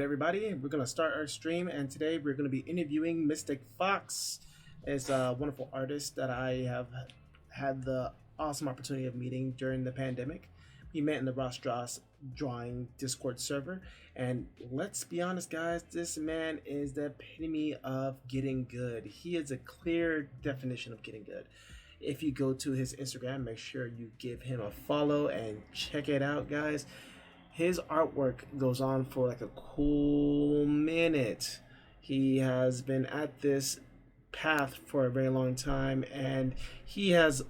Everybody, we're gonna start our stream, and today we're gonna be interviewing MysticFox. It's a wonderful artist that I have had the awesome opportunity of meeting during the pandemic. We met in the Ross Strauss drawing Discord server, and let's be honest, guys, this man is the epitome of getting good. He is a clear definition of getting good. If you go to his Instagram, make sure you give him a follow and check it out, guys. His artwork goes on for like a cool minute. He has been at this path for a very long time, and he has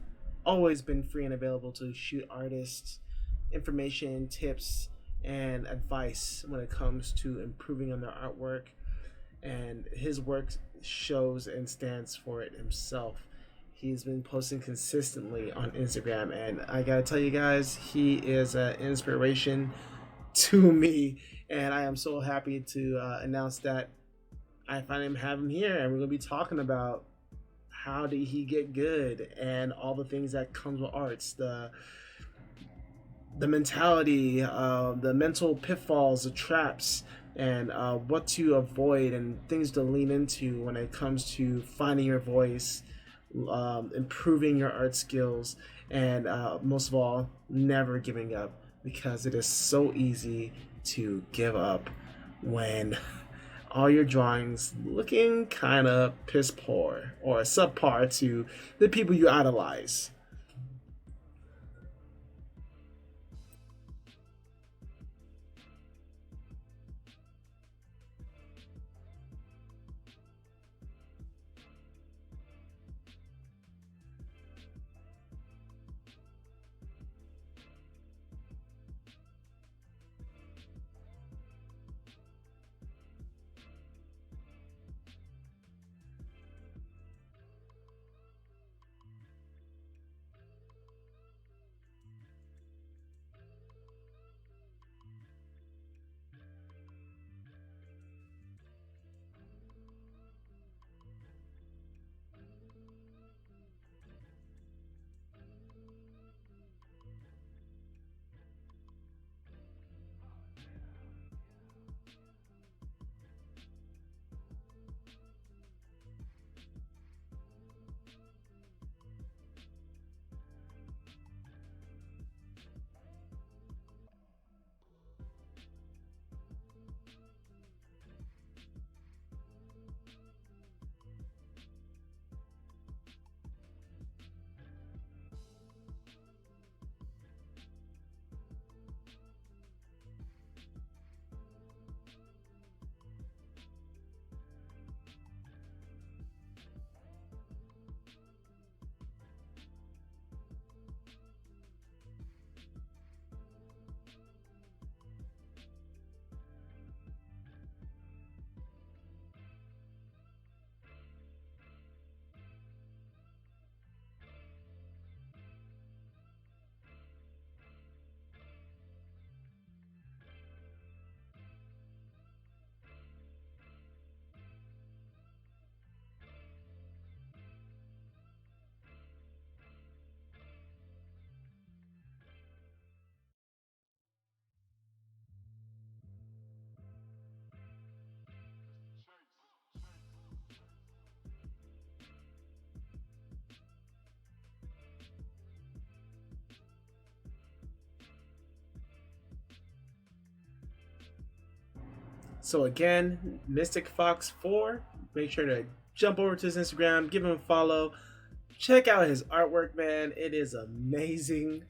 always been free and available to shoot artists information, tips, and advice when it comes to improving on their artwork. And his work shows and stands for it himself. He's been posting consistently on Instagram, and I gotta tell you guys, he is an inspiration to me, and I am so happy to announce that I finally have him here, and we're gonna be talking about how did he get good and all the things that comes with arts, the mentality, the mental pitfalls, the traps, and what to avoid and things to lean into when it comes to finding your voice, improving your art skills, and most of all, never giving up, because it is so easy to give up when all your drawings looking kind of piss poor or subpar to the people you idolize. So again, MysticFox4, make sure to jump over to his Instagram, give him a follow, check out his artwork, man. It is amazing.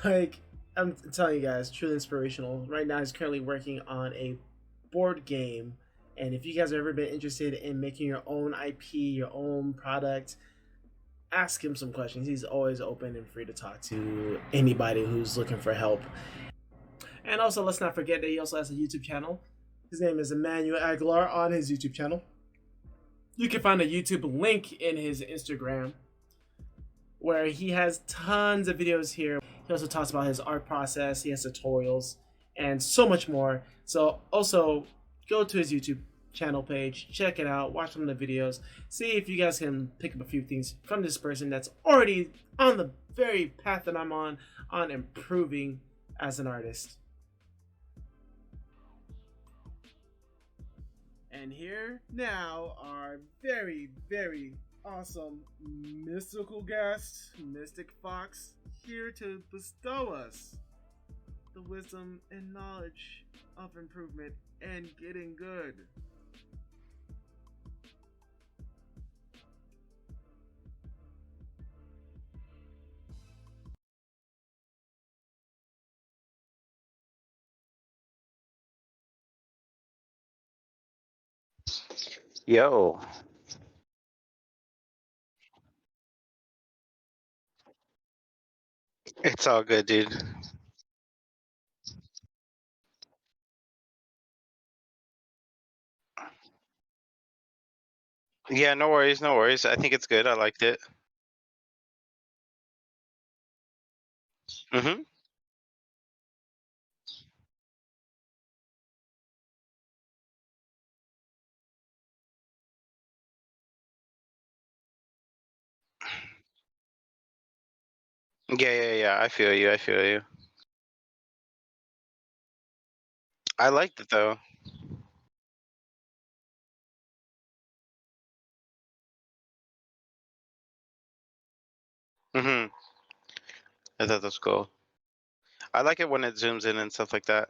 Like, I'm telling you guys, truly inspirational. Right now, he's currently working on a board game. And if you guys have ever been interested in making your own IP, your own product, ask him some questions. He's always open and free to talk to anybody who's looking for help. And also, let's not forget that he also has a YouTube channel. His name is Emmanuel Aguilar on his YouTube channel. You can find a YouTube link in his Instagram, where he has tons of videos here. He also talks about his art process, he has tutorials, and so much more. So also go to his YouTube channel page, check it out, watch some of the videos, see if you guys can pick up a few things from this person that's already on the very path that I'm on improving as an artist. And here now our very, very awesome mystical guest, Mystic Fox, here to bestow us the wisdom and knowledge of improvement and getting good. Yo, it's all good, dude. Yeah, no worries, no worries. I think it's good. I liked it. Mm-hmm. Yeah, yeah, yeah. I feel you. I feel you. I liked it though. Mm-hmm. I thought that was cool. I like it when it zooms in and stuff like that.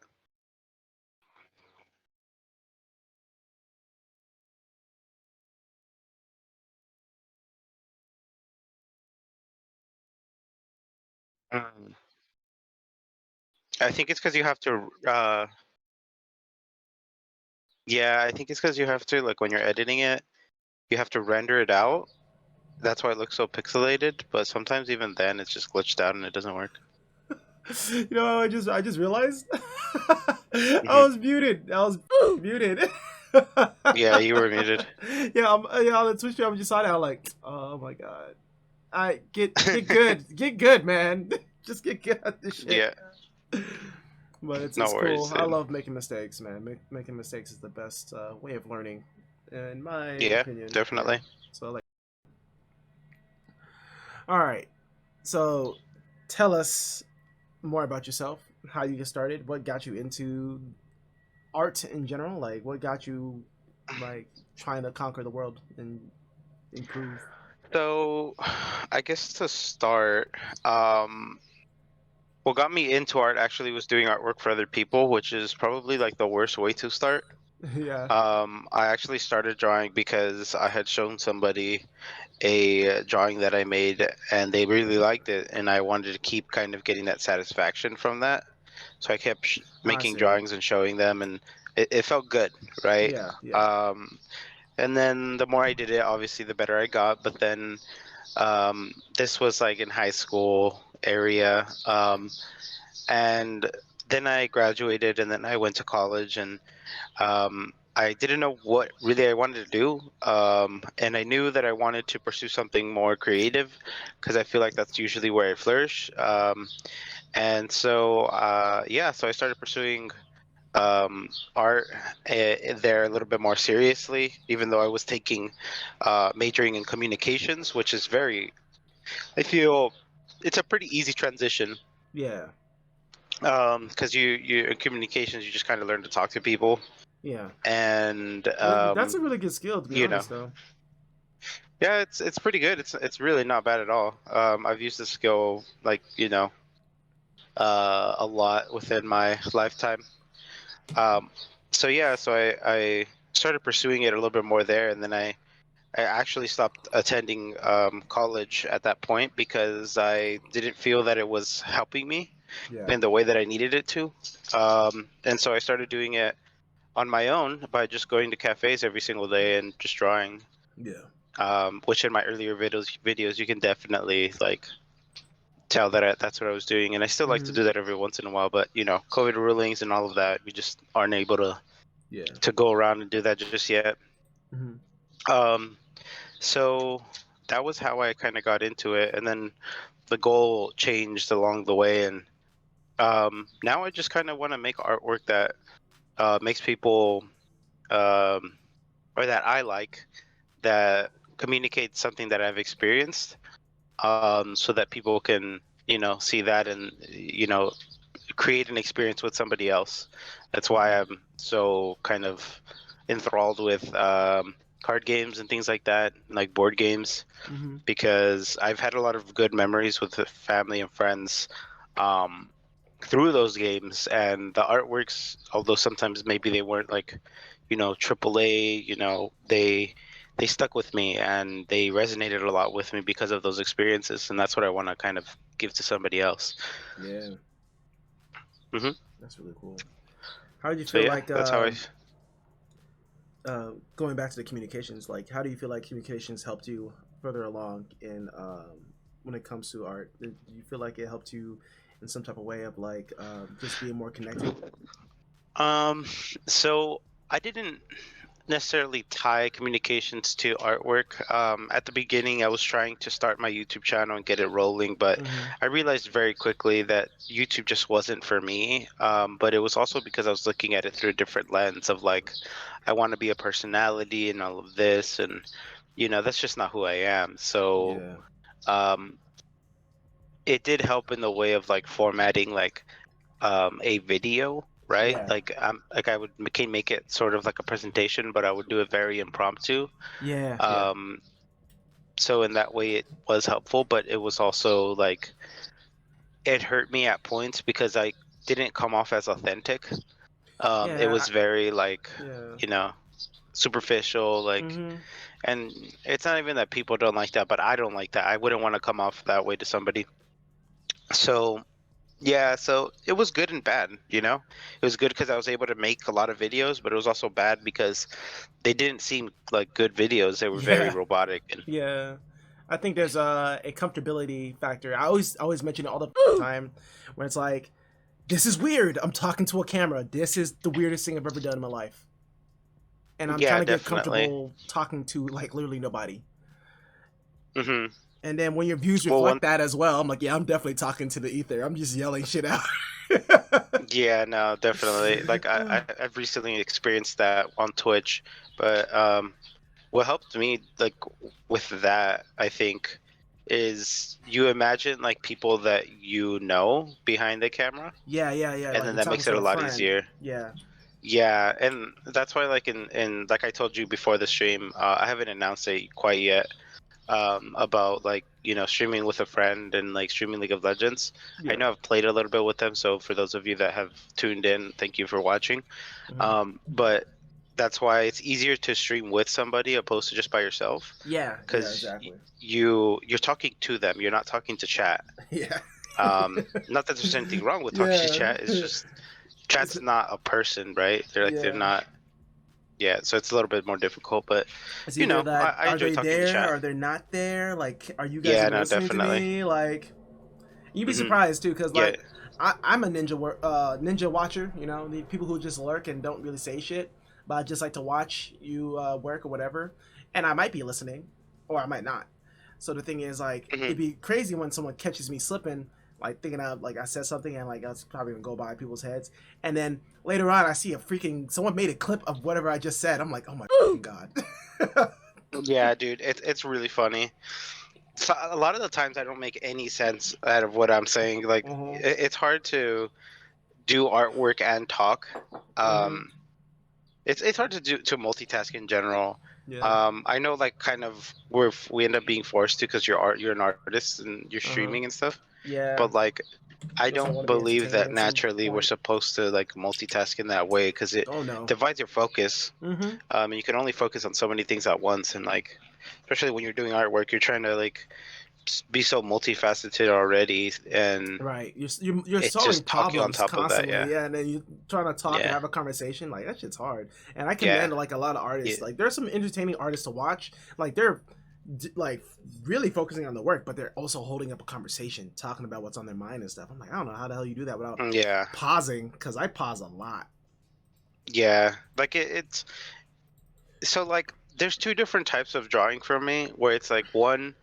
Mm. I think it's because you have to. Yeah, I think it's because you have to, like, when you're editing it, you have to render it out. That's why it looks so pixelated. But sometimes even then, it's just glitched out and it doesn't work. You know, I just realized I Mm-hmm. was muted. I was muted. Yeah, you were muted. Yeah, on the Twitch stream, I just saw that. I'm like, oh my god. I get good, get good, man. Just get good at this shit. Yeah, But it's no it's cool. worries, I dude. love making mistakes, man. Making mistakes is the best way of learning, in my Yeah, opinion. Yeah. definitely. So like, all right. So, tell us more about yourself. How you get started. What got you into art in general? Like, what got you like trying to conquer the world and improve? So, I guess to start, um, what got me into art actually was doing artwork for other people, which is probably like the worst way to start. Yeah. I actually started drawing because I had shown somebody a drawing that I made and they really liked it, and I wanted to keep kind of getting that satisfaction from that. So I kept I making see. drawings and showing them, and it felt good, right? Yeah. Yeah. Um, and then the more I did it, obviously, the better I got. But then this was like in high school area. And then I graduated and then I went to college and I didn't know what really I wanted to do. And I knew that I wanted to pursue something more creative because I feel like that's usually where I flourish. And so, yeah, so I started pursuing art there a little bit more seriously, even though I was taking majoring in communications, which is very, I feel it's a pretty easy transition Yeah. because you in communications you just kind of learn to talk to people Yeah. and That's a really good skill, to be you know honest, though. yeah it's pretty good. It's really not bad at all. I've used this skill like a lot within my lifetime. Um, so yeah, so I started pursuing it a little bit more there, and then I actually stopped attending college at that point because I didn't feel that it was helping me Yeah. in the way that I needed it to. And so I started doing it on my own by just going to cafes every single day and just drawing. Yeah. Which in my earlier videos you can definitely like tell that that's what I was doing, and I still like to Hmm. do that every once in a while. But COVID rulings and all of that, we just aren't able Yeah. to go around and do that just yet. Hmm. Um, so that was how I kind of got into it, and then the goal changed along the way, and now I just kind of want to make artwork that makes people um, or that I like that communicates something that I've experienced, so that people can see that and create an experience with somebody else. That's why Hmm. I'm so kind of enthralled with card games and things like that, like board games, Mm-hmm. because I've had a lot of good memories with the family and friends um, through those games. And the artworks, although sometimes maybe they weren't like, AAA, they stuck with me and they resonated a lot with me because of those experiences. And that's what I want to kind of give to somebody else. Yeah. Hmm. That's really cool. How did you So feel yeah, like that's how I. going back to the communications? Like, how do you feel like communications helped you further along in when it comes to art? Do you feel like it helped you in some type of way of like just being more connected? Um, so I didn't necessarily tie communications to artwork. At the beginning, I was trying to start my YouTube channel and get it rolling, but Mm-hmm. I realized very quickly that YouTube just wasn't for me. But it was also because I was looking at it through a different lens of like, I want to be a personality and all of this, and that's just not who I am. So, Yeah. um, it did help in the way of like formatting like a video, right? Yeah. Like I would make it sort of like a presentation, but I would do it very impromptu. Yeah. Yeah. Um, so in that way, it was helpful, but it was also like it hurt me at points because I didn't come off as authentic. It Yeah. was very like, Yeah. you know, superficial, like, Mm-hmm. and it's not even that people don't like that, but I don't like that. I wouldn't want to come off that way to somebody. So yeah, so it was good and bad, you know? It was good because I was able to make a lot of videos, but it was also bad because they didn't seem like good videos. They were very Yeah. robotic and Yeah. I think there's a comfortability factor. I always mention it all the time when it's like, this is weird. I'm talking to a camera. This is the weirdest thing I've ever done in my life. And I'm trying yeah, to get definitely. comfortable talking to like literally nobody. Hmm. And then when your views Well, one, reflect that as well, I'm like, yeah, I'm definitely talking to the ether. I'm just yelling shit out. yeah, no, definitely. Like I've recently experienced that on Twitch, but what helped me like with that, I think, is you imagine like people that you know behind the camera, Yeah, yeah, yeah. and Like then you're that talking makes it to a a lot friend. easier. Yeah. Yeah, and that's why, like in like I told you before the stream, I haven't announced it quite yet. About like streaming with a friend and like streaming League of Legends. I Yeah. know I've played a little bit with them, so for those of you that have tuned in, thank you for watching. Mhm. But that's why it's easier to stream with somebody opposed to just by yourself, Yeah, yeah, because exactly. you're talking to them. You're not talking to chat. Yeah. Not that there's anything wrong with talking to Yeah. chat. It's just It's, chat's not a person, right? They're yeah. not. Yeah, so it's a little bit more difficult, but It's either that I are enjoy they talking to there chat. or they're not there? Like, are you guys Yeah, even no, listening to definitely. me? Like, you'd be Hmm. surprised too, because Yeah. like I'm a ninja watcher. You know, the people who just lurk and don't really say shit, but I just like to watch you work or whatever, and I might be listening, or I might not. So the thing is, like, Hmm. it'd be crazy when someone catches me slipping, like thinking out like I said something and like that's probably gonna go by people's heads, and then later on I see a freaking someone made a clip of whatever I just said. I'm like, oh my fucking god. Yeah, dude, it's really funny. So a lot of the times I don't make any sense out of what I'm saying. Like Mhm. it's hard to do artwork and talk. Mhm. Um, it's hard to multitask in general. Yeah. I know like kind of we end up being forced to because you're an artist and you're Uh huh. streaming and stuff. Yeah. But like I You also don't want to be believe entertained that at some naturally we're point. supposed to like multitask in that way because it Oh no. divides your focus. Mm-hmm. And you can only focus on so many things at once, and like especially when you're doing artwork, you're trying to like be so multifaceted already, and Right. You're it's solving just talking on problems top of that. constantly, Yeah, yeah, and then you trying to talk and yeah, have a conversation. Like that shit's hard. And I yeah, commend like a lot of yeah, artists. Like there's some entertaining artists to watch. Like they're like really focusing on the work, but they're also holding up a conversation, talking about what's on their mind and stuff. I'm like, I don't know how the hell you do that without yeah, pausing, because I pause a lot. yeah. Like it's so like there's two different types of drawing for me, where it's like one,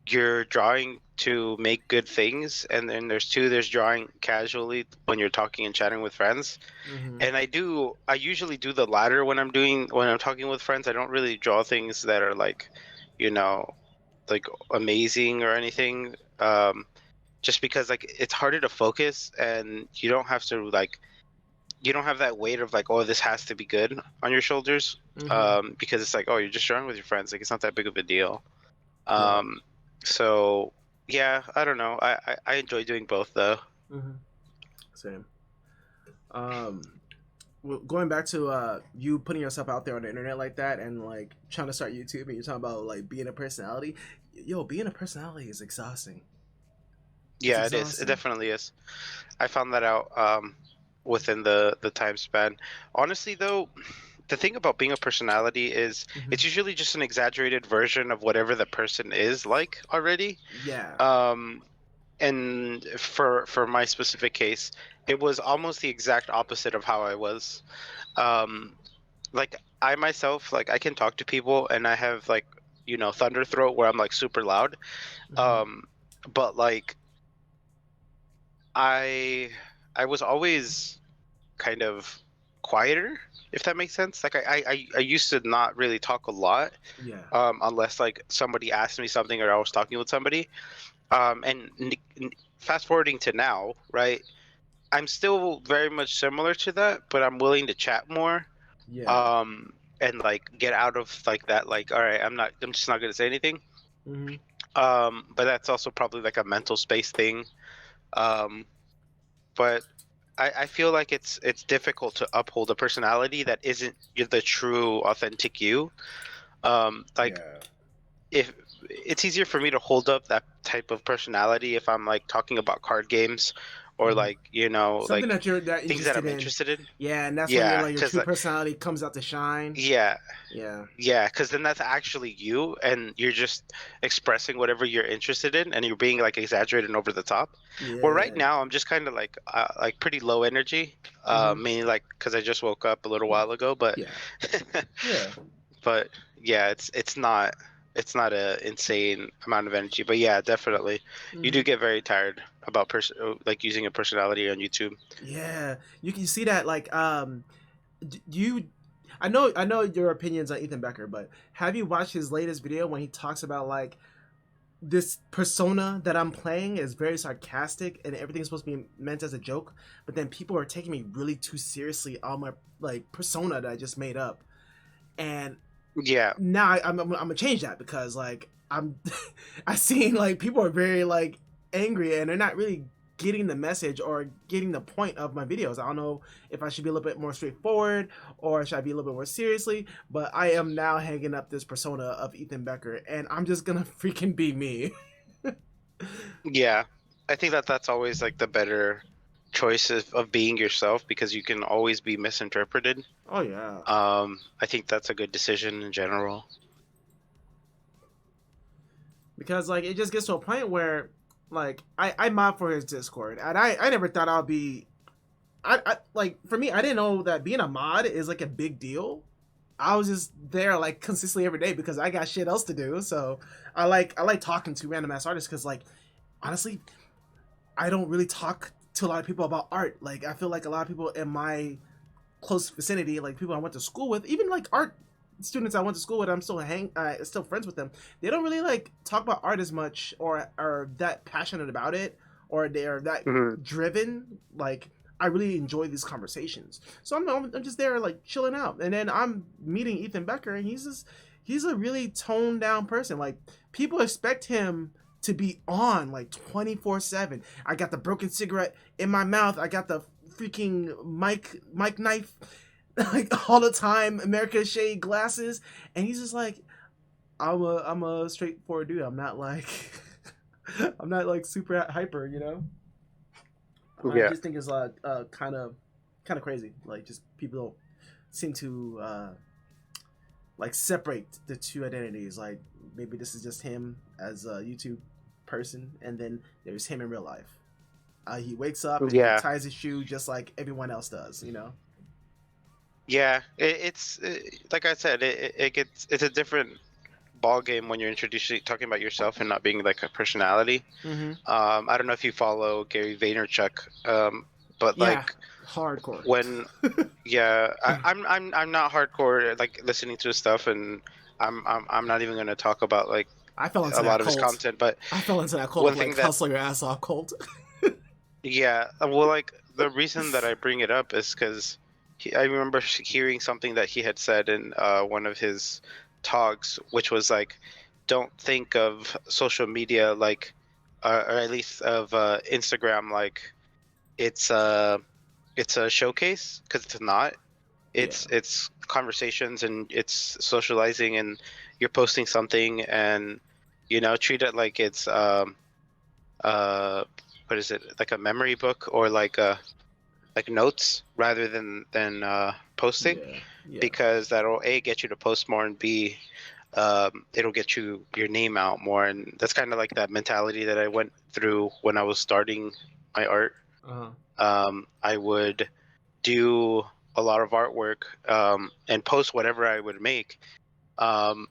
you're drawing to make good things, and then there's drawing casually when you're talking and chatting with friends. Mm-hmm. And I usually do the latter when I'm talking with friends. I don't really draw things that are like, you know, like amazing or anything. Just because like it's harder to focus and you don't have to like you don't have that weight of like, oh, this has to be good on your shoulders, because it's like, oh, you're just drawing with your friends, like it's not that big of a deal. So yeah, I don't know. I enjoy doing both though. Same. Going back to you putting yourself out there on the internet like that and like trying to start YouTube, and you're talking about like being a personality. Yo, being a personality is exhausting. Yeah, it is. It definitely is. I found that out within the time span. Honestly, though, the thing about being a personality is it's usually just an exaggerated version of whatever the person is like already. Yeah. And for my specific case, it was almost the exact opposite of how I was. Like I myself, like I can talk to people, and I have like, you know, thunder throat where I'm like super loud. But like I was always kind of quieter, if that makes sense. Like I used to not really talk a lot, unless like somebody asked me something or I was talking with somebody. And fast forwarding to now, right? I'm still very much similar to that, but I'm willing to chat more. And like get out of like that, like, all right, I'm just not gonna say anything. But that's also probably like a mental space thing. But I feel like it's difficult to uphold a personality that isn't the true, authentic you. If it's easier for me to hold up that type of personality if I'm like talking about card games or like, you know, something like that things that I'm interested in. Yeah, and that's when like your true personality comes out to shine. Yeah, because then that's actually you, and you're just expressing whatever you're interested in, and you're being like exaggerated and over the top. Well, right now I'm just kind of like pretty low energy, mainly like because I just woke up a little while ago. But but yeah, it's not an insane amount of energy. But yeah, definitely, you do get very tired about like using a personality on YouTube. Yeah, you can see that. Like, you, I know your opinions on Ethan Becker, but have you watched his latest video when he talks about like this persona that I'm playing is very sarcastic and everything's supposed to be meant as a joke, but then people are taking me really too seriously on my like persona that I just made up, and now I'm gonna change that because like I seen like people are very like angry and they're not really getting the message or getting the point of my videos. I don't know if I should be a little bit more straightforward or should I be a little bit more seriously, but I am now hanging up this persona of Ethan Becker and I'm just gonna freaking be me. Yeah, I think that's always like the better choice of being yourself, because you can always be misinterpreted. Oh yeah. I think that's a good decision in general. Because like it just gets to a point where like I mod for his Discord and I never thought I'd be I like for me I didn't know that being a mod is like a big deal. I was just there like consistently every day because I got shit else to do. So I like talking to random ass artists because like honestly I don't really talk to a lot of people about art. Like I feel like a lot of people in my close vicinity, like people I went to school with, even like art students I went to school with, I'm still still friends with them. They don't really like talk about art as much or are that passionate about it or they're that driven. Like I really enjoy these conversations. So I'm just there like chilling out. And then I'm meeting Ethan Becker and he's a really toned down person. Like people expect him to be on like 24/7. I got the broken cigarette in my mouth. I got the freaking mic knife like all the time, America shade glasses, and he's just like, I'm a straightforward dude. I'm not like I'm not like super hyper, you know. I just think it's kind of crazy. Like just people don't seem to like separate the two identities. Like maybe this is just him as a YouTube person, and then there's him in real life. He wakes up and he ties his shoe just like everyone else does, you know. Yeah, it's like I said, it's a different ball game when you're talking about yourself and not being like a personality. I don't know if you follow Gary Vaynerchuk, but like hardcore. When I'm not hardcore like listening to his stuff, and I'm not even gonna talk about like I fell into a lot of his content, but I fell into that cult, like hustle your ass off cult. Yeah, well, like the reason that I bring it up is because I remember hearing something that he had said in one of his talks, which was like, don't think of social media like, or at least of Instagram like it's a showcase, because it's not. It's conversations and it's socializing, and you're posting something, and treat it like it's uh what is it, like a memory book, or like notes, rather than posting, Yeah. because that'll A, get you to post more, and B, it'll get your name out more. And that's kind of like that mentality that I went through when I was starting my art. I would do a lot of artwork, and post whatever I would make, um,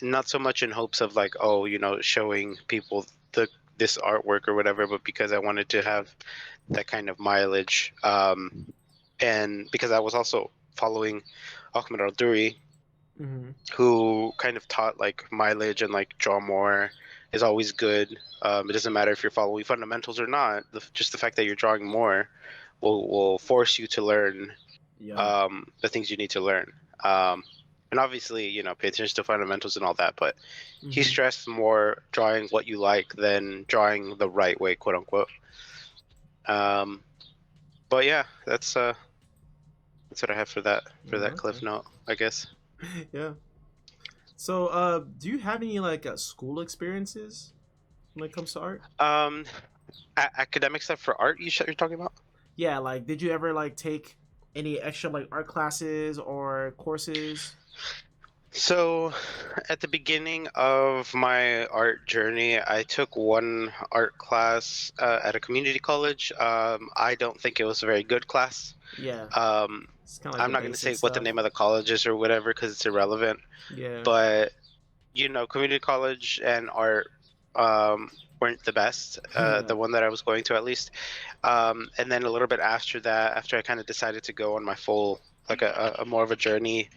not so much in hopes of like, oh, showing people this artwork or whatever, but because I wanted to have that kind of mileage, and because I was also following Ahmed Al-Duri, who kind of taught like mileage and like draw more is always good. It doesn't matter if you're following fundamentals or not. Just the fact that you're drawing more will force you to learn the things you need to learn. And obviously, pay attention to fundamentals and all that. But he stressed more drawing what you like than drawing the right way, quote unquote. But yeah, that's what I have for that cliff note, I guess. Yeah. So, do you have any like school experiences when it comes to art? Academic stuff for art, you're talking about? Yeah, like did you ever like take any extra like art classes or courses? So, at the beginning of my art journey, I took one art class at a community college. I don't think it was a very good class. Yeah. It's kind of like I'm the not going to say basic what the stuff. name of the college is or whatever, because it's irrelevant. Yeah. But community college and art weren't the best. Yeah. The one that I was going to, at least. And then a little bit after that, after I kind of decided to go on my full, like a more of a journey,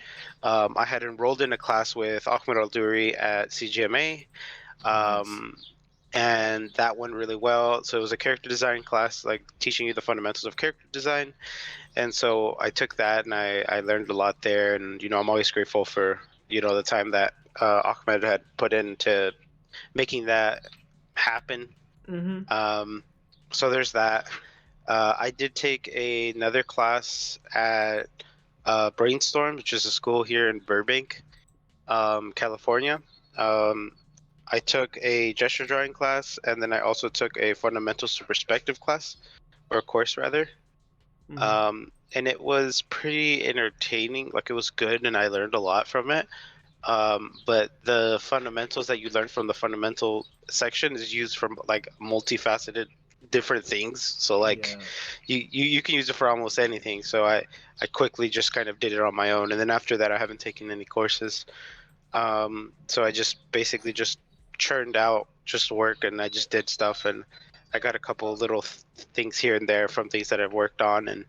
I had enrolled in a class with Ahmed Al-Duri at CGMA. And that went really well. So it was a character design class, like teaching you the fundamentals of character design. And so I took that, and I learned a lot there. And I'm always grateful for the time that Ahmed had put into making that happen. So there's that. I did take another class at Brainstorm, which is a school here in Burbank, California. I took a gesture drawing class, and then I also took a fundamentals to perspective class, or a course rather. And it was pretty entertaining. Like, it was good, and I learned a lot from it. But the fundamentals that you learn from the fundamental section is used from like multifaceted different things. So like you can use it for almost anything. So I quickly just kind of did it on my own. And then after that, I haven't taken any courses. So I just basically just churned out just work, and I just did stuff, and I got a couple of little things here and there from things that I've worked on. And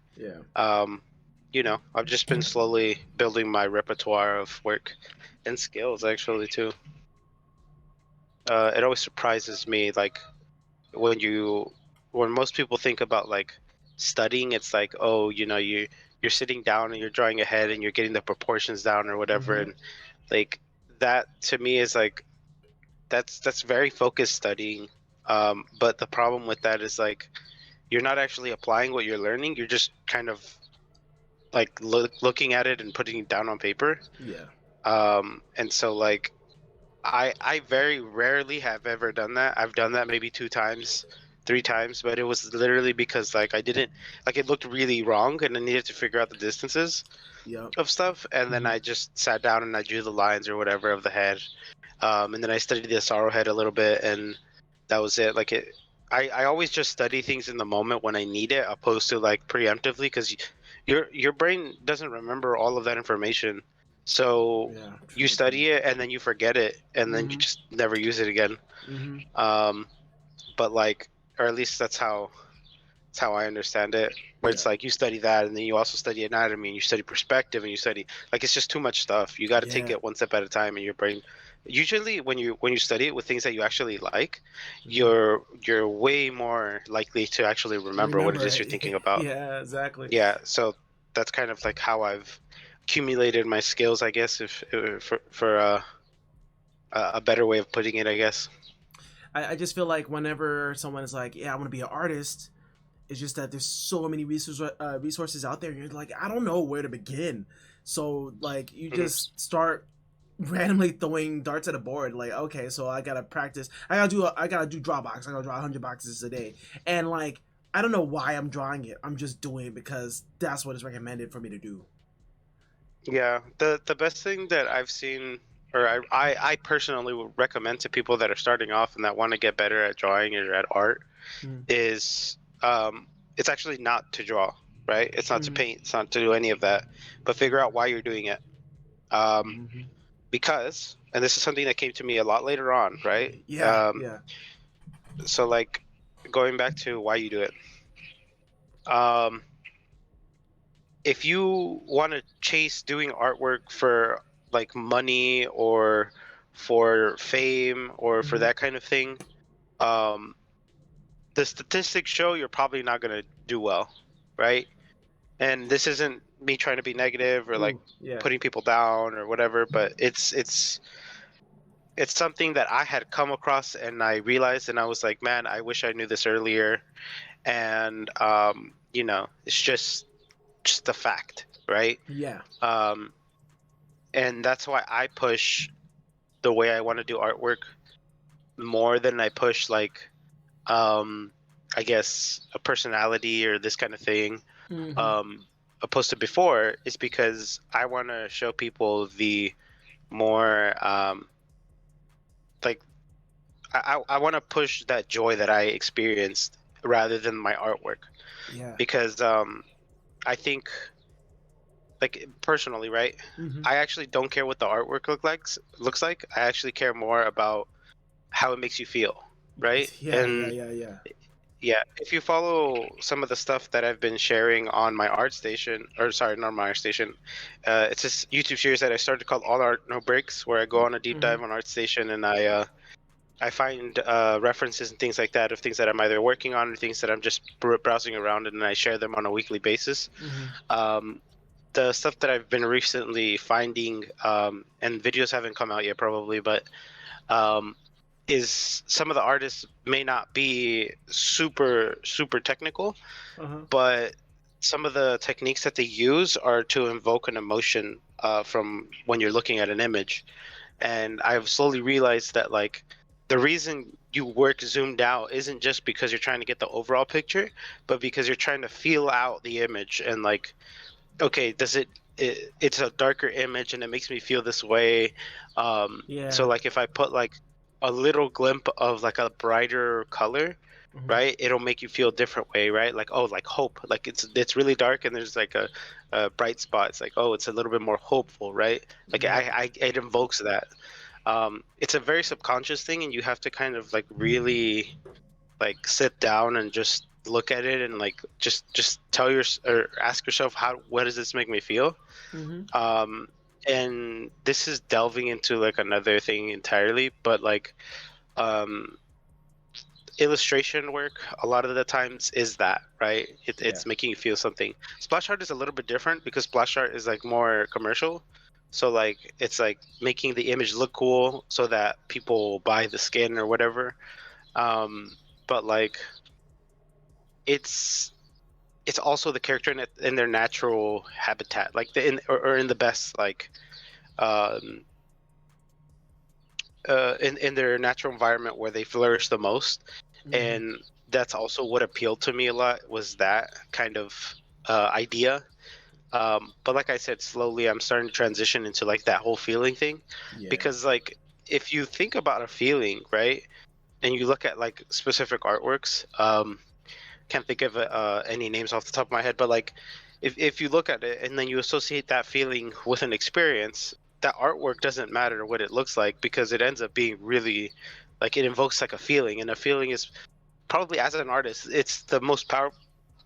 I've just been slowly building my repertoire of work and skills, actually, too. It always surprises me, like when most people think about like studying, it's like, oh, you're sitting down and you're drawing a head and you're getting the proportions down or whatever, and like that to me is like that's very focused studying. But the problem with that is like you're not actually applying what you're learning. You're just kind of like looking at it and putting it down on paper. And so like I very rarely have ever done that. I've done that maybe 2 times, 3 times, but it was literally because like I didn't, like, it looked really wrong, and I needed to figure out the distances of stuff, and then I just sat down and I drew the lines or whatever of the head, and then I studied the sorrow head a little bit, and that was it. Like I always just study things in the moment when I need it, opposed to like preemptively, because your brain doesn't remember all of that information. So you study it and then you forget it, and then you just never use it again. But like, or at least that's how That's how I understand it. Where it's Yeah. like you study that, and then you also study anatomy, and you study perspective, and you study like it's just too much stuff. You got to take Yeah. it one step at a time in your brain. Usually, when you study it with things that you actually like, Mhm. you're way more likely to actually remember what it Remember is you're it. thinking about. Yeah, exactly. Yeah, so that's kind of like how I've accumulated my skills, I guess, if for a better way of putting it, I guess. I just feel like whenever someone is like, "Yeah, I want to be an artist," it's just that there's so many resources out there. And you're like, I don't know where to begin. So like, you Mhm. just start randomly throwing darts at a board. Like, okay, so I gotta practice. I gotta do Drawbox. I gotta draw 100 boxes a day. And like, I don't know why I'm drawing it. I'm just doing it because that's what is recommended for me to do. Yeah, the best thing that I've seen, or I personally would recommend to people that are starting off and that want to get better at drawing or at art, Mm. is it's actually not to draw, right? It's not to Mm-hmm. paint, it's not to do any of that, but figure out why you're doing it. Um, Mm-hmm. because, and this is something that came to me a lot later on, right? Yeah, yeah. So like going back to why you do it. Um, if you want to chase doing artwork for like money or for fame or for Mm-hmm. that kind of thing, um, the statistics show you're probably not going to do well, right? And this isn't me trying to be negative or like Ooh, yeah. putting people down or whatever, but it's something that I had come across and I realized, and I was like, man, I wish I knew this earlier. And it's just a fact, right? Yeah. Um, and that's why I push the way I want to do artwork more than I push like I guess a personality or this kind of thing. Mm-hmm. um Opposed to before, is because I want to show people the more like I want to push that joy that I experienced rather than my artwork, Yeah. because I think, like, personally, right, Mm-hmm. I actually don't care what the artwork looks like. I actually care more about how it makes you feel, right? Yeah, yeah, And yeah, yeah. yeah, if you follow some of the stuff that I've been sharing on my art station, or sorry, not my art station, it's this YouTube series that I started called All Art No Breaks, where I go on a deep Mm-hmm. dive on ArtStation, and I find references and things like that of things that I'm either working on or things that I'm just browsing around, and I share them on a weekly basis. Mm-hmm. Um, the stuff that I've been recently finding, and videos haven't come out yet probably, but um, is some of the artists may not be super technical, Uh-huh. but some of the techniques that they use are to invoke an emotion from when you're looking at an image. And I've slowly realized that, like, the reason you work zoomed out isn't just because you're trying to get the overall picture, but because you're trying to feel out the image and, like, okay, it's a darker image and it makes me feel this way. So Yeah. like if I put like a little glimpse of like a brighter color, Mm-hmm. right, it'll make you feel a different way, right? Like, oh, like hope, like it's really dark and there's like a bright spot. It's like, oh, it's a little bit more hopeful, right? Like Yeah. I it invokes that. It's a very subconscious thing, and you have to kind of like really like sit down and just look at it and like just tell your or ask yourself, how, what does this make me feel? Mm-hmm. um and this is delving into like another thing entirely, but like um illustration work a lot of the times is that, right? Yeah. It's making you feel something. Splash art is a little bit different because splash art is like more commercial, so like it's like making the image look cool so that people buy the skin or whatever. um but like it's it's also the character in their natural habitat, like or in the best, like um in their natural environment where they flourish the most. Mm-hmm. And that's also what appealed to me a lot, was that kind of idea. But like I said, slowly I'm starting to transition into like that whole feeling thing, Yeah. because like if you think about a feeling, right, and you look at like specific artworks, can't think of any names off the top of my head, but like if you look at it and then you associate that feeling with an experience, that artwork doesn't matter what it looks like, because it ends up being really, like, it invokes like a feeling, and a feeling is probably, as an artist, it's the most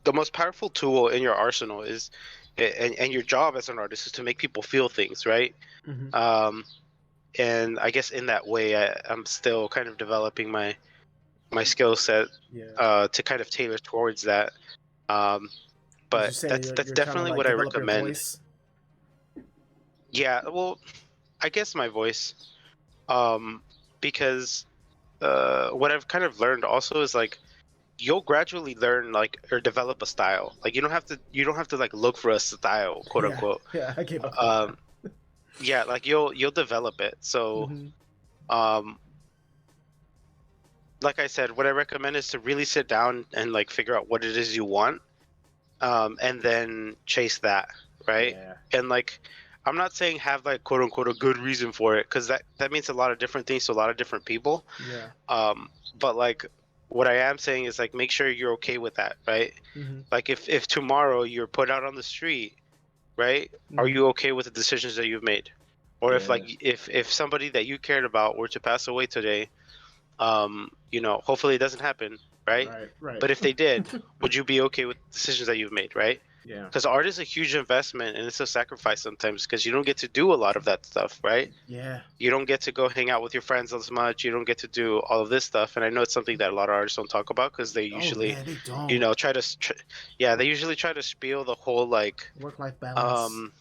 the most powerful tool in your arsenal is, and your job as an artist is to make people feel things, right? Mm-hmm. And I guess in that way, I'm still kind of developing my skill set Yeah. to kind of tailor towards that. Um, Would you but say that's you're trying to definitely like what I develop your recommend. voice? Yeah, well, I guess my voice, um, because what I've kind of learned also is like you'll gradually learn like or develop a style. Like you don't have to like look for a style, quote Yeah, unquote. yeah, I gave up on that. Um, yeah, like you'll develop it. So, Mm-hmm. um, like I said, what I recommend is to really sit down and like figure out what it is you want, and then chase that, right? Yeah. And like, I'm not saying have like quote unquote a good reason for it, because that means a lot of different things to a lot of different people. Yeah. But like, what I am saying is like, make sure you're okay with that, right? Mm-hmm. Like, if tomorrow you're put out on the street, right? Are Mm-hmm. you okay with the decisions that you've made? Or if Yeah. like if somebody that you cared about were to pass away today, hopefully it doesn't happen, right? Right. Right. But if they did, would you be okay with decisions that you've made, right? Yeah. Because art is a huge investment and it's a sacrifice sometimes because you don't get to do a lot of that stuff, right? Yeah. You don't get to go hang out with your friends as much. You don't get to do all of this stuff. And I know it's something that a lot of artists don't talk about because they Oh usually, yeah, they don't. yeah, they usually try to spiel the whole like, Work-life balance. um,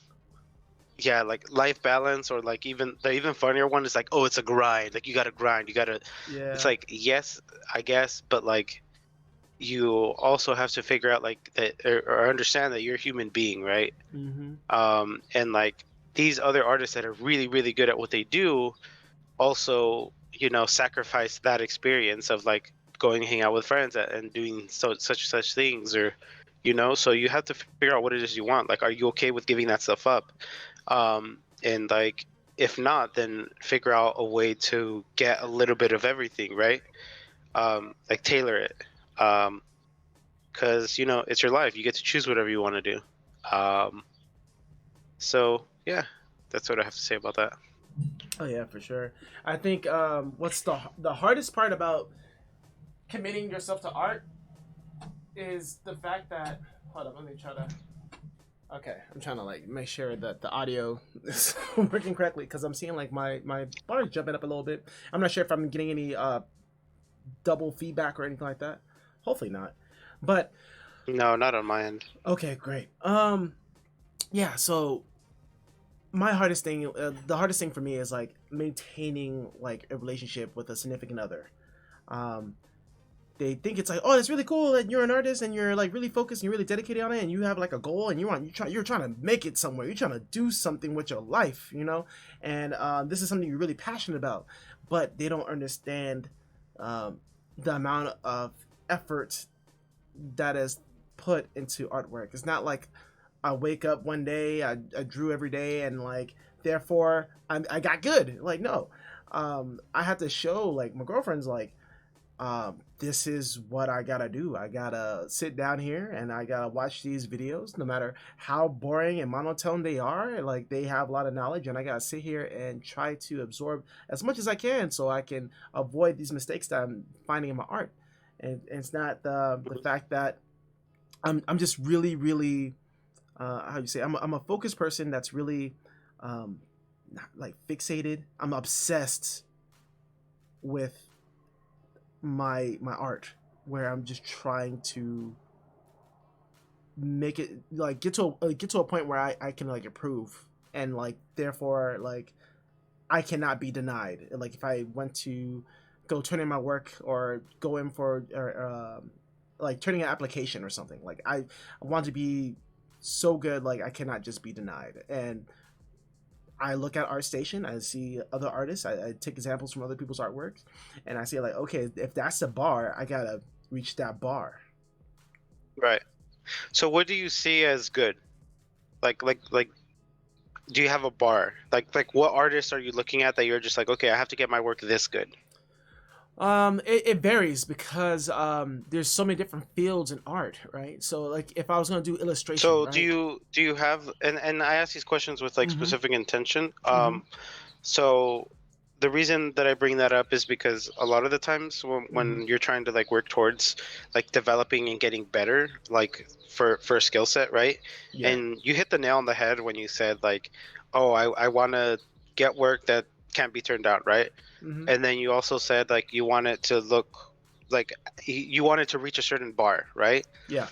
yeah, like life balance, or like even the even funnier one is like, oh, it's a grind. Like you gotta grind. You gotta. It's Yeah. like, yes, I guess, but like you also have to figure out like that, or understand that you're a human being, right? Mm-hmm. And like these other artists that are really really good at what they do also, sacrifice that experience of like going hang out with friends and doing such things, or so you have to figure out what it is you want. Like, are you okay with giving that stuff up? And like, if not, then figure out a way to get a little bit of everything, right? Like tailor it. Because it's your life. You get to choose whatever you want to do. So yeah, that's what I have to say about that. Oh yeah, for sure. I think what's the hardest part about committing yourself to art is the fact that hold on, let me try to. Okay, I'm trying to like make sure that the audio is working correctly because I'm seeing like my bar is jumping up a little bit. I'm not sure if I'm getting any double feedback or anything like that. Hopefully not. But No, not on my end. okay, great. Yeah. So the hardest thing for me is like maintaining like a relationship with a significant other. Um, they think it's like, oh, it's really cool that you're an artist and you're like really focused and you're really dedicated on it and you have like a goal and you're trying to make it somewhere. You're trying to do something with your life, and this is something you're really passionate about. But they don't understand the amount of effort that is put into artwork. It's not like I wake up one day, I drew every day, and like therefore I got good. Like no, I have to show like my girlfriend's like, this is what I gotta do. I gotta sit down here and I gotta watch these videos, no matter how boring and monotone they are. Like they have a lot of knowledge, and I gotta sit here and try to absorb as much as I can so I can avoid these mistakes that I'm finding in my art. And it's not the fact that I'm just really really how you say I'm a focused person that's really not like fixated. I'm obsessed with my art, where I'm just trying to make it like get to a point where I can like improve, and like therefore like I cannot be denied. Like if I went to go turn in my work or go in for like turning an application or something, like I want to be so good, like I cannot just be denied. And I look at ArtStation, I see other artists, I take examples from other people's artworks, and I say like, okay, if that's the bar, I gotta reach that bar. Right. So what do you see as good? Like, do you have a bar? Like what artists are you looking at that you're just like, okay, I have to get my work this good? It varies because there's so many different fields in art, right? So like if I was gonna do illustration, So right? do you have, and I ask these questions with like Mm-hmm. specific intention. Mm-hmm. So the reason that I bring that up is because a lot of the times when you're trying to like work towards like developing and getting better, like for a skill set, right? Yeah. And you hit the nail on the head when you said like, oh, I want to get work that can't be turned out, right? Mm-hmm. And then you also said like you want it to look like you want it to reach a certain bar, right? Yeah.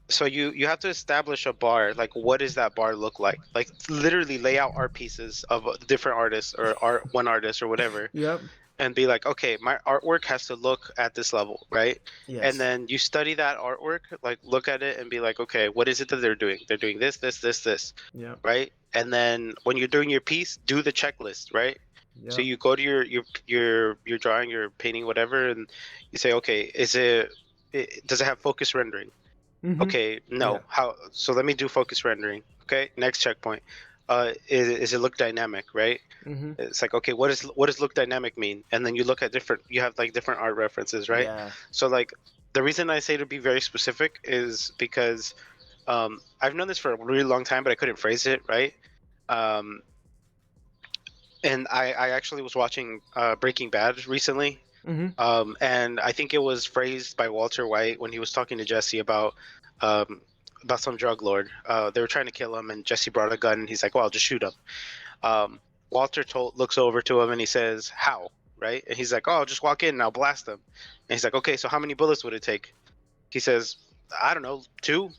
So you have to establish a bar. Like, what does that bar look like? Like, literally lay out art pieces of different artists or one artist or whatever, Yep. and be like, okay, my artwork has to look at this level, right? Yes. And then you study that artwork, like look at it and be like, okay, what is it that they're doing? They're doing this, this, this, this, Yep. right? And then when you're doing your piece, do the checklist, right? Yep. So you go to your drawing, your painting, whatever, and you say, okay, does it have focus rendering? Mm-hmm. Okay, no. Yeah. How? So let me do focus rendering. Okay, next checkpoint. Is it look dynamic, right? Mm-hmm. It's like, okay, what does look dynamic mean? And then you look at you have like different art references, right? Yeah. So like the reason I say to be very specific is because I've known this for a really long time, but I couldn't phrase it right. And I actually was watching Breaking Bad recently. Mm-hmm. And I think it was phrased by Walter White when he was talking to Jesse about some drug lord. They were trying to kill him, and Jesse brought a gun, and he's like, "Well, I'll just shoot him." Walter looks over to him, and he says, "How?" Right? And he's like, "Oh, I'll just walk in, and I'll blast them." And he's like, "Okay, so how many bullets would it take?" He says, "I don't know, 2."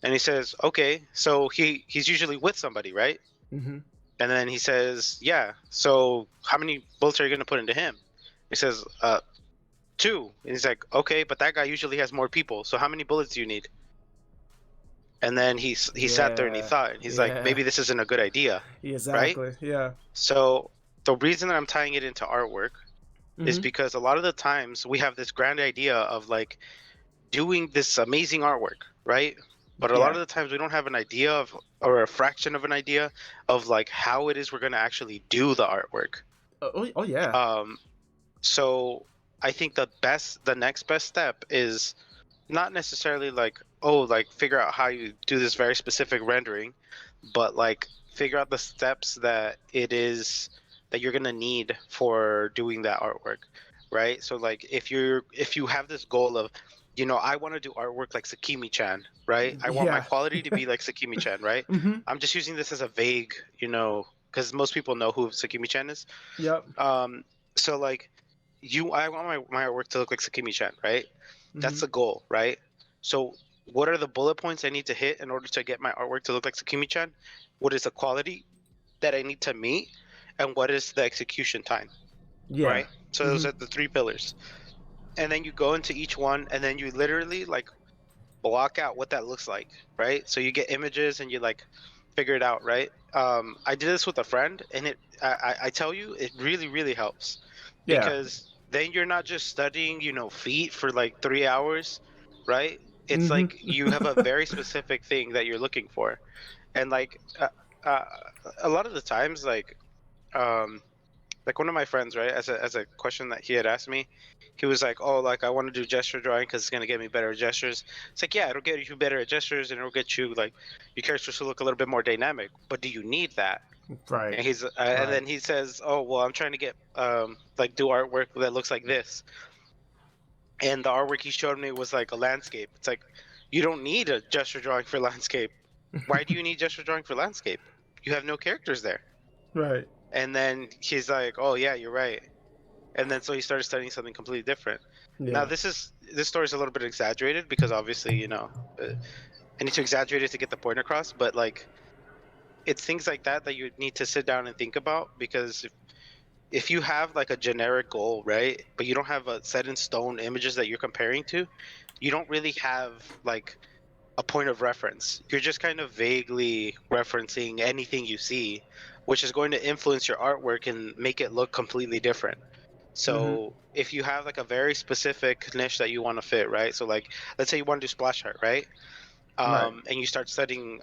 And he says, "Okay, so he's usually with somebody, right?" Mm-hmm. And then he says, "Yeah, so how many bullets are you going to put into him?" He says, 2. And he's like, "Okay, but that guy usually has more people, so how many bullets do you need?" And then he sat there and he thought, and he's like, maybe this isn't a good idea, right? Exactly. Yeah. So the reason that I'm tying it into artwork is Mhm. because a lot of the times we have this grand idea of like doing this amazing artwork, right? But a lot of the times we don't have an idea of, or a fraction of an idea of like how it is we're going to actually do the artwork. Oh yeah. So I think the next best step is not necessarily like, oh, like figure out how you do this very specific rendering, but like figure out the steps that you're gonna need for doing that artwork, right? So like if you have this goal of, I want to do artwork like Sakimi-chan, right? I want my Yeah. quality to be like Sakimi-chan, right? Mm-hmm. I'm just using this as a vague, because most people know who Sakimi-chan is. Yep. So like I want my artwork to look like Sakimi-chan, right? That's Mhm. the goal, right? So what are the bullet points I need to hit in order to get my artwork to look like Sakimi-chan? What is the quality that I need to meet? And what is the execution time, Yeah. right? So those Mhm. are the 3 pillars. And then you go into each one, and then you literally like block out what that looks like, right? So you get images and you like figure it out, right? I did this with a friend, and I tell you, it really, really helps, Yeah. because then you're not just studying, feet for like 3 hours, right? It's Mhm. like you have a very specific thing that you're looking for, and like uh, a lot of the times, like one of my friends, right, as a question that he had asked me, he was like, "Oh, like I want to do gesture drawing because it's gonna get me better at gestures." It's like, yeah, it'll get you better at gestures, and it'll get you like your characters to look a little bit more dynamic. But do you need that? Right. And and then he says, "Oh, well, I'm trying to get like do artwork that looks like this." And the artwork he showed me was like a landscape. It's like, you don't need a gesture drawing for landscape. Why do you need gesture drawing for landscape? You have no characters there. Right. And then he's like, "Oh yeah, you're right." And then so he started studying something completely different. Yeah. Now this story is a little bit exaggerated because obviously I need to exaggerate it to get the point across, but like it's things like that you need to sit down and think about, because if you have like a generic goal, right, but you don't have a set in stone images that you're comparing to, you don't really have like a point of reference. You're just kind of vaguely referencing anything you see, which is going to influence your artwork and make it look completely different. So if you have like a very specific niche that you want to fit, right? So like, let's say you want to do splash art, right? Right. And you start studying.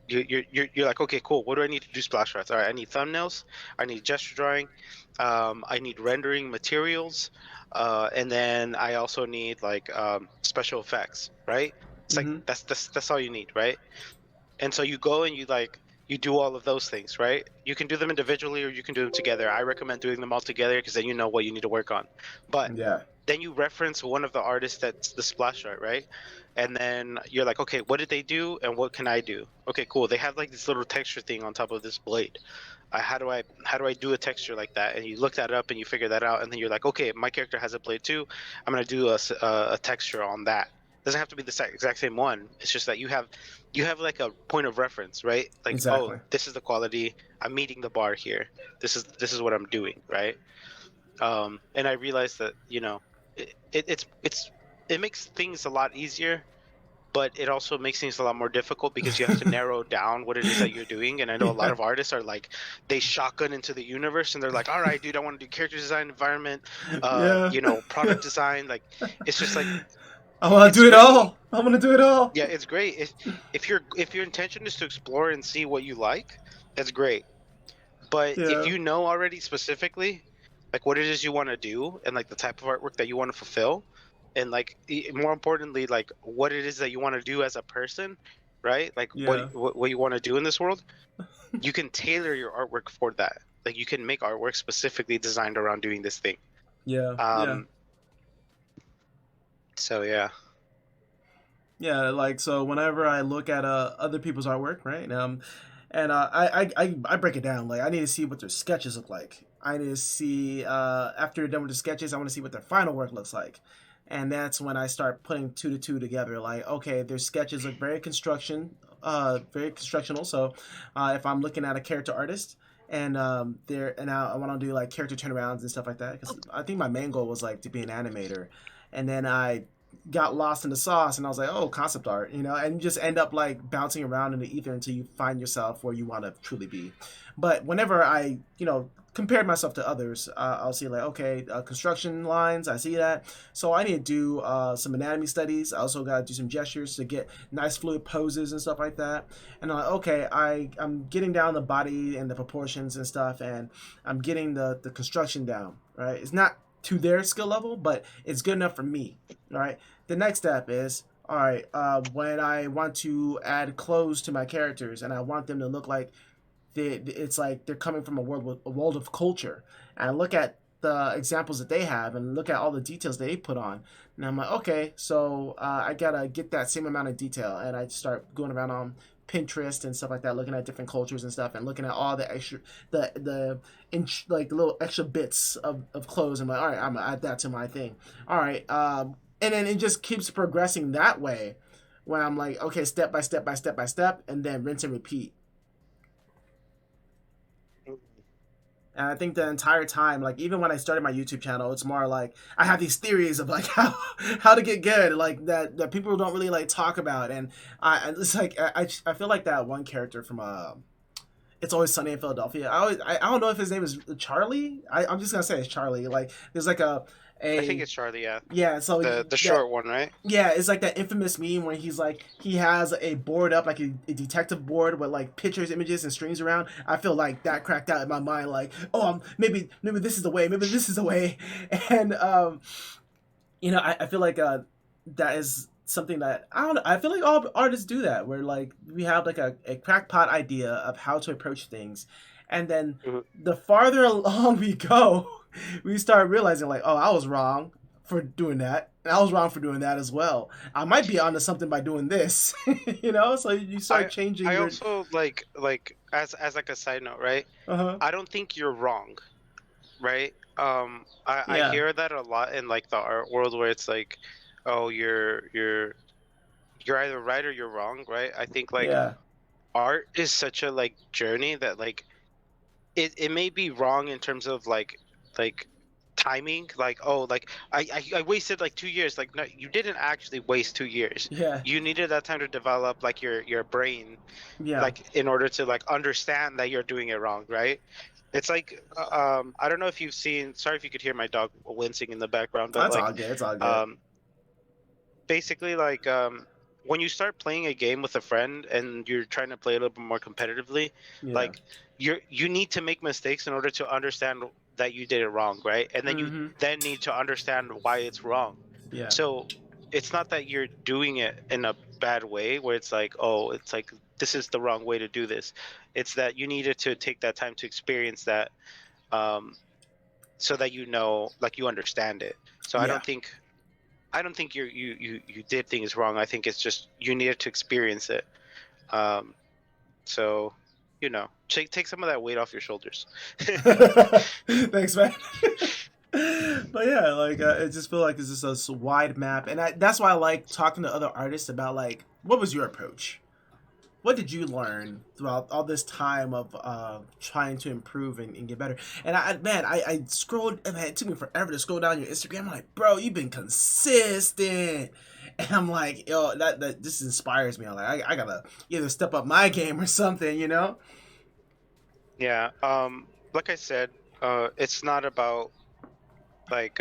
You're like, okay, cool. What do I need to do splash arts? All right, I need thumbnails. I need gesture drawing. I need rendering materials, and then I also need like special effects, right? It's like Mhm. that's all you need, right? And so you go and you like you do all of those things, right? You can do them individually or you can do them together. I recommend doing them all together because then you know what you need to work on. But Yeah. then you reference one of the artists that's the splash art, right? And then you're like, okay, what did they do and what can I do? Okay, cool. They have like this little texture thing on top of this blade. How do I do a texture like that? And you look that up and you figure that out, and then you're like, okay, my character has a blade too. I'm gonna do a texture on that. Doesn't have to be the exact same one. It's just that you have like a point of reference, right? Like, oh, Exactly. this is the quality. I'm meeting the bar here. This is what I'm doing, right? And I realized that it makes things a lot easier, but it also makes things a lot more difficult because you have to narrow down what it is that you're doing. And I know a lot Yeah. of artists are like, they shotgun into the universe and they're like, all right, dude, I want to do character design, environment, Yeah. product design. Like, it's just like, I want to it's do it great. all. I want to do it all. Yeah, it's great. If your intention is to explore and see what you like, that's great. But if Yeah. you know already specifically like what it is you want to do and like the type of artwork that you want to fulfill, and like more importantly, like what it is that you want to do as a person, right? Like Yeah. what you want to do in this world, you can tailor your artwork for that. Like you can make artwork specifically designed around doing this thing. Yeah. Yeah. So yeah. Yeah, like so whenever I look at other people's artwork, right? And I break it down. Like I need to see what their sketches look like. I need to see after they're done with the sketches, I want to see what their final work looks like. And that's when I start putting two to two together. Like, okay, their sketches look very constructional. So if I'm looking at a character artist and I want to do like character turnarounds and stuff like that, because I think my main goal was like to be an animator, and then I got lost in the sauce and I was like, oh, concept art, and you just end up like bouncing around in the ether until you find yourself where you want to truly be. But whenever I, compared myself to others, I'll see like, okay, construction lines, I see that. So I need to do some anatomy studies. I also got to do some gestures to get nice fluid poses and stuff like that. And I'm like, okay, I'm getting down the body and the proportions and stuff, and I'm getting the construction down, right? It's not to their skill level, but it's good enough for me. All right. The next step is, all right, when I want to add clothes to my characters and I want them to look like it's like they're coming from a world of culture, and I look at the examples that they have and look at all the details they put on, and I'm like, okay, so I gotta get that same amount of detail, and I start going around on Pinterest and stuff like that, looking at different cultures and stuff, and looking at all the extra, the inch, like the little extra bits of clothes. I'm like, all right, I'm gonna add that to my thing. All right, and then it just keeps progressing that way, where I'm like, okay, step by step by step by step, and then rinse and repeat. And I think the entire time, like even when I started my YouTube channel, it's more like I have these theories of like how to get good, like that people don't really like talk about, and it's like I feel like that one character from It's Always Sunny in Philadelphia. I don't know if his name is Charlie. I'm just gonna say it's Charlie. Like there's like I think a it's Charlie, yeah. yeah. So The that short one, right? yeah, it's like that infamous meme where he's like he has a board up like a detective board with like pictures, images, and strings around. I feel like that cracked out in my mind. Like, oh, maybe this is the way. Maybe this is the way. And I feel like that is something that I don't know. I feel like all artists do that, where like we have like a crackpot idea of how to approach things, and then Mm-hmm. the farther along we go, we start realizing like, oh, I was wrong for doing that. And I was wrong for doing that as well. I might be onto something by doing this, So you start changing I your. also like as like a side note, right? Uh huh. I don't think you're wrong, right? I Yeah. hear that a lot in like the art world where it's like, oh, you're either right or you're wrong, right? I think like Yeah. art is such a like journey that like it may be wrong in terms of like timing, like, oh, like I wasted like 2 years. Like, no, you didn't actually waste 2 years. Yeah. You needed that time to develop like your brain, Yeah. like in order to like understand that you're doing it wrong, right? It's like I don't know if you've seen, sorry if you could hear my dog wincing in the background, but That's like all good. It's all good. um basically like when you start playing a game with a friend and you're trying to play a little bit more competitively, Yeah. like you need to make mistakes in order to understand that you did it wrong, right? And then you Mm-hmm. then need to understand why it's wrong. Yeah. So it's not that you're doing it in a bad way where it's like, oh, it's like this is the wrong way to do this. It's that you needed to take that time to experience that, so that like you understand it. So Yeah. I don't think you did things wrong. I think it's just you needed to experience it. So take some of that weight off your shoulders. Thanks, man. But yeah, like I just feel like it's just a wide map, and that's why I like talking to other artists about like what was your approach. What did you learn throughout all this time of trying to improve and get better? And I scrolled, and it took me forever to scroll down your Instagram. I'm like, bro, you've been consistent. And I'm like, yo, that this inspires me. I'm like, I gotta either step up my game or something, you know? Yeah. Like I said, it's not about like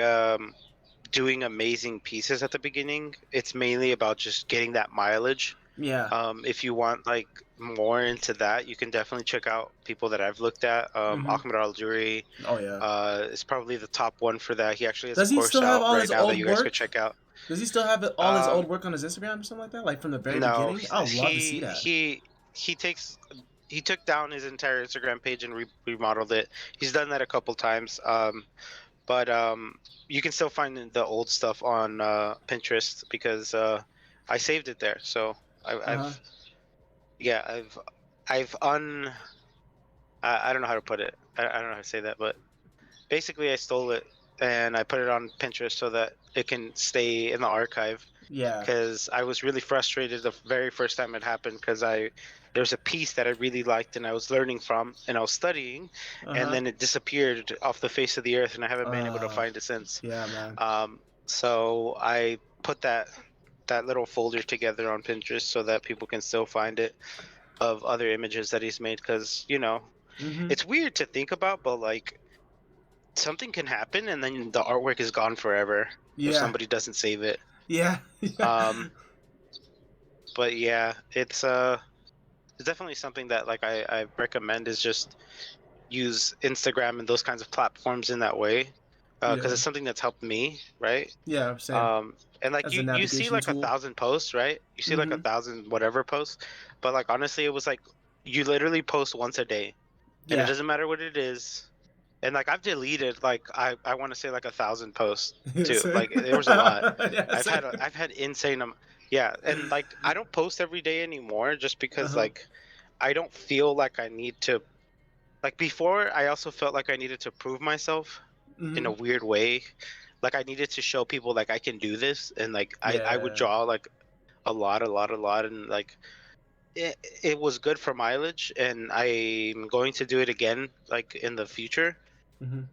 doing amazing pieces at the beginning. It's mainly about just getting that mileage. Yeah. If you want like more into that, you can definitely check out people that I've looked at. Ahmed Al-Juri Oh yeah. is probably the top one for that. He actually has Does a he course still have out all right his now that old you guys could work? check out. Does he still have all his old work on his Instagram or something like that? Like from the very No, beginning? I would love to see that. he took down his entire Instagram page and remodeled it. He's done that a couple times. But you can still find the old stuff on Pinterest because I saved it there. So I've I don't know how to put it. I don't know how to say that, but basically I stole it and I put it on Pinterest so that it can stay in the archive. Yeah. Because I was really frustrated the very first time it happened because there was a piece that I really liked and I was learning from and I was studying, and then it disappeared off the face of the earth and I haven't been able to find it since. Yeah, man. So I put that little folder together on Pinterest so that people can still find it of other images that he's made, because it's weird to think about, but like something can happen and then the artwork is gone forever if somebody doesn't save it. Yeah. But yeah, it's definitely something that like I recommend is just use Instagram and those kinds of platforms in that way, because it's something that's helped me, right? Yeah, same. And like As a you see navigation like tool. 1,000 posts, right? You see like 1,000 whatever posts, but like honestly, it was like you literally post once a day, and it doesn't matter what it is. And like I've deleted like I want to say like 1,000 posts too. Same. Like there was a lot. Yeah, I've had insane yeah, and like I don't post every day anymore just because like I don't feel like I need to. Like before, I also felt like I needed to prove myself in a weird way. Like I needed to show people like I can do this, and like I would draw like a lot, and like it was good for mileage, and I'm going to do it again like in the future.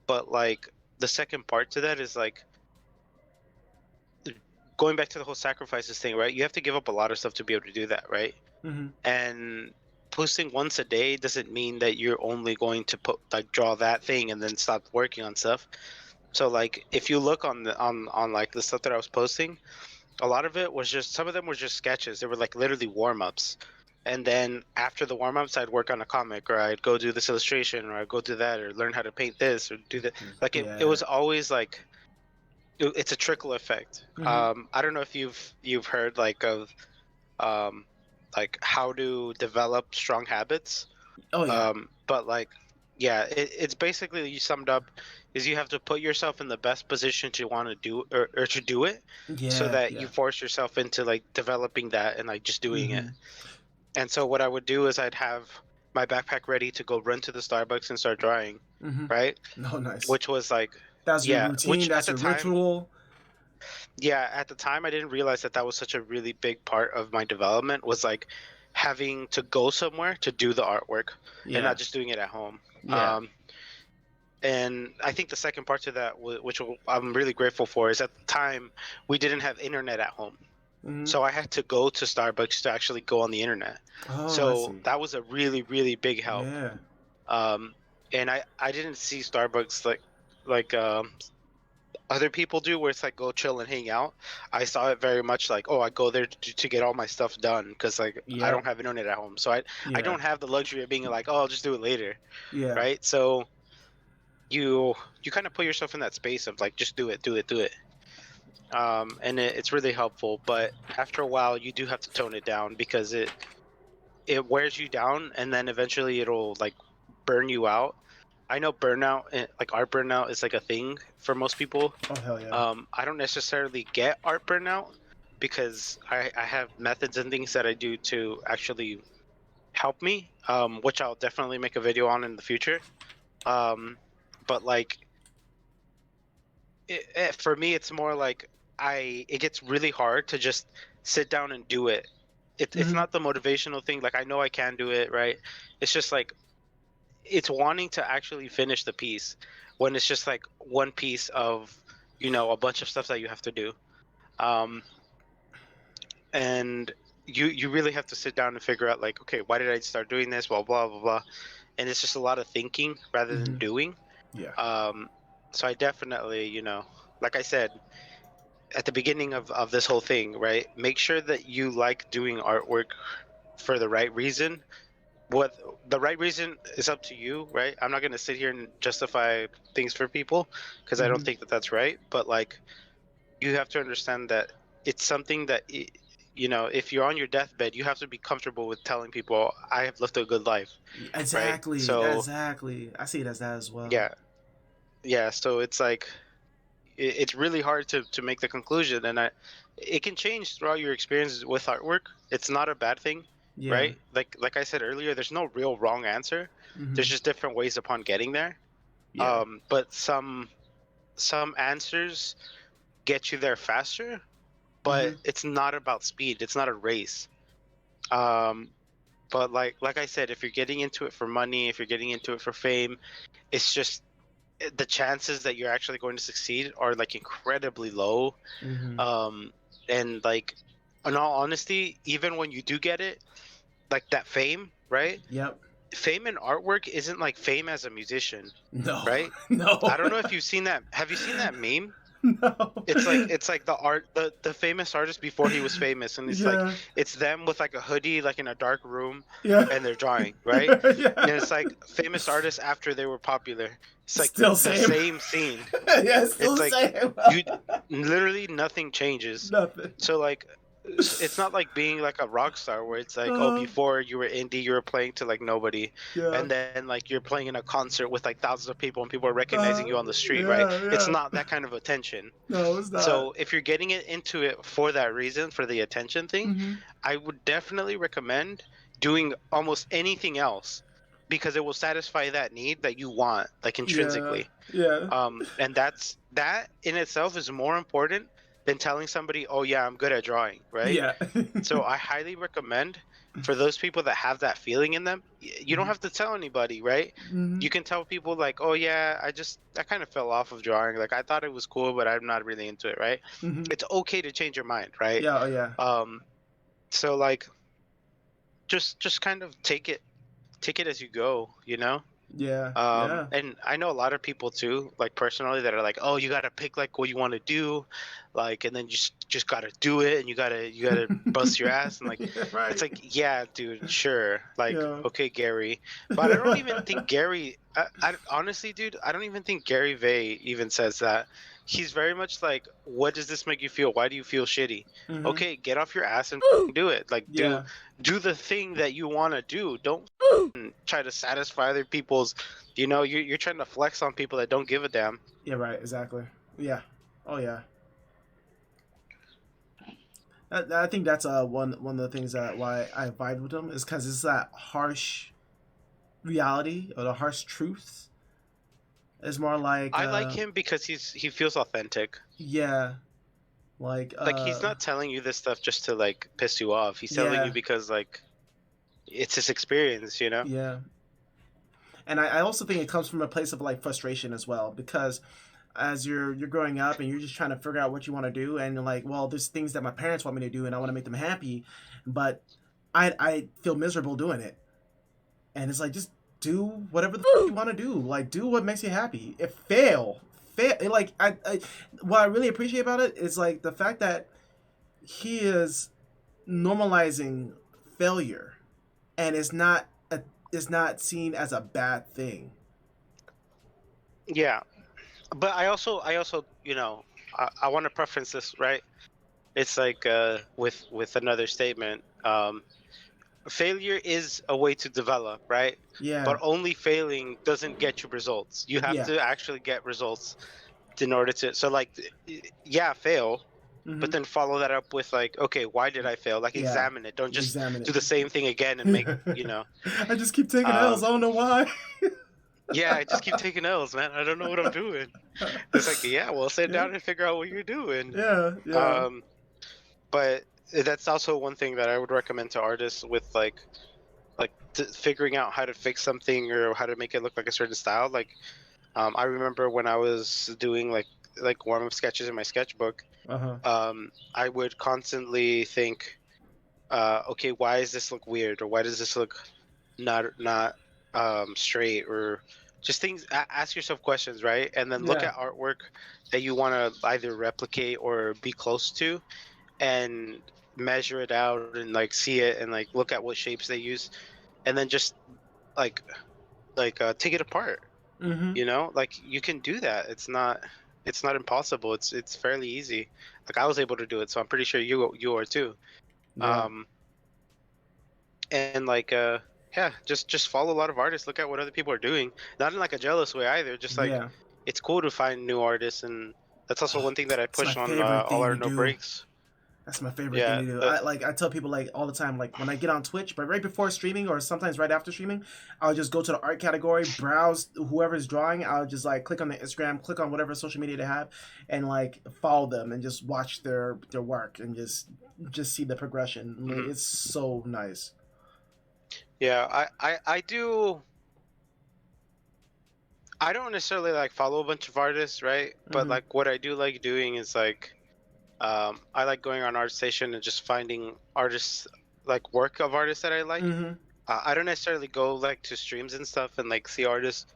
But like the second part to that is like going back to the whole sacrifices thing, right? You have to give up a lot of stuff to be able to do that, right? And posting once a day doesn't mean that you're only going to draw that thing and then stop working on stuff. So like if you look on like the stuff that I was posting, a lot of it was just, some of them were just sketches. They were like literally warm-ups. And then after the warm-ups, I'd work on a comic, or I'd go do this illustration, or I'd go do that, or learn how to paint this, or do that. Like it was always like, it's a trickle effect. I don't know if you've heard like of like how to develop strong habits. Oh yeah. But like, yeah, it's basically, you summed up, is you have to put yourself in the best position to want to do or to do it, so that you force yourself into like developing that and like just doing it. And so what I would do is I'd have my backpack ready to go run to the Starbucks and start drawing, right? Oh, nice. Which was like, that's your routine. That's your ritual. Yeah, at the time I didn't realize that was such a really big part of my development, was like having to go somewhere to do the artwork and not just doing it at home. And I think the second part to that, which I'm really grateful for, is at the time we didn't have internet at home. So I had to go to Starbucks to actually go on the internet. So that was a really, really big help. And I didn't see Starbucks like other people do, where it's like go chill and hang out. I saw it very much like, oh, I go there to get all my stuff done, because like I don't have internet at home, so I don't have the luxury of being like, oh, I'll just do it later. Right. So you kind of put yourself in that space of like, just do it. and it's really helpful. But after a while, you do have to tone it down because it wears you down, and then eventually it'll like burn you out. I know burnout, like art burnout, is like a thing for most people. Oh hell yeah. I don't necessarily get art burnout because I have methods and things that I do to actually help me, which I'll definitely make a video on in the future. But like, for me, it's more like it gets really hard to just sit down and do it. It's not the motivational thing. Like I know I can do it, right? It's just like it's wanting to actually finish the piece when it's just like one piece of a bunch of stuff that you have to do. And you really have to sit down and figure out like, okay, why did I start doing this, blah blah blah blah. And it's just a lot of thinking rather than doing. Yeah. So I definitely, like I said at the beginning of this whole thing, right, make sure that you like doing artwork for the right reason. What the right reason is up to you, right? I'm not going to sit here and justify things for people because I don't think that that's right. But like, you have to understand that it's something that, if you're on your deathbed, you have to be comfortable with telling people, I have lived a good life. Exactly. Right? So Exactly. I see it as that as well. Yeah. So it's like, it's really hard to make the conclusion, and it can change throughout your experiences with artwork. It's not a bad thing. Yeah. Right? Like I said earlier, there's no real wrong answer. There's just different ways upon getting there. Yeah. But some answers get you there faster, but it's not about speed. It's not a race. But like I said, if you're getting into it for money, if you're getting into it for fame, it's just the chances that you're actually going to succeed are like incredibly low. And like, in all honesty, even when you do get it, like that fame, right? Yep. Fame in artwork isn't like fame as a musician. No. Right? No. I don't know if you've seen that. Have you seen that meme? No. It's like the famous artist before he was famous, and it's like it's them with like a hoodie, like in a dark room, and they're drawing, right? And it's like famous artists after they were popular. It's like Still the same scene. Yeah, still It's like same. literally nothing changes. Nothing. So like, it's not like being like a rock star where it's like, oh, before you were indie, you were playing to like nobody, and then like you're playing in a concert with like thousands of people and people are recognizing you on the street, right? It's not that kind of attention. No, it's not. So if you're getting into it for that reason, for the attention thing, I would definitely recommend doing almost anything else because it will satisfy that need that you want, like intrinsically. And that in itself is more important than telling somebody, oh yeah, I'm good at drawing, right? So I highly recommend for those people that have that feeling in them, you don't have to tell anybody, right? You can tell people like, oh yeah, I kind of fell off of drawing, like I thought it was cool but I'm not really into it, right? It's okay to change your mind, right? So like, just kind of take it as you go, and I know a lot of people too, like personally, that are like, oh, you gotta pick like what you want to do, like, and then you just gotta do it, and you gotta bust your ass, and like, it's like, yeah, dude, sure, like, okay, Gary, but I don't even think Gary, I honestly, dude, I don't even think Gary Vay even says that. He's very much like, what does this make you feel? Why do you feel shitty? Okay, get off your ass and do it. Like, do the thing that you want to do. Don't try to satisfy other people's, you're trying to flex on people that don't give a damn. Yeah, right, exactly. Yeah. Oh yeah. I think that's one of the things that why I vibe with him is because it's that harsh reality or the harsh truth. It's more like I like him because he feels authentic. Yeah. Like he's not telling you this stuff just to like piss you off. He's telling you because like it's his experience, Yeah. And I also think it comes from a place of like frustration as well, because as you're growing up and you're just trying to figure out what you want to do, and you're like, well, there's things that my parents want me to do and I want to make them happy, but I feel miserable doing it. And it's like, just do whatever the fuck you want to do. Like, do what makes you happy. If fail. Like, what I really appreciate about it is like the fact that he is normalizing failure, and it's not seen as a bad thing. Yeah, but I also I want to preference this, right? It's like with another statement. Failure is a way to develop, right? Yeah, But only failing doesn't get you results. You have yeah. to actually get results in order to. So like, yeah, fail, but Hmm. then follow that up with like, okay, why did I fail? Like, Yeah, examine it. Don't just examine do the same thing again and make, you it. know. I just keep taking L's. Um, I don't know why. yeah, I just keep taking L's, man. I don't know what I'm doing. It's like, yeah, well, sit Yeah, down and figure out what you're doing. yeah, yeah, Um, but that's also one thing that I would recommend to artists with like figuring out how to fix something or how to make it look like a certain style. Like, I remember when I was doing like warm-up sketches in my sketchbook, uh-huh, I would constantly think, okay, why does this look weird, or why does this look not straight, or just things. Ask yourself questions, right? And then look yeah, at artwork that you want to either replicate or be close to, and measure it out and like see it and like look at what shapes they use, and then just like take it apart. mm-hmm, You know, like you can do that. It's not impossible. It's fairly easy. Like I was able to do it, so I'm pretty sure you are too. yeah, Um, and like yeah, just follow a lot of artists. Look at what other people are doing. Not in like a jealous way either. Just like yeah. it's cool to find new artists, and that's also one thing that I It's my push on favorite all thing our to no do. breaks. That's my favorite thing Yeah, to do. I tell people like all the time, like when I get on Twitch, but right before streaming or sometimes right after streaming, I'll just go to the art category, browse whoever's drawing. I'll just like click on the Instagram, click on whatever social media they have, and like follow them and just watch their work and just see the progression. Like, hmm it's so nice. yeah. I do. I don't necessarily like follow a bunch of artists, right? But Mm-hmm. like what I do like doing is like I like going on ArtStation and just finding artists, like work of artists that I like. Mm-hmm. I don't necessarily go like to streams and stuff and like see artists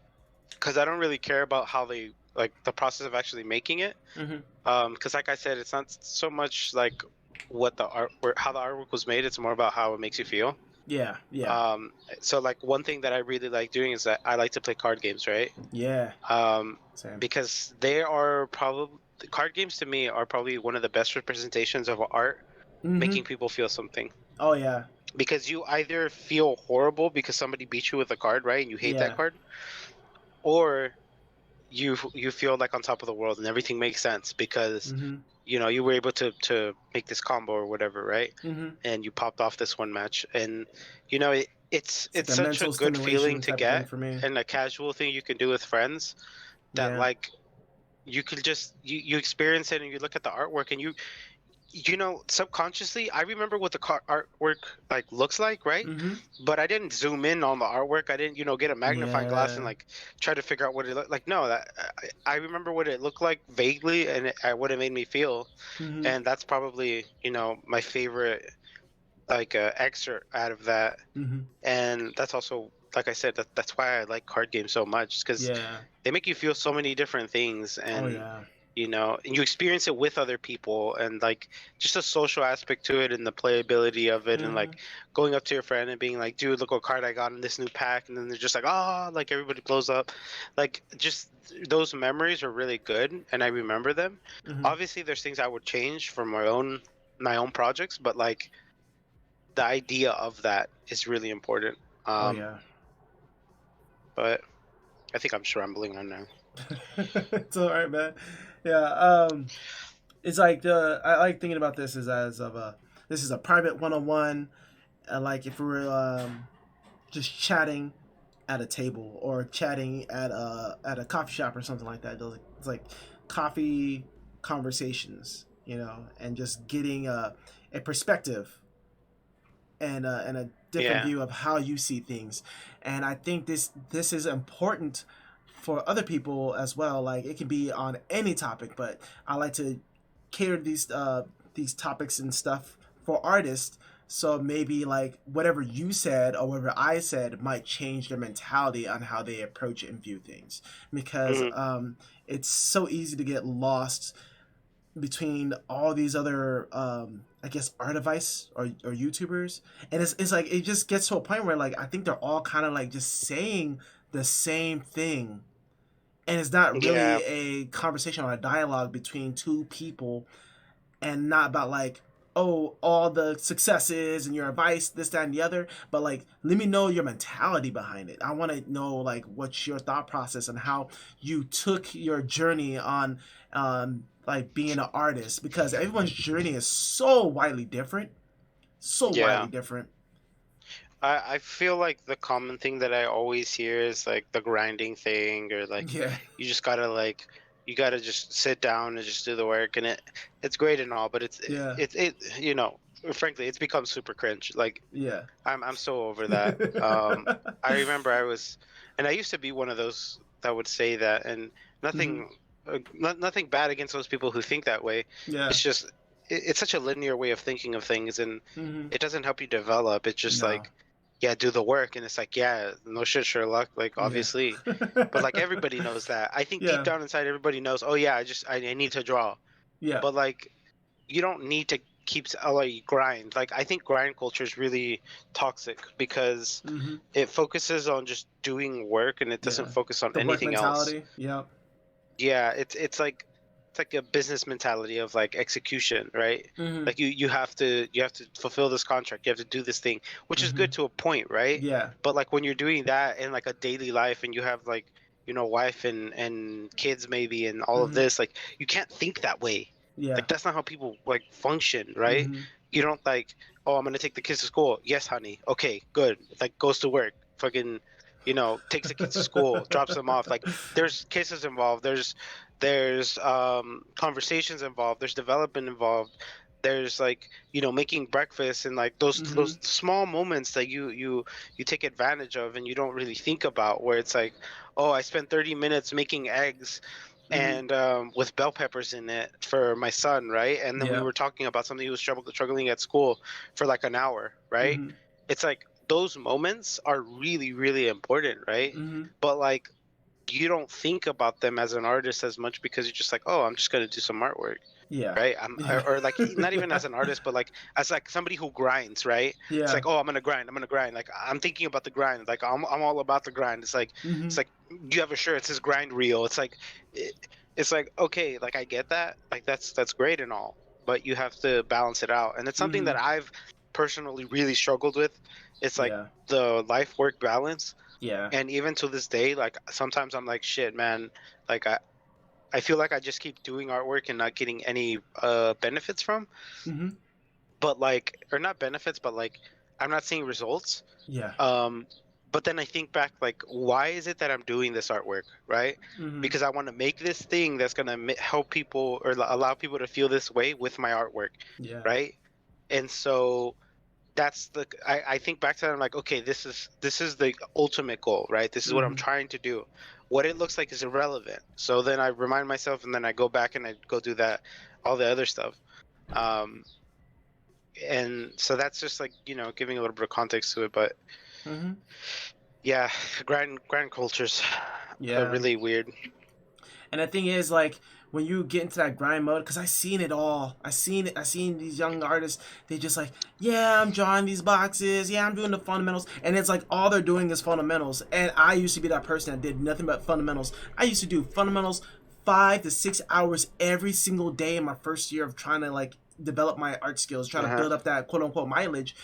because I don't really care about how they like the process of actually making it. Mm-hmm. Because like I said, it's not so much like what the art or how the artwork was made. It's more about how it makes you feel. Yeah. Yeah. Um, so like one thing that I really like doing is that I like to play card games, right? Yeah. Um, Same. because they are probably card games to me are probably one of the best representations of art Mm-hmm. making people feel something. Oh yeah. Because you either feel horrible because somebody beat you with a card, right, and you hate that Yeah. card, or you feel like on top of the world and everything makes sense because Mm-hmm. you were able to make this combo or whatever, right? Mm-hmm. And you popped off this one match, and it's It's like a such a mental good feeling stimulation to type of thing get, for me. and a casual thing you can do with friends that Yeah. like you could just you experience it and you look at the artwork and subconsciously I remember what the artwork like looks like, right? Mm-hmm. But I didn't zoom in on the artwork. I didn't get a magnifying glass and Yeah. like try to figure out what it looked like. No, that I remember what it looked like vaguely and what it made me feel, Mm-hmm. and that's probably my favorite like excerpt out of that. Mm-hmm. And that's also, like I said, that's why I like card games so much, because Yeah. they make you feel so many different things, Oh and yeah. and you experience it with other people, and like just a social aspect to it and the playability of it, and Mm-hmm. like going up to your friend and being like, dude, look what card I got in this new pack, and then they're just like, oh, like everybody blows up. Like just those memories are really good and I remember them. Mm-hmm. Obviously there's things I would change for my own projects, but like the idea of that is really important. Oh um yeah. but I think I'm just rambling on now. It's all right, man. Yeah. It's like I like thinking about this as of a this is a private one-on-one. Like if we're just chatting at a table or chatting at a coffee shop or something like that. It's like coffee conversations, and just getting a perspective and a different Yeah. view of how you see things. And I think this is important for other people as well. Like it can be on any topic, but I like to cater these topics and stuff for artists. So maybe like whatever you said or whatever I said might change their mentality on how they approach and view things, because hmm it's so easy to get lost between all these other I guess art advice or YouTubers, and it's like it just gets to a point where like I think they're all kind of like just saying the same thing, and it's not Yeah. really a conversation or a dialogue between two people, and not about like, oh, all the successes and your advice, this, that, and the other, but like, let me know your mentality behind it. I want to know like what's your thought process and how you took your journey on like being an artist, because everyone's journey is so widely different, so Yeah. widely different. I feel like the common thing that I always hear is like the grinding thing, or like Yeah, you just gotta like you gotta just sit down and just do the work, and it's great and all, but yeah, it you know, frankly, it's become super cringe. Like yeah. I'm so over that. I remember and I used to be one of those that would say that, and Hmm. nothing, nothing bad against those people who think that way. Yeah. It's just it's such a linear way of thinking of things, and Hmm. it doesn't help you develop. It's just No. like, yeah, do the work, and it's like, yeah, no shit, Sherlock, like Yeah. obviously, but like everybody knows that. I think deep Yeah. down inside, everybody knows. Oh yeah, I need to draw, Yeah. but like you don't need to keep like grind. Like I think grind culture is really toxic because Hmm. it focuses on just doing work and it doesn't Yeah. focus on The work anything else. mentality. Yep. Yeah, it's like a business mentality of like execution, right? Hmm. Like you have to fulfill this contract, you have to do this thing, which is Hmm. good to a point, right? Yeah. But like when you're doing that in like a daily life and you have like, you know, wife and kids maybe and all of Hmm. this, like you can't think that way. Yeah. Like that's not how people like function, right? Hmm. You don't like, oh, I'm gonna take the kids to school. Yes, honey. Okay, good. Like goes to work. Fucking, you know, takes the kids to school, drops them off. Like there's kisses involved. There's conversations involved. There's development involved. There's like, you know, making breakfast and like Hmm. those small moments that you take advantage of and you don't really think about, where it's like, oh, I spent 30 minutes making eggs Hmm. and with bell peppers in it for my son, right? And then we Yeah. were talking about something he was struggling at school for like an hour, right? Hmm. It's like those moments are really, really important, right? Hmm. But like you don't think about them as an artist as much because you're just like, oh, I'm just gonna do some artwork, Yeah. right? Yeah. Or like not even as an artist, but like as like somebody who grinds, right? It's Yeah. like, oh, I'm gonna grind. Like I'm thinking about the grind. Like I'm all about the grind. Hmm. It's like you have a shirt. It says grind reel. It's like it, it's like okay, like I get that. Like that's great and all, but you have to balance it out. And it's something that Hmm. I've personally really struggled with. It's like Yeah. the life work balance. Yeah. And even to this day, like sometimes I'm like, shit, man. Like I feel like I just keep doing artwork and not getting any benefits from, Hmm. but like, or not benefits, but like I'm not seeing results. Yeah. Um, but then I think back, like, why is it that I'm doing this artwork, right? Hmm. Because I want to make this thing that's gonna help people or allow people to feel this way with my artwork, Yeah. right? And so that's I think back to that, I'm like, okay, this is the ultimate goal, right? This is what I'm Hmm. trying to do. What it looks like is irrelevant. So then I remind myself and then I go back and I go do that, all the other stuff. Um, and so that's just like, you know, giving a little bit of context to it. But Hmm. yeah, grind cultures are Yeah. really weird. And the thing is, like, when you get into that grind mode, because I seen it all. I seen it. I seen these young artists. They just like, yeah, I'm drawing these boxes. Yeah, I'm doing the fundamentals, and it's like all they're doing is fundamentals. And I used to be that person that did nothing but fundamentals. I used to do fundamentals 5 to 6 hours every single day in my first year of trying to like develop my art skills, trying to Uh-huh. build up that quote unquote mileage.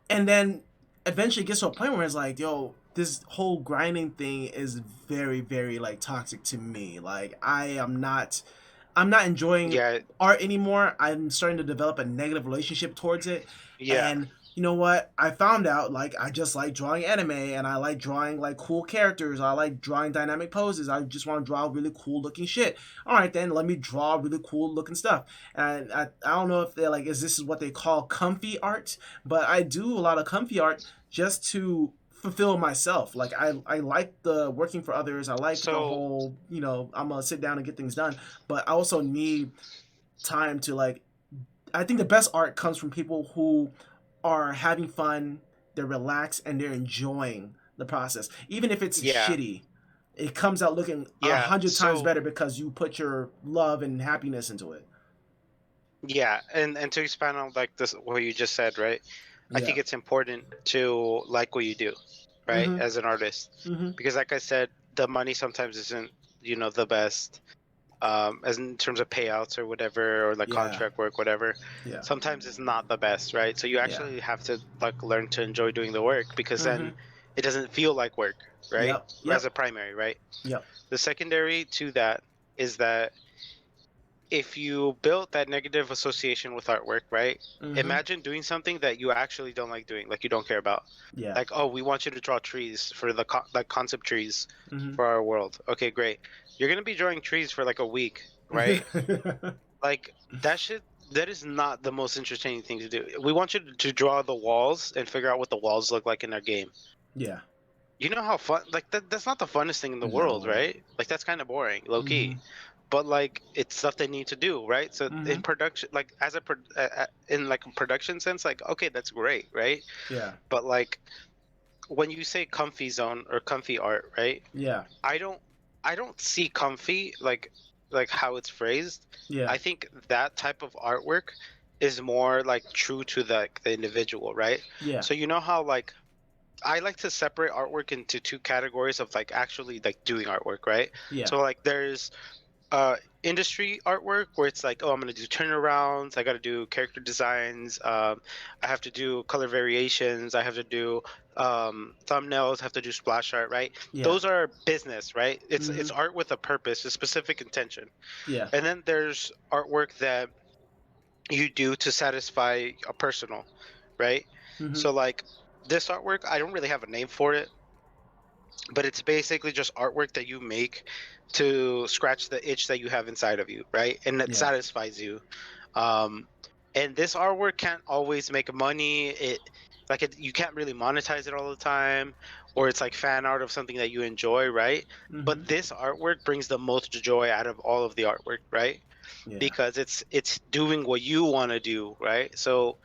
And then eventually it gets to a point where it's like, yo, this whole grinding thing is very, very like toxic to me. Like I'm not enjoying Yeah, art anymore. I'm starting to develop a negative relationship towards it. yeah. And you know what? I found out like I just like drawing anime and I like drawing like cool characters. I like drawing dynamic poses. I just want to draw really cool looking shit. All right, then let me draw really cool looking stuff. And I don't know if they're like, is this what they call comfy art? But I do a lot of comfy art just to fulfill myself. Like I like the working for others. I like the So whole, you know, I'm gonna sit down and get things done. But I also need time to like, I think the best art comes from people who are having fun, they're relaxed, and they're enjoying the process. Even if it's yeah, shitty, it comes out looking a yeah. hundred times So better because you put your love and happiness into it. yeah, and to expand on like this, what you just said, right? I Yeah. think it's important to like what you do, right, Mm-hmm. as an artist, Mm-hmm. because like I said, the money sometimes isn't. the best, as in terms of payouts or whatever, or like Yeah. contract work, whatever. Yeah. Sometimes it's not the best, right? So you actually have to like learn to enjoy doing the work, because then it doesn't feel like work, right? Yep. As a primary, right? Yep. The secondary to that is that if you build that negative association with artwork, right? Imagine doing something that you actually don't like doing, like you don't care about. Yeah. Like, oh, we want you to draw trees for the like concept trees Mhm. for our world. Okay, great. You're gonna be drawing trees for like a week, right? Like that is not the most interesting thing to do. We want you to draw the walls and figure out what the walls look like in our game. Yeah. You know how fun, like that's not the funnest thing in the world, No. right? Like that's kind of boring, low key. But like it's stuff they need to do, right? So in production, like as a in like a production sense, like okay, that's great, right? Yeah. But like when you say comfy zone or comfy art, right? Yeah. I don't see comfy like how it's phrased. Yeah. I think that type of artwork is more like true to the individual, right? Yeah. So you know how like I like to separate artwork into two categories of like actually like doing artwork, right? Yeah. So like there's industry artwork where it's like, oh, I'm gonna do turnarounds, I gotta do character designs, I have to do color variations, I have to do thumbnails, have to do splash art, right? Yeah. Those are business, right? It's art with a purpose, a specific intention. Yeah. And then there's artwork that you do to satisfy a personal, right? So like this artwork, I don't really have a name for it, but it's basically just artwork that you make to scratch the itch that you have inside of you, right? And that satisfies you. And this artwork can't always make money. You can't really monetize it all the time, or it's like fan art of something that you enjoy, right? But this artwork brings the most joy out of all of the artwork, right? Yeah. Because it's doing what you want to do, right? So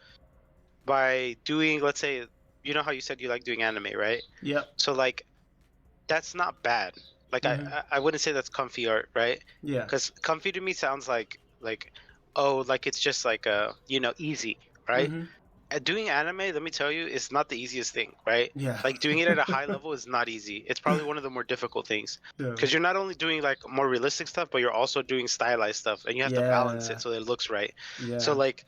by doing, let's say, you know how you said you like doing anime, right? Yep. So like that's not bad. Like I wouldn't say that's comfy art, right? Yeah. Because comfy to me sounds like oh, like it's just like easy, right? Doing anime, let me tell you, is not the easiest thing, right? Yeah. Like doing it at a high level is not easy. It's probably one of the more difficult things, Yeah. because you're not only doing like more realistic stuff, but you're also doing stylized stuff, and you have to balance it so that it looks right. Yeah. So like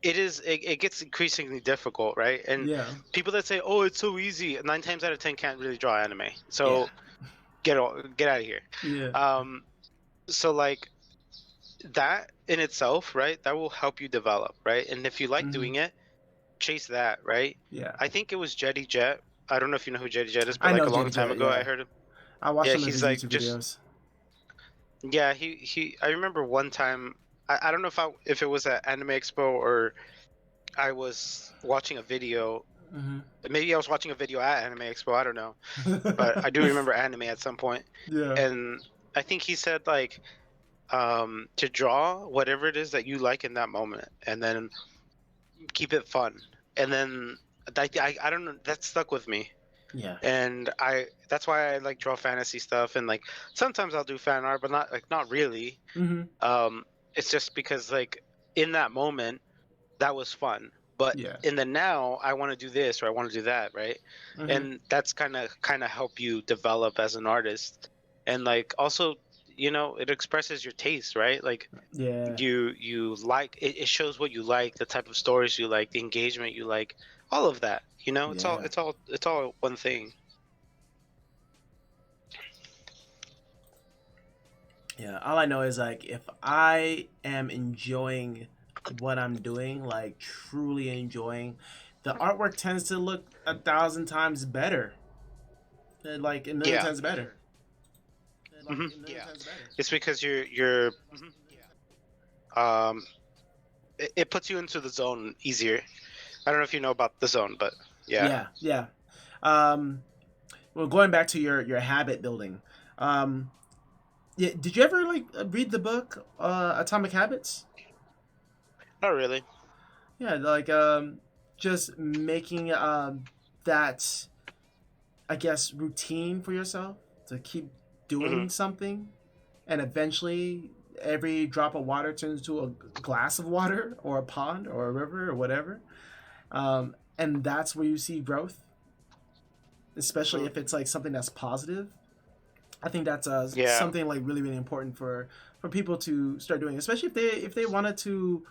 it gets increasingly difficult, right? And people that say, oh, it's so easy, 9 times out of 10 can't really draw anime. So get out of here. Yeah. So like that in itself, right, that will help you develop, right? And if you like doing it, chase that, right? Yeah. I think it was Jetty Jet. I don't know if you know who Jetty Jet is, but I like know a long Jetty time Jet, ago yeah. I heard him. I watched some of he's his like YouTube just videos. yeah, he I remember one time, I don't know if it was at Anime Expo or I was watching a video. Maybe I was watching a video at Anime Expo, I don't know. But I do remember anime at some point. Yeah. And I think he said like to draw whatever it is that you like in that moment, and then keep it fun. And then I don't know, that stuck with me. Yeah. And that's why I like draw fantasy stuff, and like sometimes I'll do fan art, but not really. It's just because like in that moment that was fun, but in the now I want to do this or I want to do that, right? And that's kind of help you develop as an artist. And like also, it expresses your taste, right? Like you like it shows what you like, the type of stories you like, the engagement you like, all of that, it's all one thing. Yeah, all I know is like if I am enjoying what I'm doing, like truly enjoying, the artwork tends to look 1,000 times better. Like a million times better. It's because you're it puts you into the zone easier. I don't know if you know about the zone, but yeah. Well, going back to your habit building, did you ever like read the book Atomic Habits? Not really. Yeah, like just making that, I guess, routine for yourself to keep doing something, and eventually every drop of water turns into a glass of water or a pond or a river or whatever, and that's where you see growth, especially if it's like something that's positive. I think that's Yeah. something like really really important for people to start doing, especially if they wanted to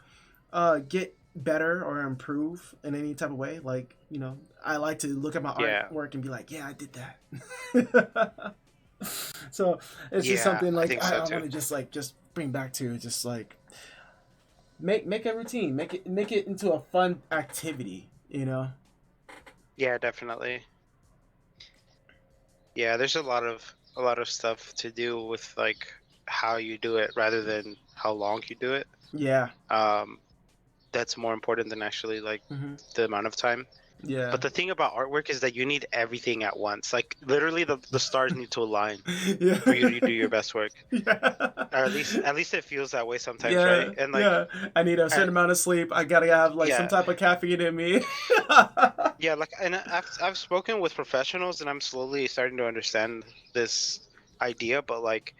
get better or improve in any type of way. Like, you know, I like to look at my Yeah. artwork and be like, yeah, I did that. So it's just Yeah, something I like think so I too. want to just bring back to, just like make a routine, make it into a fun activity, you know. Yeah, definitely. Yeah, there's a lot of stuff to do with like how you do it rather than how long you do it. Yeah. Um, that's more important than actually like Hmm. the amount of time. Yeah. But the thing about artwork is that you need everything at once. Like literally the stars need to align Yeah. for you to do your best work. Yeah. Or at least it feels that way sometimes, right? Yeah, And like yeah. I need a I, certain amount of sleep. I gotta have like some yeah. type of caffeine in me. Yeah, like and I've spoken with professionals and I'm slowly starting to understand this idea, but like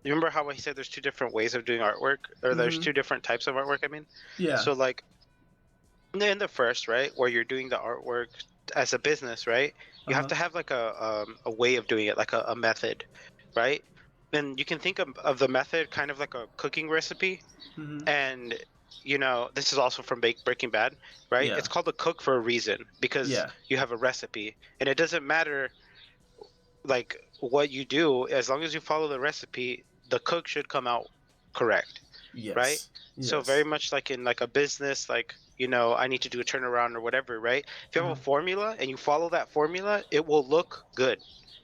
you remember how I said there's two different ways of doing artwork, or there's Hmm. two different types of artwork, I mean. Yeah. So like in the first, right, where you're doing the artwork as a business, right? You have Uh-huh. to have like a way of doing it, like a method, right? Then you can think of the method kind of like a cooking recipe, Hmm. and you know this is also from Breaking Bad, right? Yeah. It's called a cook for a reason because Yeah. you have a recipe, and it doesn't matter like what you do as long as you follow the recipe, the cook should come out correct, right? Yes. So very Yes. much like in like a business, like you know, I need to do a turnaround or whatever, right? If you have Uh-huh. a formula and you follow that formula, it will look good.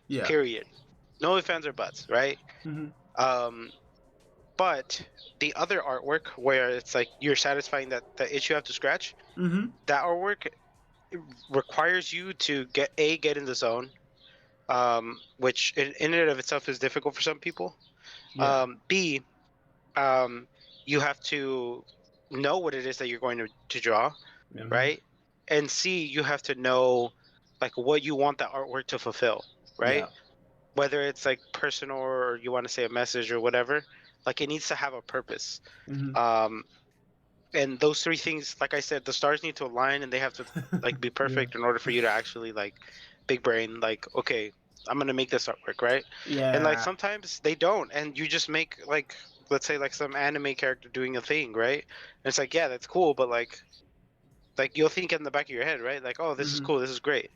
Yeah. Period. No ifs, ands, or buts, right? Hmm. Um, but the other artwork where it's like you're satisfying that itch you have to scratch, Hmm. that artwork requires you to get in the zone, which in and of itself is difficult for some people. Yeah. B, um, you have to know what it is that you're going to draw, Hmm. right? And C, you have to know like what you want the artwork to fulfill, right? Yeah. Whether it's like personal or you want to say a message or whatever, like it needs to have a purpose. Hmm. Um, and those three things, like I said, the stars need to align and they have to like be Yeah. perfect in order for you to actually like big brain, like, okay, I'm gonna make this artwork, right? And like Yeah. sometimes they don't, and you just make like, let's say like some anime character doing a thing, right? And it's like, yeah, that's cool, but like you'll think in the back of your head, right? Like, oh, this is Hmm. cool, this is great,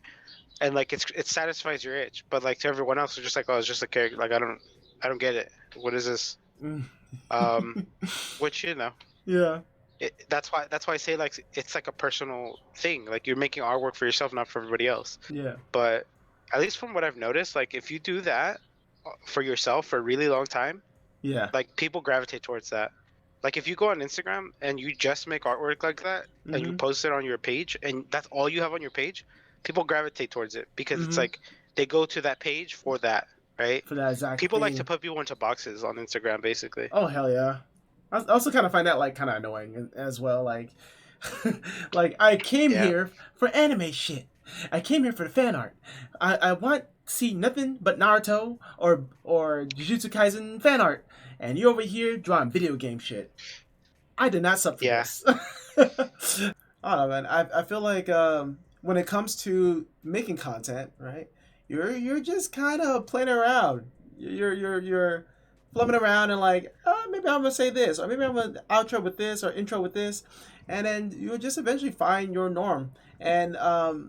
and like it satisfies your itch, but like to everyone else, it's just like, oh, it's just a character. Like I don't get it. What is this? Um, which you know, Yeah. that's why I say like it's like a personal thing. Like you're making artwork for yourself, not for everybody else. Yeah. But at least from what I've noticed, like if you do that for yourself for a really long time, Yeah. like people gravitate towards that. Like if you go on Instagram and you just make artwork like that and you Hmm. post it on your page and that's all you have on your page, people gravitate towards it because it's Hmm. like they go to that page for that, right? For that exact People like to thing. put people into boxes on Instagram basically. Oh hell yeah! I also kind of find that like kind of annoying as well. Like, like I came Yeah. here for anime shit. I came here for the fan art. I want to see nothing but Naruto or Jujutsu Kaisen fan art, and you over here drawing video game shit. I did not sub for Yeah. this. Oh man, I feel like when it comes to making content, right? You're just kind of playing around. You're flumming around and like, oh, maybe I'm gonna say this, or maybe I'm gonna outro with this, or intro with this, and then you'll just eventually find your norm. And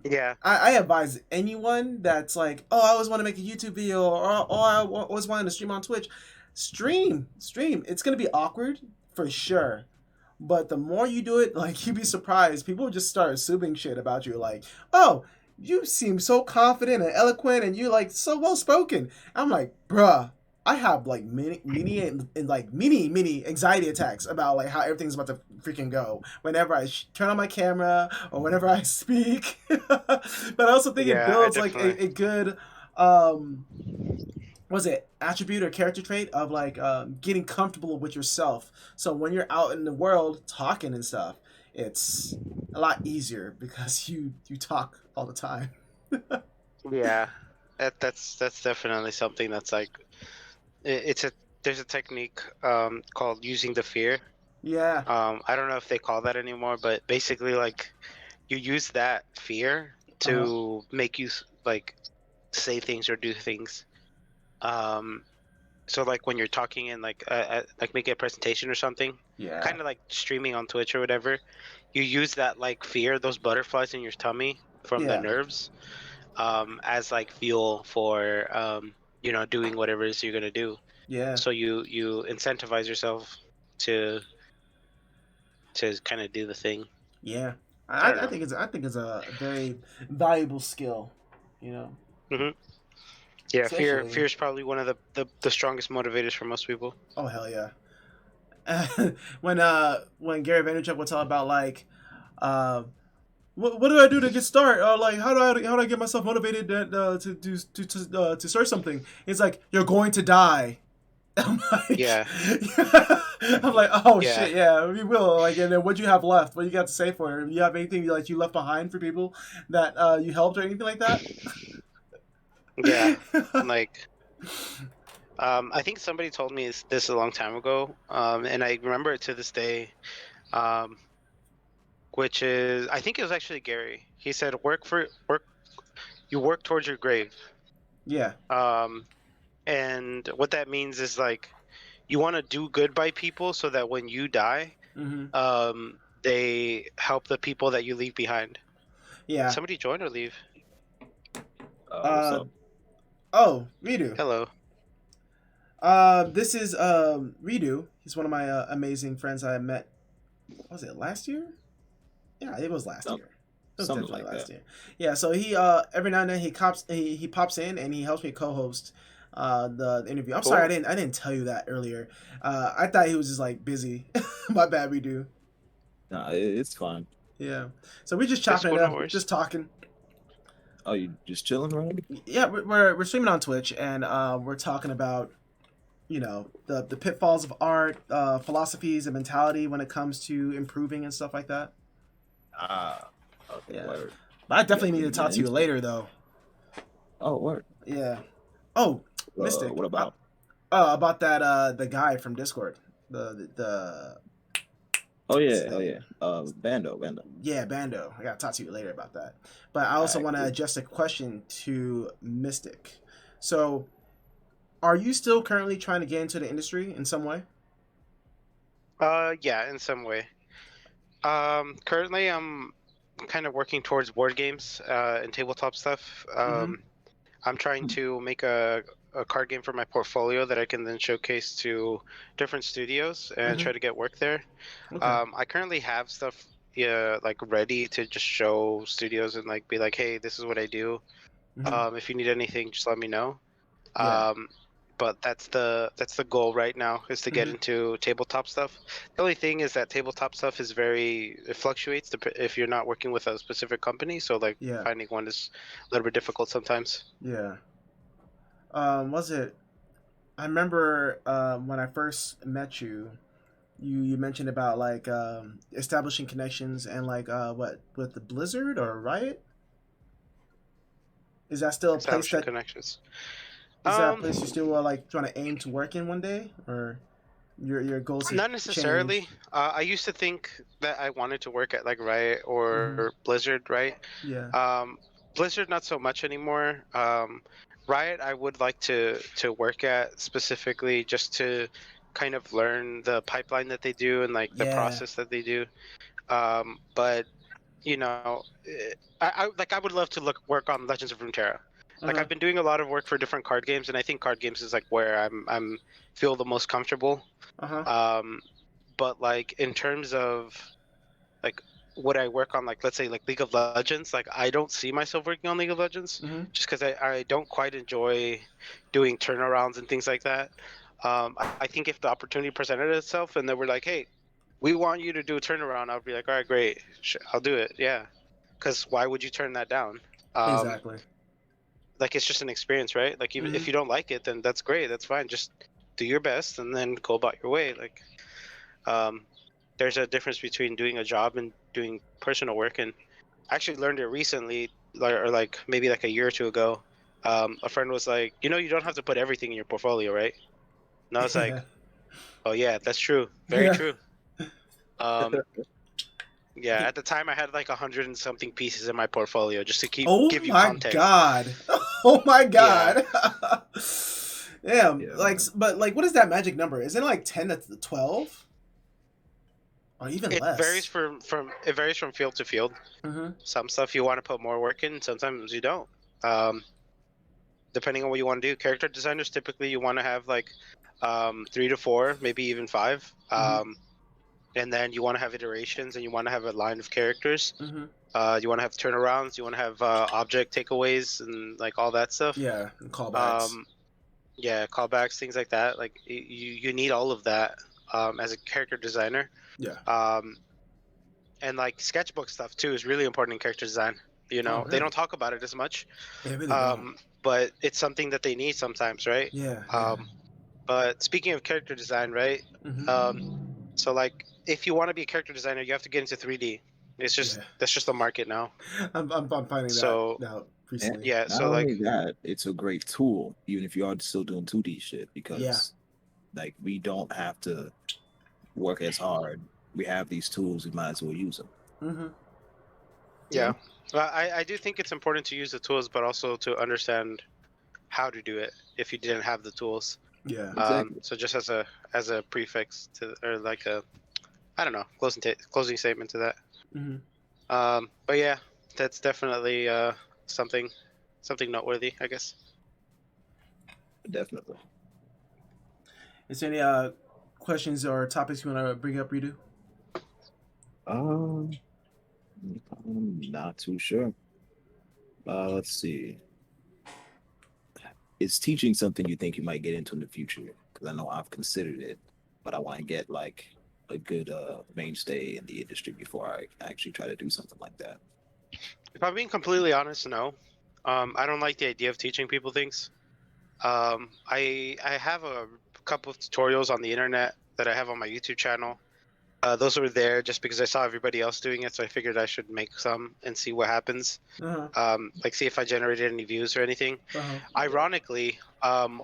Yeah. I advise anyone that's like, oh, I always want to make a YouTube video, or oh, I always wanted to stream on Twitch. Stream. It's gonna be awkward for sure, but the more you do it, like you'd be surprised. People just start assuming shit about you, like, oh, you seem so confident and eloquent, and you like so well spoken. I'm like, bruh, I have like mini anxiety attacks about like how everything's about to freaking go whenever I turn on my camera or whenever I speak. But I also think it Yeah, I builds like definitely. a good um was it attribute or character trait of like getting comfortable with yourself, so when you're out in the world talking and stuff, it's a lot easier because you talk all the time. Yeah. That's definitely something that's like it's a there's a technique called using the fear. Yeah. I don't know if they call that anymore, but basically like you use that fear Uh-huh. to make you like say things or do things. So like when you're talking and like making a presentation or something, Yeah. kind of like streaming on Twitch or whatever, you use that like fear, those butterflies in your tummy from the Yeah. nerves, as like fuel for doing whatever it is you're gonna do. Yeah. So you incentivize yourself to kind of do the thing. Yeah. I don't I know. think it's a very valuable skill. You know, Hmm. Yeah, fear especially. is probably one of the strongest motivators for most people. Oh hell yeah. When Gary Vaynerchuk would talk about like uh what do I do to get started? Like how do I get myself motivated to start something? It's like you're going to die. I'm like, Yeah. I'm like, oh Yeah. shit, yeah, we will. Like, and then what you have left? What you got to say for it? You have anything like you left behind for people that you helped or anything like that? Yeah. Like, I think somebody told me this a long time ago, and I remember it to this day. Um, which is, I think it was actually Gary. He said, work. You work towards your grave. Yeah. And what that means is like you want to do good by people so that when you die, Mm-hmm. they help the people that you leave behind. Yeah. Somebody join or leave? What's up? Oh, Redo. Hello. This is Redo. He's one of my amazing friends I met. Was it last year? Yeah, it was last year. It was Something definitely like last that. year. Yeah, so he every now and then he pops in and he helps me co-host the interview. I'm sorry Cool. I didn't tell you that earlier. I thought he was just like busy. My bad, Redo. Nah, it's fine. Yeah. So we're just That's chopping cool, it no up, worries. just talking. Oh, you just chilling, right? Yeah, we're streaming on Twitch and we're talking about the pitfalls of art, philosophies and mentality when it comes to improving and stuff like that. Ah, okay, Yeah. word. But I definitely need You to talk get to you into it. later though. Oh, word. Yeah. Oh, Mystic. What about? About that the guy from Discord. The Oh what's his yeah, oh name? yeah. Bando. Yeah, Bando. I gotta talk to you later about that. But I also Alright, want to cool. adjust a question to Mystic. So, are you still currently trying to get into the industry in some way? Yeah, in some way. Currently I'm kind of working towards board games and tabletop stuff. Mm-hmm. I'm trying to make a card game for my portfolio that I can then showcase to different studios and Mm-hmm. try to get work there. Okay. I currently have stuff, yeah, like ready to just show studios and like be like, hey, this is what I do. Mm-hmm. If you need anything, just let me know. Yeah. But that's the goal right now, is to get Mm-hmm. into tabletop stuff. The only thing is that tabletop stuff is it fluctuates if you're not working with a specific company. So like Yeah. finding one is a little bit difficult sometimes. Yeah. Was it? I remember when I first met you. You mentioned about like establishing connections and like what with the Blizzard or Riot. Is that still a place Establishing that connections. is that a place you still like trying to aim to work in one day, or your goals have Not necessarily. changed? I used to think that I wanted to work at like Riot Mm-hmm. or Blizzard, right? Yeah. Blizzard not so much anymore. Riot I would like to work at specifically just to kind of learn the pipeline that they do and like the Yeah. process that they do. But you know, I would love to work on Legends of Runeterra. Like Uh-huh. I've been doing a lot of work for different card games, and I think card games is like where I'm feel the most comfortable. Uh-huh. Um, but like in terms of like what I work on, like let's say like League of Legends, like I don't see myself working on League of Legends Mm-hmm. just because I don't quite enjoy doing turnarounds and things like that. I think if the opportunity presented itself and they were like, hey, we want you to do a turnaround, I'll be like, all right, great, I'll do it, yeah. Because why would you turn that down? Exactly. Like it's just an experience, right? Like even Mm-hmm. if you don't like it, then that's great, that's fine. Just do your best and then go about your way. Like um, there's a difference between doing a job and doing personal work, and I actually learned it recently, or like maybe like a year or two ago. A friend was like, you know, you don't have to put everything in your portfolio, right? And I was like, Yeah. oh yeah, that's true, very Yeah. true. Um, yeah, at the time I had like 100 and something pieces in my portfolio just to Oh give you my context. god. Oh my Yeah, god. Yeah, Yeah, like, man. but like, what is that magic number? Is it like 10 to 12, or even It varies less? from field to field. Mm-hmm. Some stuff you want to put more work in, sometimes you don't. Um, Depending on what you want to do. Character designers typically you want to have like 3 to 4, maybe even 5. Mm-hmm. And then you want to have iterations, and you want to have a line of characters. Mm-hmm. You want to have turnarounds. You want to have object takeaways and like all that stuff. Yeah, and callbacks. Um, yeah, callbacks, things like that. Like you need all of that as a character designer. Yeah. And like sketchbook stuff too is really important in character design. You Oh, know, they really? don't talk about it as much, They really don't. but it's something that they need sometimes, right? Yeah. Yeah. But speaking of character design, right? Mm-hmm. So like, if you want to be a character designer, you have to get into 3D. It's just Yeah. that's just the market now. I'm finding So that out And recently. yeah, not so like only that, it's a great tool, even if you are still doing 2D shit, because Yeah. like we don't have to work as hard. We have these tools, we might as well use them. Mm-hmm. yeah, well, I do think it's important to use the tools, but also to understand how to do it if you didn't have the tools. Yeah. Exactly. So just as a prefix to, or like a, I don't know, closing statement to that. Mm-hmm. But yeah, that's definitely something noteworthy, I guess. Definitely. Is there any questions or topics you want to bring up, Redo? I'm not too sure. Let's see. Is teaching something you think you might get into in the future? Because I know I've considered it, but I want to get like a good mainstay in the industry before I actually try to do something like that. If I'm being completely honest, no. I don't like the idea of teaching people things. I have a couple of tutorials on the internet that I have on my YouTube channel. Those were there just because I saw everybody else doing it, so I figured I should make some and see what happens. Uh-huh. Like see if I generated any views or anything. Uh-huh. Ironically,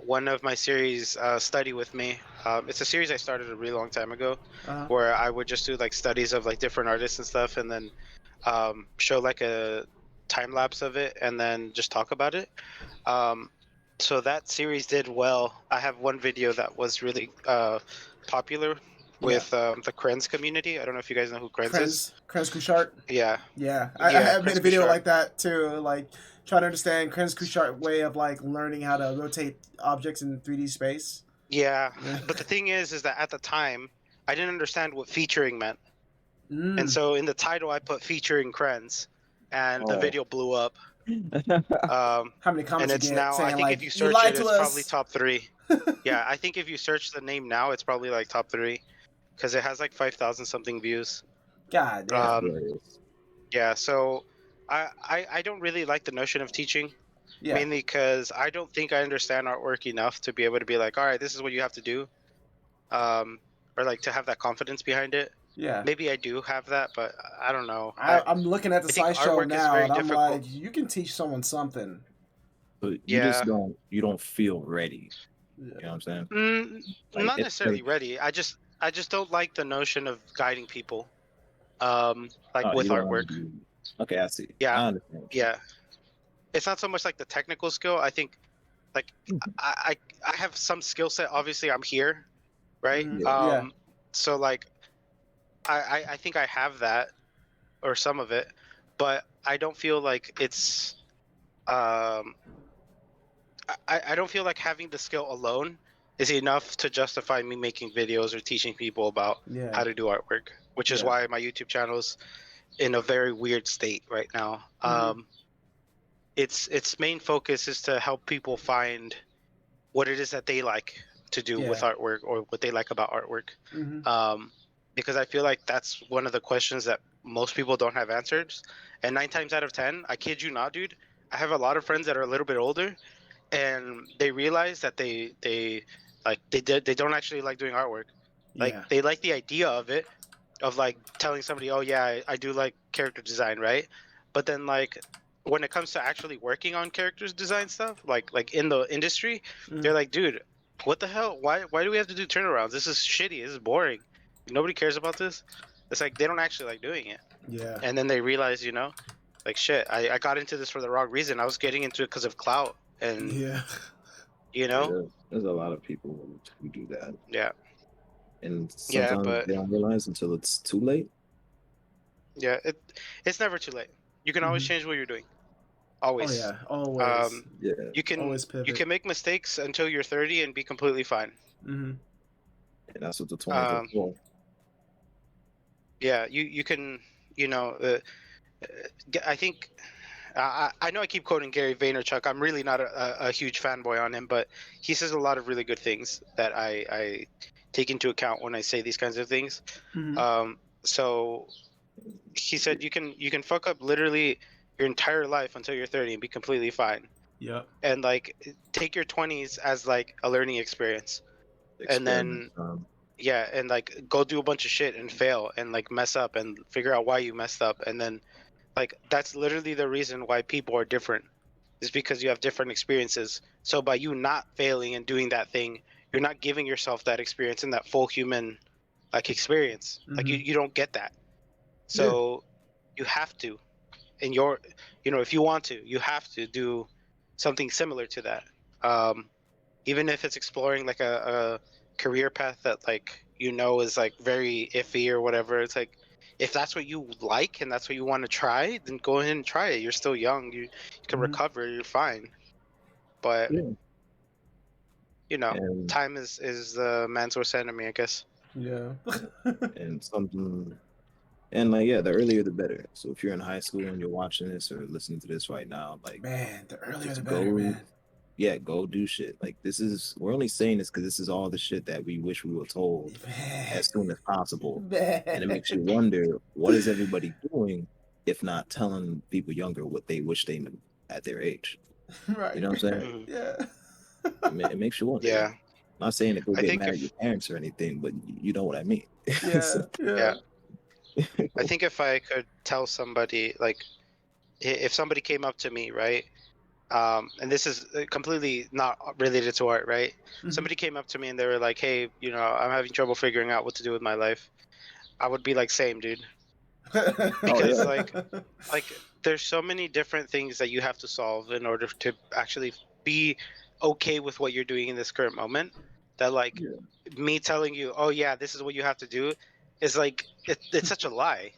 one of my series, Study With Me, it's a series I started a really long time ago, Uh-huh. where I would just do like studies of like different artists and stuff, and then show like a time lapse of it, and then just talk about it. So that series did well. I have one video that was really popular with the Krenz community. I don't know if you guys know who Krenz is. Krenz Kuchart. Yeah. Yeah. Yeah, I have made a Krenz video Kuchart. like that too, like trying to understand Krenz Kuchart way of like learning how to rotate objects in 3D space. Yeah. Yeah. But the thing is that at the time, I didn't understand what featuring meant. Mm. And so in the title, I put featuring Krenz, and the Oh. video blew up. How many comments And you it's get now, saying I think like, if you you search lied it, to it's us? probably top 3. Yeah, I think if you search the name now, it's probably like top 3, because it has like 5,000 something views. God damn. Yeah, so I don't really like the notion of teaching, Yeah. mainly because I don't think I understand artwork enough to be able to be like, all right, this is what you have to do, or like to have that confidence behind it. Yeah. Maybe I do have that, but I don't know. I'm looking at the I think slideshow artwork is now, very and I'm difficult. like, you can teach someone something. But you Yeah. just don't feel ready. Yeah. You know what I'm saying? Not it's necessarily like- ready. I just don't like the notion of guiding people, like Oh, with you don't wanna artwork. do- Okay, I see. Yeah. I understand. Yeah, it's not so much like the technical skill. I think, like, I have some skill set. Obviously, I'm here, right? Mhm. Yeah. So like, I think I have that, or some of it, but I don't feel like it's I don't feel like having the skill alone is enough to justify me making videos or teaching people about Yeah. how to do artwork, which is Yeah. why my YouTube channel's in a very weird state right now. Mhm. Its main focus is to help people find what it is that they like to do with Yeah. artwork, or what they like about artwork. Mhm. Because I feel like that's one of the questions that most people don't have answers. And 9 times out of 10, I kid you not, dude, I have a lot of friends that are a little bit older, and they realize that they don't actually like doing artwork. Like Yeah. they like the idea of it, of like telling somebody, oh yeah, I do like character design, right? But then like when it comes to actually working on characters design stuff, like in the industry, they're like, dude, what the hell? Why do we have to do turnarounds? This is shitty. This is boring. Nobody cares about this. It's like they don't actually like doing it. Yeah. And then they realize, like, shit, I got into this for the wrong reason. I was getting into it because of clout, and Yeah. you know? Yeah, there's a lot of people who do that, Yeah. and Yeah, sometimes but they don't realize until it's too late. yeah, it's never too late. You can always Mhm. change what you're doing. Oh Always. yeah, always, Um, Yeah, always you pivot. can make mistakes until you're 30 and be completely fine. Hmm. and that's what the 20s are Um, for. yeah, you can, you know, I think I know I keep quoting Gary Vaynerchuk. I'm really not a huge fanboy on him, but he says a lot of really good things that I take into account when I say these kinds of things. Hmm. So he said you can fuck up literally your entire life until you're 30 and be completely fine. Yep. And like take your 20s as like a learning experience. And Experiment. then yeah, and like go do a bunch of shit and fail and like mess up and figure out why you messed up, and then like that's literally the reason why people are different, is because you have different experiences. So by you not failing and doing that thing, you're not giving yourself that experience and that full human like experience. Like Hmm. you don't get that. Yeah. So you have to, and your, you know, if you want to, you have to do something similar to that. Um, even if it's exploring like a career path that like you know is like very iffy or whatever. It's like if that's what you like and that's what you want to try, then go ahead and try it. You're still young. You can Hmm. recover. You're fine. But Yeah, you know, and time is the man's worst enemy, I guess. Yeah. and something, and like yeah, the earlier the better. So if you're in high school and you're watching this or listening to this right now, like Man, the earlier the just better, go, man. yeah, go do shit. Like this is, we're only saying this because this is all the shit that we wish we were told Man. as soon as possible, and it Man. makes you wonder what is everybody doing if not telling people younger what they wish they knew at their age. You Right, know what I'm saying? right. Hmm. Yeah. It makes you wonder. Yeah, I'm not saying to go I get think mad at your if parents or anything, but you know what I mean. Yeah, So, yeah, yeah. I think if I could tell somebody like if somebody came up to me, right? And this is completely not related to art, right? Hmm. Somebody came up to me and they were like, "Hey, you know, I'm having trouble figuring out what to do with my life." I would be like, "Same, dude," oh because yeah, like there's so many different things that you have to solve in order to actually be okay with what you're doing in this current moment. That like yeah, me telling you, "Oh yeah, this is what you have to do," is like it's such a lie.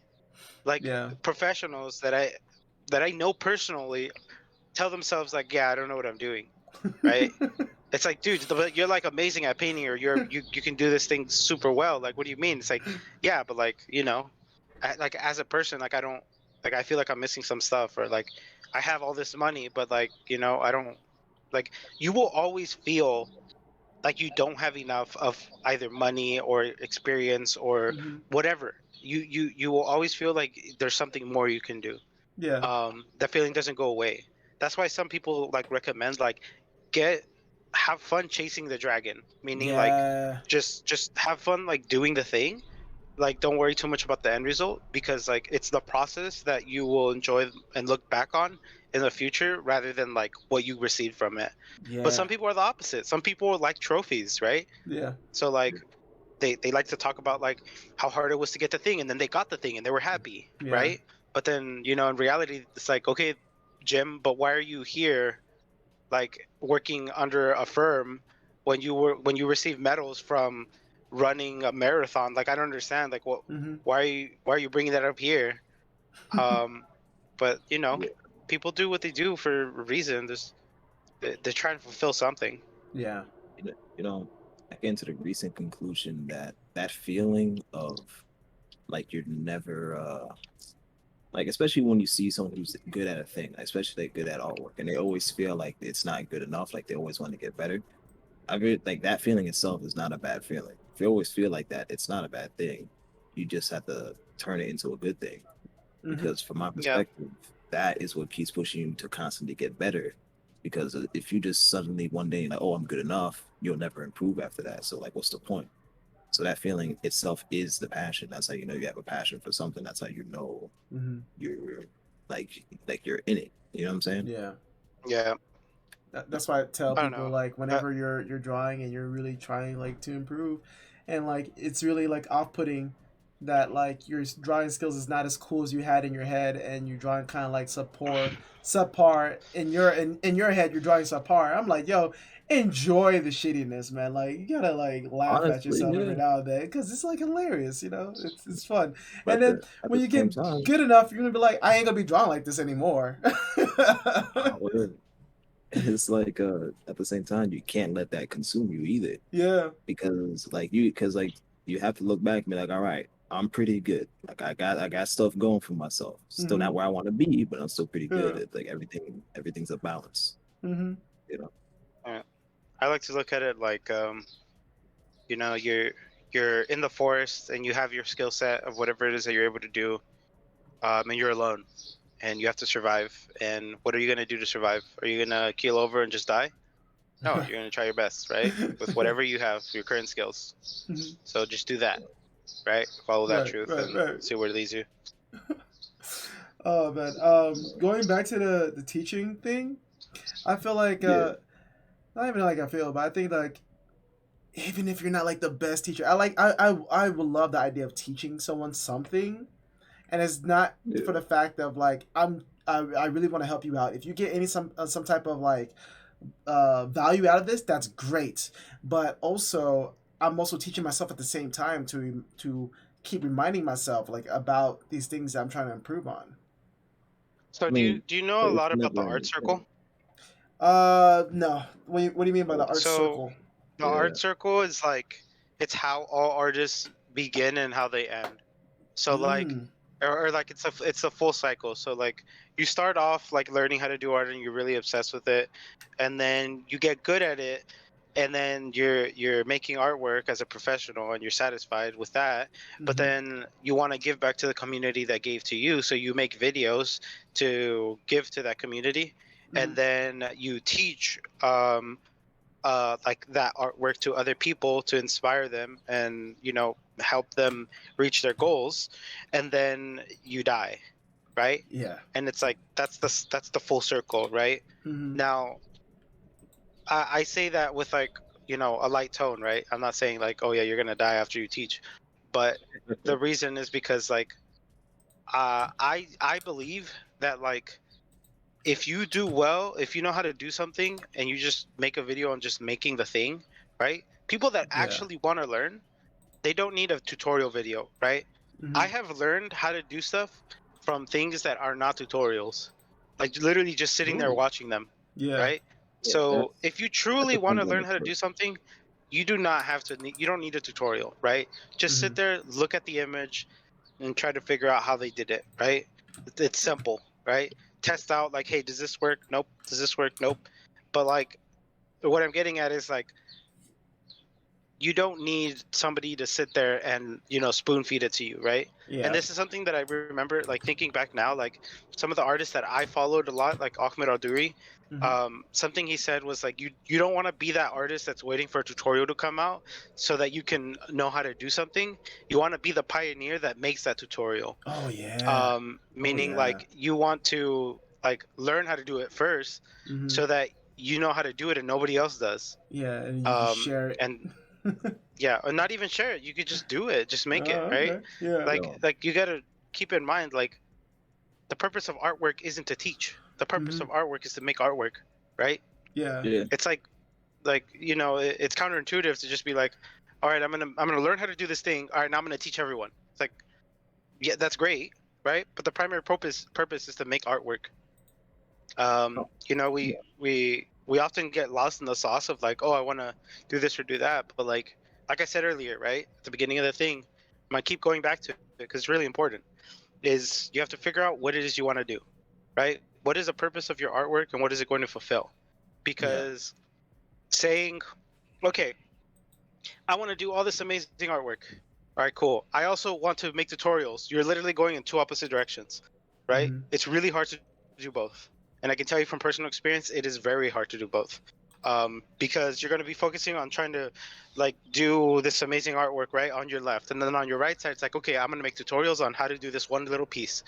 Like Yeah. professionals that I know personally tell themselves like, "Yeah, I don't know what I'm doing," right? It's like, dude, but you're like amazing at painting, or you can do this thing super well. Like, what do you mean? It's like, yeah, but like, you know, like as a person, like I don't, like I feel like I'm missing some stuff, or like I have all this money, but like, you know, I don't, like you will always feel like you don't have enough of either money or experience or Hmm. whatever. You will always feel like there's something more you can do. Yeah. That feeling doesn't go away. That's why some people like recommend like get have fun chasing the dragon, meaning like Yeah. just have fun like doing the thing. Like don't worry too much about the end result, because like it's the process that you will enjoy and look back on in the future rather than like what you received from it. But Yeah. some people are the opposite. Some people like trophies, right? Yeah. So like they like to talk about like how hard it was to get the thing, and then they got the thing and they were happy, Yeah. right? But then, you know, in reality it's like, okay, Jim, but why are you here like working under a firm when you receive medals from running a marathon? Like I don't understand, like what, Hmm. why are you bringing that up here? um but you know, yeah. people do what they do for a reason. They're trying to fulfill something. Yeah. I came to the recent conclusion that that feeling of like you're never like, especially when you see someone who's good at a thing, especially they're good at artwork, and they always feel like it's not good enough, like they always want to get better. I really like that feeling itself is not a bad feeling. If you always feel like that, it's not a bad thing. You just have to turn it into a good thing. Hmm. Because from my Yeah, perspective, that is what keeps pushing you to constantly get better. Because if you just suddenly one day like, oh, I'm good enough, you'll never improve after that. So like, what's the point? So that feeling itself is the passion. That's how you know you have a passion for something. That's how you know Hmm. you're like you're in it. You know what I'm saying? Yeah. yeah, That's why I tell I don't people know. like whenever you're drawing and you're really trying like to improve, and like it's really like off putting that like your drawing skills is not as cool as you had in your head, and you're drawing kind of like subpar in your head. You're drawing subpar. I'm like, yo, enjoy the shittiness, man. Like you gotta like laugh at Honestly, yourself yeah. every now and then because it's like hilarious, you know. It's fun. And But then at when the you same get time, good enough, you're gonna be like, I ain't gonna be drawing like this anymore. well, it's like at the same time you can't let that consume you either, Yeah. because like you have to look back and be like, all right, I'm pretty good. Like I got stuff going for myself. Still Mm-hmm. not where I want to be, but I'm still pretty good Yeah. at like everything's a balance, Mm-hmm. you know. I like to look at it like, you know, you're in the forest and you have your skill set of whatever it is that you're able to do, and you're alone and you have to survive. And what are you gonna do to survive? Are you gonna keel over and just die? No, you're gonna try your best, right? With whatever you have, your current skills. Mhm. So just do that, right? Follow that Right, truth right, and right. see where it leads you. Oh man. Going back to the teaching thing, I feel like Yeah, not even like I feel, but I think like even if you're not like the best teacher, I would love the idea of teaching someone something, and it's not for yeah. the fact of like I really want to help you out. If you get any some type of like value out of this, that's great. But also, I'm also teaching myself at the same time to keep reminding myself like about these things that I'm trying to improve on. So I do you mean, do you know a it's lot about the never art ending. circle? No. What do you mean by the art So circle? the Yeah. art circle is like it's how all artists begin and how they end. So like, Mm. or like it's a full cycle. So like you start off like learning how to do art and you're really obsessed with it, and then you get good at it, and then you're making artwork as a professional and you're satisfied with that. But Mm-hmm. then you want to give back to the community that gave to you, so you make videos to give to that community, Mm-hmm. and then you teach like that artwork to other people to inspire them and help them reach their goals, and then you die, right? Yeah. And it's like that's the full circle, right? Mm-hmm. Now I say that with like a light tone, right? I'm not saying like, oh yeah, you're gonna die after you teach, but the reason is because like I believe that like if you do well, if you know how to do something and you just make a video on just making the thing, right? People that Yeah. actually want to learn, they don't need a tutorial video, right? Mm-hmm. I have learned how to do stuff from things that are not tutorials, like literally just sitting there Ooh, watching them, Yeah. right? yeah, So that's if you that truly want to depends on learn the how to do person. something, you do not have to you don't need a tutorial, right? Just Mm-hmm. sit there, look at the image, and try to figure out how they did it, right? It's simple, right? Test out like, hey, does this work? Nope. Does this work? Nope. But like what I'm getting at is like you don't need somebody to sit there and spoon feed it to you, right? And Yeah. this is something that I remember, like thinking back now, like some of the artists that I followed a lot, like Ahmed Al-Duri, Mm-hmm. something he said was like you don't want to be that artist that's waiting for a tutorial to come out so that you can know how to do something. You want to be the pioneer that makes that tutorial. Oh yeah. Oh Meaning yeah. like you want to like learn how to do it first Mm-hmm. so that you know how to do it and nobody else does. Yeah, and you can share it. And yeah, or not even share it. You could just do it, just make it, right? Okay. Yeah. Like Yo, like you gotta keep in mind like the purpose of artwork isn't to teach. The purpose Mm-hmm. of artwork is to make artwork, right? Yeah. yeah, It's like it's counterintuitive to just be like, all right, I'm gonna learn how to do this thing. All right, now I'm gonna teach everyone. It's like, yeah, that's great, right? But the primary purpose is to make artwork. oh, We yeah, we often get lost in the sauce of like, oh, I want to do this or do that, but like I said earlier, right at the beginning of the thing, I might keep going back to it because it's really important. Is you have to figure out what it is you want to do, right? What is the purpose of your artwork and what is it going to fulfill? Yeah. Because saying, okay, I want to do all this amazing artwork. All right, cool. I also want to make tutorials. You're literally going in two opposite directions, right? Mm-hmm. It's really hard to do both. And I can tell you from personal experience, it is very hard to do both. Because you're going to be focusing on trying to like do this amazing artwork right on your left. And then on your right side, it's like, okay, I'm going to make tutorials on how to do this one little piece.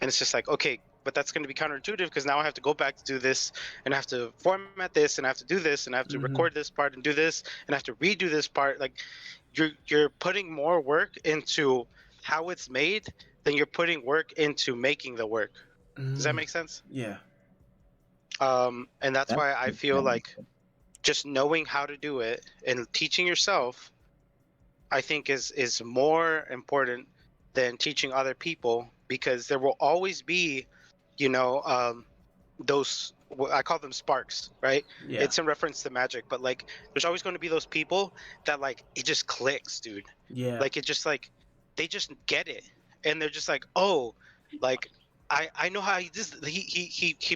And it's just like, okay, but that's going to be counterintuitive because now I have to go back to do this and I have to format this and I have to do this and I have to Mm-hmm. record this part and do this and I have to redo this part. Like you're putting more work into how it's made, then you're putting work into making the work. Does that make sense? Yeah. And that's why I feel like just knowing how to do it and teaching yourself, I think is more important than teaching other people, because there will always be, you know, those, I call them sparks, right? Yeah. It's in reference to magic, but like there's always going to be those people that like it just clicks, dude. Yeah. Like it just like they just get it, and they're just like, oh, like I know how he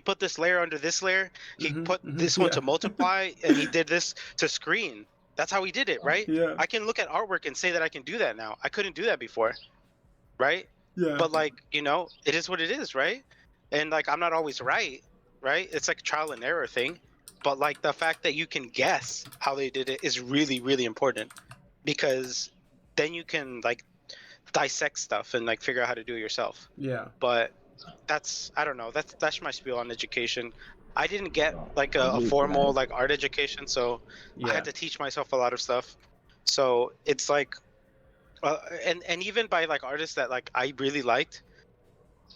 put this layer under this layer. He put this one Yeah. to multiply, and he did this to screen. That's how he did it, right? Yeah. I can look at artwork and say that I can do that now. I couldn't do that before, right? Yeah. But like, you know, it is what it is, right? And like I'm not always right, right? It's like a trial and error thing. But like the fact that you can guess how they did it is really, really important, because then you can like dissect stuff and like figure out how to do it yourself. Yeah. But that's, I don't know, that's my spiel on education. I didn't get like I'm a really formal glad. like art education, so I Yeah. had to teach myself a lot of stuff. So it's like and even by like artists that like I really liked,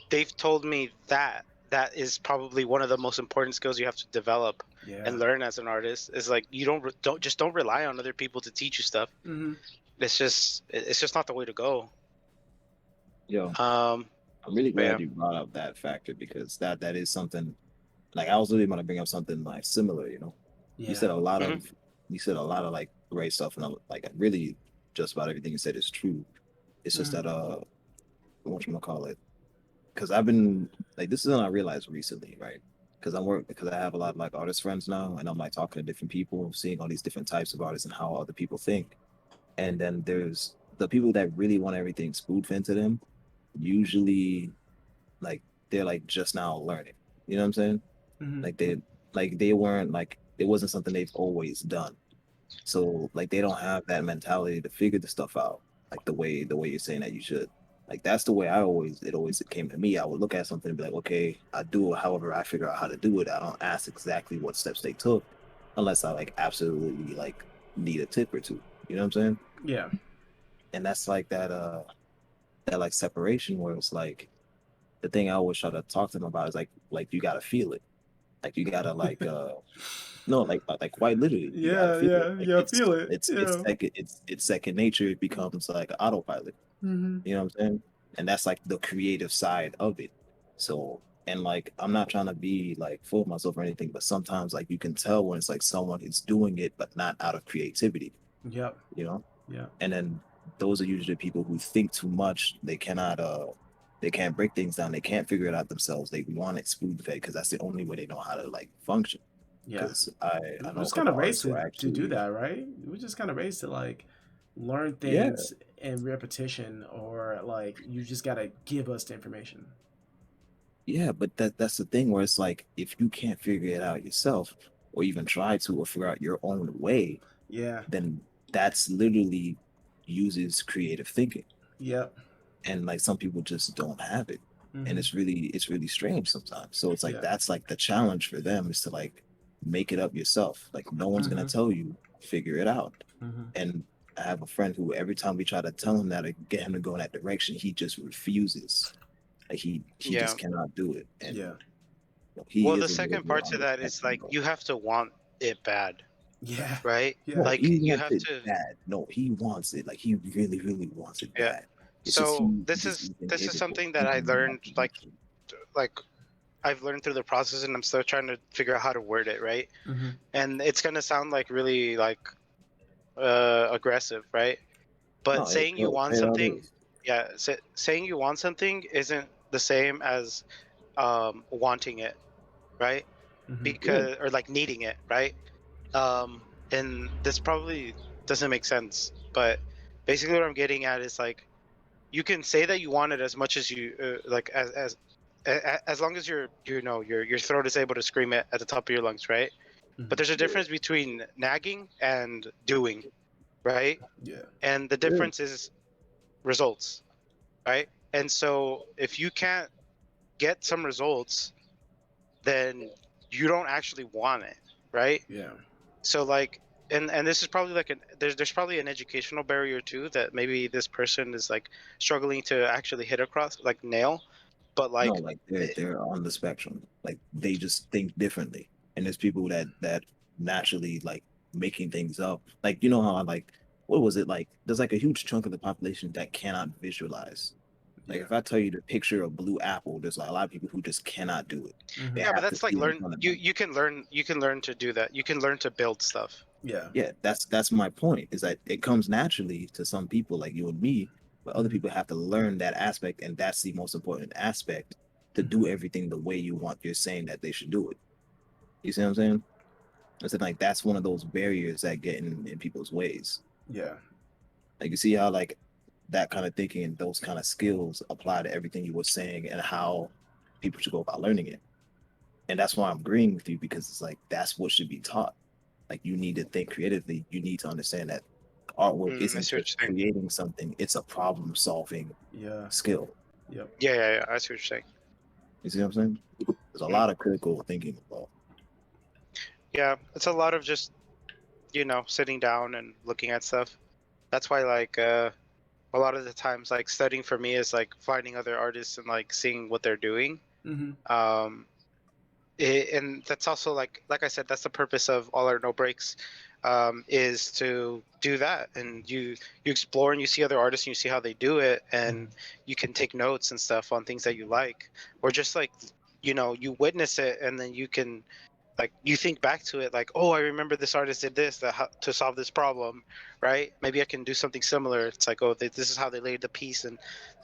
they've told me that that is probably one of the most important skills you have to develop Yeah. and learn as an artist, is like you don't rely on other people to teach you stuff. It's just not the way to go. Yo, Um I'm really but glad yeah. you brought up that factor, because that is something, like I was really going to bring up something like similar, you know. Yeah. You said a lot Mhm. of like great stuff, and like really just about everything you said is true. It's just that whatchamacallit, because I've been like, this is what I realized recently, right? Because I have a lot of like artist friends now, and I'm like talking to different people, seeing all these different types of artists and how other people think. And then there's the people that really want everything spoon fed to them, usually like they're like just now learning. You know what I'm saying? Like they weren't like, it wasn't something they've always done. So like they don't have that mentality to figure the stuff out like the way you're saying that you should. Like that's the way it always came to me. I would look at something and be like, okay, I do it however I figure out how to do it. I don't ask exactly what steps they took unless I like absolutely like need a tip or two. You know what I'm saying? Yeah. And that's like that like separation where it's like, the thing I always try to talk to them about is like you gotta feel it. Like you gotta like no, like quite literally, you gotta Yeah. feel Yeah. it. Like Yeah. Feel it. it's Yeah. it's second nature. It becomes like an autopilot. You know what I'm saying? And that's like the creative side of it. So, and like I'm not trying to be like full of myself or anything, but sometimes like you can tell when it's like someone is doing it but not out of creativity. Yep. You know? Yeah. And then those are usually people who think too much. They can't break things down. They can't figure it out themselves. They want it spoon fed because that's the only way they know how to like function. Yeah. Because I We're know a just kind couple of raised artists who are to do actually, that, right? We're just kind of raised to like learn yeah, things in repetition, or like you just gotta give us the information. yeah, but that's the thing where it's like if you can't figure it out yourself or even try to or figure out your own way, Yeah. then that's literally uses creative thinking. Yep. And like some people just don't have it. And Mhm. it's really strange sometimes. So it's like Yeah. that's like the challenge for them is to like make it up yourself. Like no one's gonna tell you, figure it out. And I have a friend who every time we try to tell him that to get him to go in that direction, he just refuses. Like he Yeah. just cannot do it. And Yeah. he Well, is the a second little part bit to that is like you have to want it bad, Yeah. right? Yeah. no, Like he you wants have it to. bad. No, he wants it. Like he really, really wants it Yeah. bad. It's just So he this just is isn't this is able to. something He that I doesn't have learned the like I've learned through the process, and I'm still trying to figure out how to word it right. And it's gonna sound like really like aggressive, right? But No, saying you want it all something, is. yeah, saying you want something isn't the same as wanting it, right? Yeah. Because or like needing it, right? And this probably doesn't make sense, but basically what I'm getting at is like you can say that you want it as much as you like as long as your throat is able to scream it at the top of your lungs, right? But there's a difference between nagging and doing, right? Yeah. And the difference is results, right? And so if you can't get some results, then you don't actually want it, right? Yeah. So like and this is probably like there's probably an educational barrier too, that maybe this person is like struggling to actually hit across, like nail, but No, like like they're on the spectrum. Like they just think differently. And there's people that naturally like making things up. Like you know how like what was it like? There's like a huge chunk of the population that cannot visualize. Like Yeah. if I tell you to picture a blue apple, there's like a lot of people who just cannot do it. They yeah, but have to that's like see it in learn front of you them. you can learn to do that. You can learn to build stuff. Yeah. Yeah, that's my point. Is that it comes naturally to some people like you and me, but other people have to learn that aspect, and that's the most important aspect to do everything the way you want. You're saying that they should do it. You see what I'm saying? I said like that's one of those barriers that get in people's ways. Yeah. Like you see how like that kind of thinking and those kind of skills apply to everything you were saying and how people should go about learning it. And that's why I'm agreeing with you because it's like that's what should be taught. Like you need to think creatively. You need to understand that artwork I isn't see what just you're saying. creating something; it's a problem-solving Yeah. skill. Yep. Yeah, I see what you're saying. You see what I'm saying? There's a lot of critical thinking involved. Yeah, it's a lot of just sitting down and looking at stuff. That's why like a lot of the times like studying for me is like finding other artists and like seeing what they're doing. Mm-hmm. And that's also like I said, that's the purpose of all our no breaks, is to do that, and you explore and you see other artists and you see how they do it, and you can take notes and stuff on things that you like, or just like you witness it and then you can like you think back to it like, oh, I remember this artist did this to solve this problem, right? Maybe I can do something similar. It's like, oh, this is how they laid the piece, and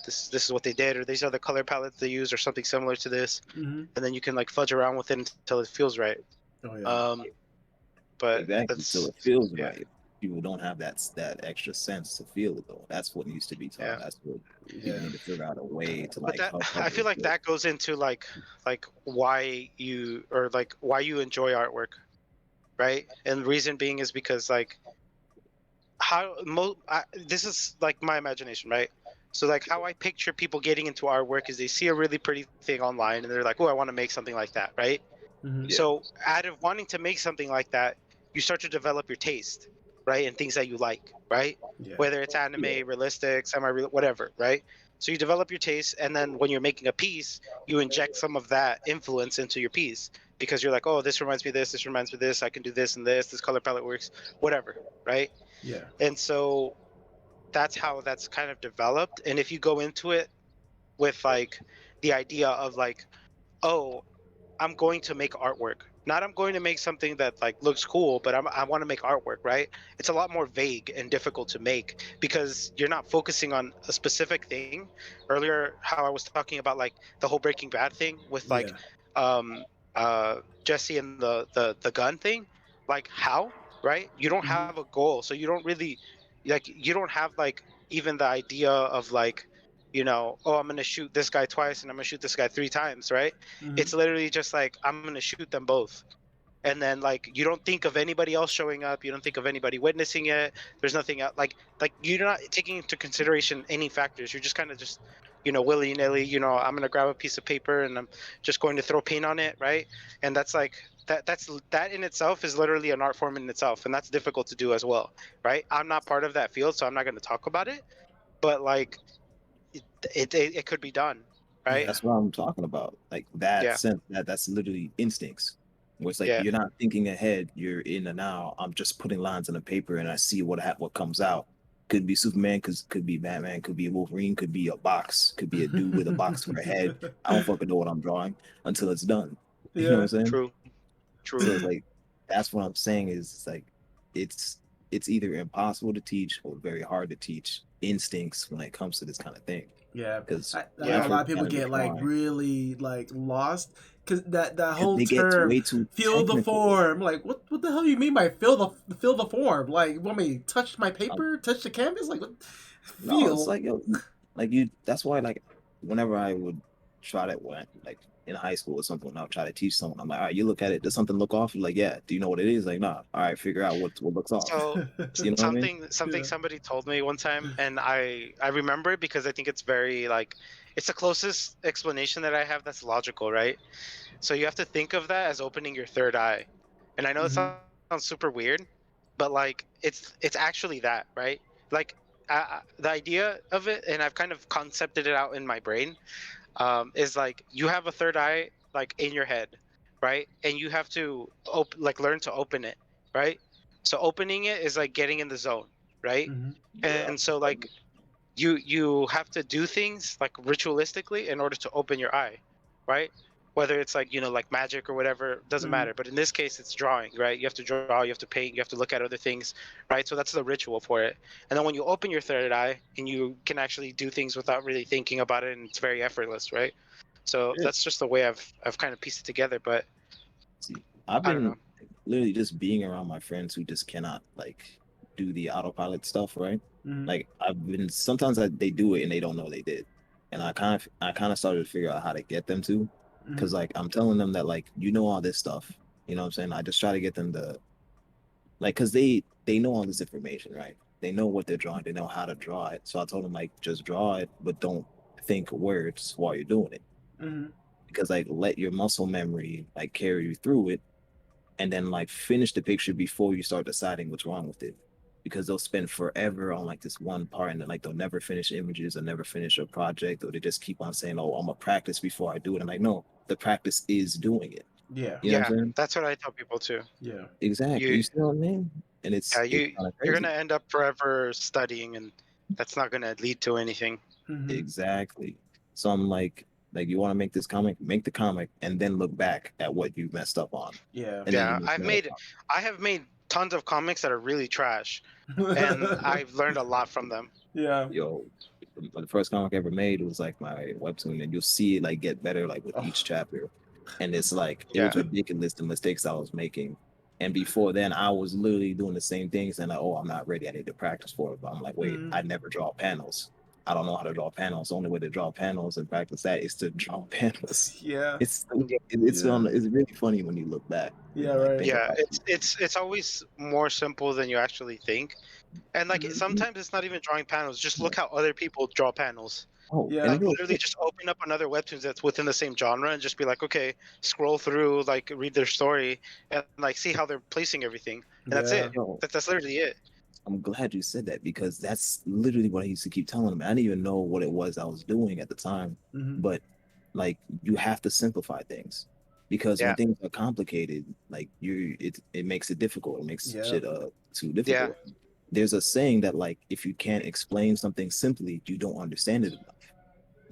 this is what they did, or these are the color palettes they used, or something similar to this, Mm-hmm. and then you can like fudge around with it until it feels right. Oh yeah. But Exactly. So that's it feels yeah, right. People don't have that extra sense to feel it though. That's what needs to be taught. yeah. That's what Yeah. people need to figure out a way to But like that help I feel others like with. that goes into like why you or like why you enjoy artwork, right? And the reason being is because like this is like my imagination, right? So like how I picture people getting into artwork is they see a really pretty thing online and they're like, oh, I want to make something like that, right? Mm-hmm. Yeah. So out of wanting to make something like that, you start to develop your taste, right? And things that you like, right? Yeah. Whether it's anime, Yeah. realistic, semi-real, whatever, right? So you develop your taste, and then when you're making a piece, you inject some of that influence into your piece because you're like, oh, this reminds me of this reminds me of this, I can do this and this color palette works, whatever, right? Yeah. And so that's how that's kind of developed. And if you go into it with like the idea of like, oh, I'm going to make artwork. Not I'm going to make something that like looks cool, but I want to make artwork, right? It's a lot more vague and difficult to make because you're not focusing on a specific thing. Earlier, how I was talking about like the whole Breaking Bad thing with like um Jesse and the gun thing, like how, right? You don't Mm-hmm. have a goal, so you don't really like you don't have like even the idea of like oh, I'm gonna shoot this guy twice and I'm gonna shoot this guy 3 times, right? Mm-hmm. It's literally just like I'm gonna shoot them both, and then like you don't think of anybody else showing up, you don't think of anybody witnessing it. There's nothing else, like you're not taking into consideration any factors. You're just kind of just willy nilly. I'm gonna grab a piece of paper and I'm just going to throw paint on it, right? And that's like that in itself is literally an art form in itself, and that's difficult to do as well, right? I'm not part of that field, so I'm not going to talk about it, but like it could be done, right? Yeah. That's what I'm talking about. Like that Yeah, sense that's literally instincts. Where it's like yeah. you're not thinking ahead, you're in the now. I'm just putting lines on the paper and I see what comes out. Could be Superman, could be Batman, could be Wolverine, could be a box, could be a dude with a box for a head. I don't fucking know what I'm drawing until it's done. You know what Yeah. I'm saying? True. So it's like that's what I'm saying is it's like it's it's either impossible to teach or very hard to teach instincts when it comes to this kind of thing. Yeah, Because I know a Yeah. lot of people kind of get like decline. really like lost because that whole They get term way too "feel the technical. form." Like, what the hell do you mean by feel the form? Like, want me to touch my paper, touch the canvas? Like, what? No, it's Feel? like yo, like you. That's why like whenever I would try to like in high school or something, I'll try to teach someone. I'm like, all right, you look at it. Does something look off? You're like, yeah. Do you know what it is? Like, nah. All right, figure out what looks off. So You know what I mean? something Yeah. somebody told me one time, and I remember it because I think it's very like it's the closest explanation that I have that's logical, right? So you have to think of that as opening your third eye. And I know it Mhm. sounds super weird, but like it's actually that, right? Like the idea of it, and I've kind of concepted it out in my brain, is like you have a third eye like in your head, right? And you have to like learn to open it, right? So opening it is like getting in the zone, right? Mm-hmm. Yeah. And so like you have to do things like ritualistically in order to open your eye, right? Whether it's like like magic or whatever, doesn't Mhm. matter. But in this case, it's drawing, right? You have to draw, you have to paint, you have to look at other things, right? So that's the ritual for it. And then when you open your third eye and you can actually do things without really thinking about it, and it's very effortless, right? So Yeah. that's just the way I've kind of pieced it together. But See, I've I don't know. been literally just being around my friends who just cannot like do the autopilot stuff, right? Mhm. Like I've been sometimes they do it and they don't know they did, and I kind of started to figure out how to get them to, Mhm. because like I'm telling them that like all this stuff, you know what I'm saying? I just try to get them to like, because they know all this information, right? They know what they're drawing, they know how to draw it. So I told them like just draw it, but don't think words while you're doing it, Mhm. because like let your muscle memory like carry you through it, and then like finish the picture before you start deciding what's wrong with it, because they'll spend forever on like this one part, and then like they'll never finish images or never finish a project, or they just keep on saying, oh, I'm gonna practice before I do it. I'm like, no, the practice is doing it. Yeah. You know what Yeah, I'm saying? that's what I tell people too. Yeah. Exactly, you You see what I mean? And yeah, it's kind of you're crazy. gonna end up forever studying, and that's not gonna lead to anything. Mhm. Exactly. So I'm like, you want to make this comic, make the comic, and then look back at what you messed up on, Yeah. and then you Yeah, make better. I have made tons of comics that are really trash, and I've learned a lot from them. Yeah. Yo, the first comic I ever made was like my webtoon, and you'll see it like get better like with Oh. each chapter, and it's like it Yeah, was ridiculous the mistakes I was making. And before then, I was literally doing the same things, and like, oh, I'm not ready. I need to practice for it. But I'm like, wait, Mhm. I never draw panels. I don't know how to draw panels. The only way to draw panels and practice that is to draw panels. Yeah. yeah, It's really funny when you look back Yeah. and like Right. think yeah. about It's always more simple than you actually think, and like it. sometimes it's not even drawing panels. Just look how other people draw panels. Oh, Yeah. and Like real literally, quick, just open up another webtoons that's within the same genre and just be like, okay, scroll through, like read their story, and like see how they're placing everything, and that's Yeah. it. yo, That's literally it. I'm glad you said that, because that's literally what I used to keep telling them. I didn't even know what it was I was doing at the time, Mhm. but like you have to simplify things, because when Yeah, things are complicated, like it makes it difficult. It makes Yeah. shit too yeah, difficult. There's a saying that like if you can't explain something simply, you don't understand it enough.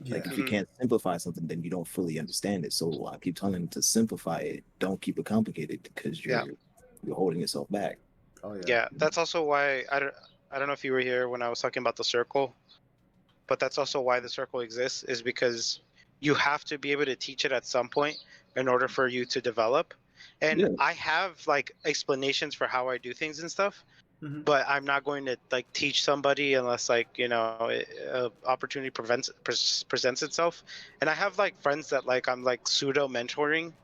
Like Yeah. if you hmm can't simplify something, then you don't fully understand it. So I keep telling them to simplify it. Don't keep it complicated, because yeah, you're holding yourself back. Oh yeah. yeah. That's also why I don't know if you were here when I was talking about the circle, but that's also why the circle exists, is because you have to be able to teach it at some point in order for you to develop. And Yeah, I have like explanations for how I do things and stuff, Mhm. but I'm not going to like teach somebody unless like opportunity presents itself. And I have like friends that like I'm like pseudo mentoring,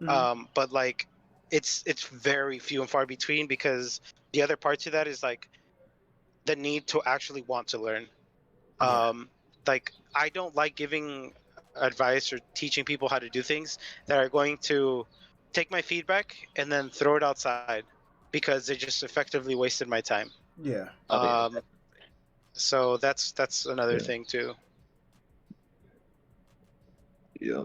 Mhm. but like it's very few and far between, because the other part to that is like the need to actually want to learn. Yeah. Like I don't like giving advice or teaching people how to do things that are going to take my feedback and then throw it outside because they just effectively wasted my time. Yeah. oh yeah, Um, so that's another yeah, thing too. yeah.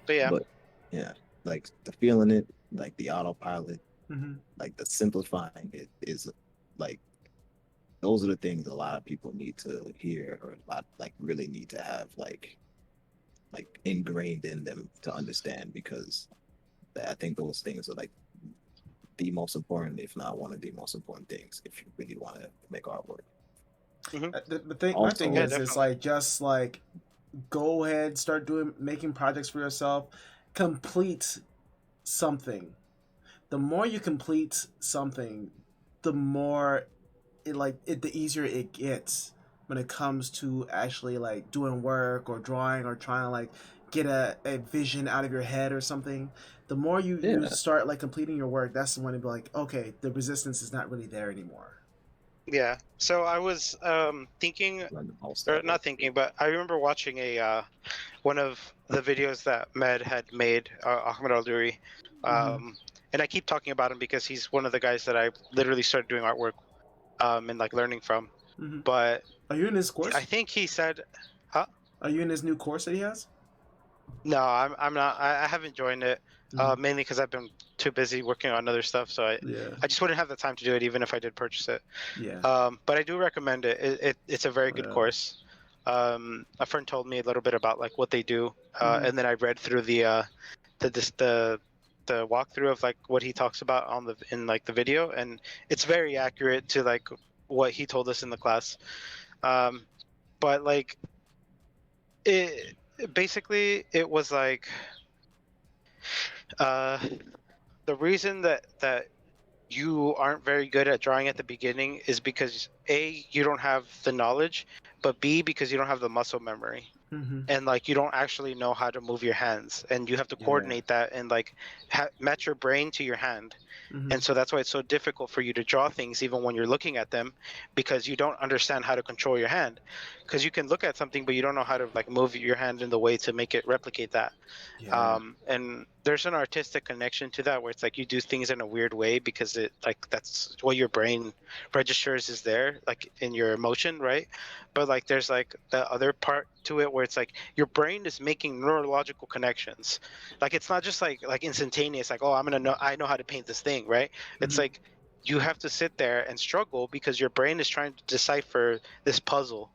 But yeah, But yeah, like the feeling it, like the autopilot, Mhm. like the simplifying it is like those are the things a lot of people need to hear, or a lot like really need to have like ingrained in them to understand, because I think those things are like the most important, if not one of the most important things, if you really want to make artwork. hmm The thing, my thing Also, yeah, is, definitely. like just like go ahead, start making projects for yourself, complete something. The more you complete something, the more the easier it gets when it comes to actually like doing work or drawing or trying to like get a vision out of your head or something. The more you yeah, start like completing your work, that's when it'd be like, okay, the resistance is not really there anymore. Yeah. So I was thinking, learn the most or out of it. not thinking, but I remember watching a one of the videos that Med had made, Ahmed Al Duri, Mm-hmm. um, and I keep talking about him because he's one of the guys that I literally started doing artwork and like learning from. Hmm. But Are you in his I course? think he said, huh? Are you in his new course that he has? No, I'm not. I haven't joined it, Mhm. mainly because I've been too busy working on other stuff. So Yeah. I just wouldn't have the time to do it, even if I did purchase it. Yeah. But I do recommend it. It's a very good course. A friend told me a little bit about like what they do, Mhm. and then I read through the this the walkthrough of like what he talks about on the in like the video, and it's very accurate to like what he told us in the class. Um, but like it basically it was like uh, the reason that you aren't very good at drawing at the beginning is because A, you don't have the knowledge, but B, because you don't have the muscle memory. Mhm. And like you don't actually know how to move your hands, and you have to Yeah. coordinate that and like match your brain to your hand. Mhm. And so that's why it's so difficult for you to draw things even when you're looking at them, because you don't understand how to control your hand. Because you can look at something but you don't know how to like move your hand in the way to make it replicate that. Yeah. And there's an artistic connection to that where it's like you do things in a weird way because it like that's what your brain registers is there like in your emotion, right? But like there's like the other part to it where it's like your brain is making neurological connections. Like it's not just like instantaneous, like, oh, I know how to paint this thing, right? It's Mhm. like you have to sit there and struggle because your brain is trying to decipher this puzzle,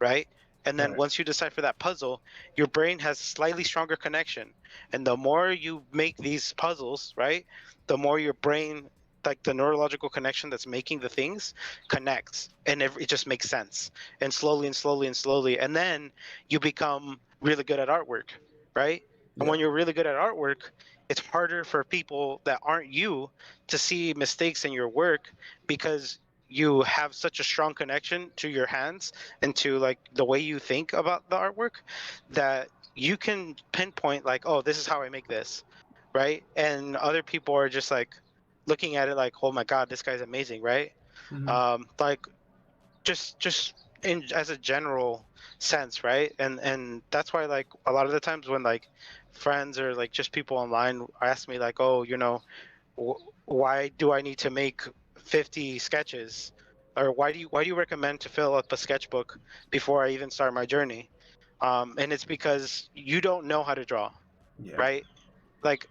right? And then Right. once you decipher that puzzle, your brain has slightly stronger connection. And the more you make these puzzles, right, the more your brain, like the neurological connection that's making the things, connects, and it just makes sense. And slowly and slowly and slowly, and then you become really good at artwork, right? And Yeah. when you're really good at artwork, it's harder for people that aren't you to see mistakes in your work because you have such a strong connection to your hands and to like the way you think about the artwork that you can pinpoint like, oh, this is how I make this, right? And other people are just like looking at it like, oh my god, this guy's amazing, right? Mhm. Like just in as a general sense, right? And that's why like a lot of the times when like friends or like just people online ask me like, oh, why do I need to make 50 sketches, or why do you recommend to fill up a sketchbook before I even start my journey? And it's because you don't know how to draw, Yeah. right? Like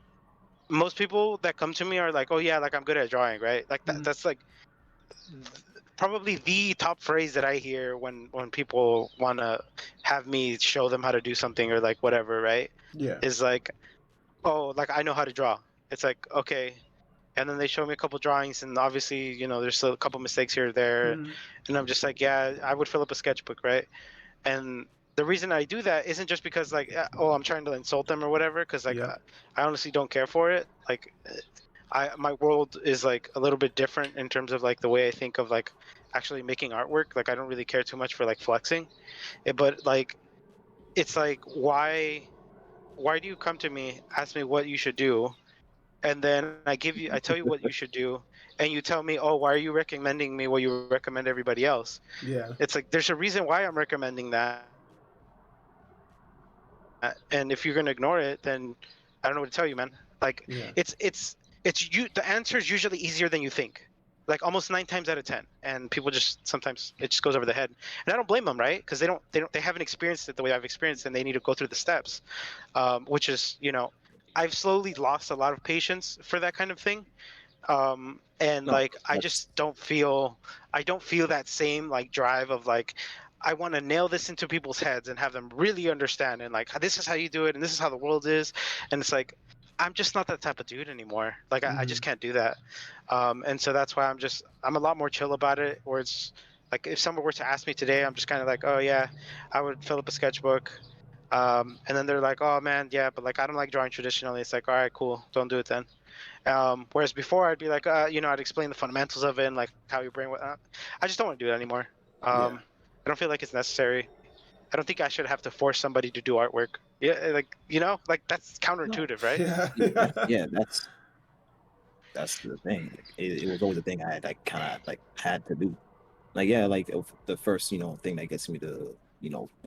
most people that come to me are like, oh yeah, like I'm good at drawing, right? Like Mhm. that's like probably the top phrase that I hear when people want to have me show them how to do something or like whatever, right? Yeah. Is like, oh, like I know how to draw. It's like, okay. And then they show me a couple drawings, and obviously, there's a couple mistakes here or there, Mhm. and I'm just like, yeah, I would fill up a sketchbook, right? And the reason I do that isn't just because like, oh, I'm trying to insult them or whatever, because like, Yeah. I honestly don't care for it. Like, my world is like a little bit different in terms of like the way I think of like actually making artwork. Like, I don't really care too much for like flexing, but like, it's like, why do you come to me, ask me what you should do, and then I tell you what you should do, and you tell me, oh, why are you recommending me what you recommend everybody else? Yeah. It's like there's a reason why I'm recommending that, and if you're gonna ignore it, then I don't know what to tell you, man. Like Yeah. it's you. The answer is usually easier than you think. Like almost 9 times out of 10, and people just sometimes it just goes over the head, and I don't blame them, right? Because they haven't experienced it the way I've experienced, and they need to go through the steps, which is I've slowly lost a lot of patience for that kind of thing, and No, like that's I don't feel that same like drive of like I want to nail this into people's heads and have them really understand, and like this is how you do it and this is how the world is, and it's like I'm just not that type of dude anymore. Like I Mhm. just can't do that, and so that's why I'm a lot more chill about it, where it's like if someone were to ask me today, I'm just kind of like, oh yeah, I would fill up a sketchbook, and then they're like, oh man, yeah, but like I don't like drawing traditionally. It's like, all right, cool, don't do it then. Whereas before I'd be like, I'd explain the fundamentals of it and like how your brain. I just don't want to do that anymore. Yeah. I don't feel like it's necessary. I don't think I should have to force somebody to do artwork. Yeah, like like that's no. counterintuitive, right? Yeah. Yeah, that's the thing. Like, it was always a thing I like kind of like had to do. Like yeah, like the first thing that gets me to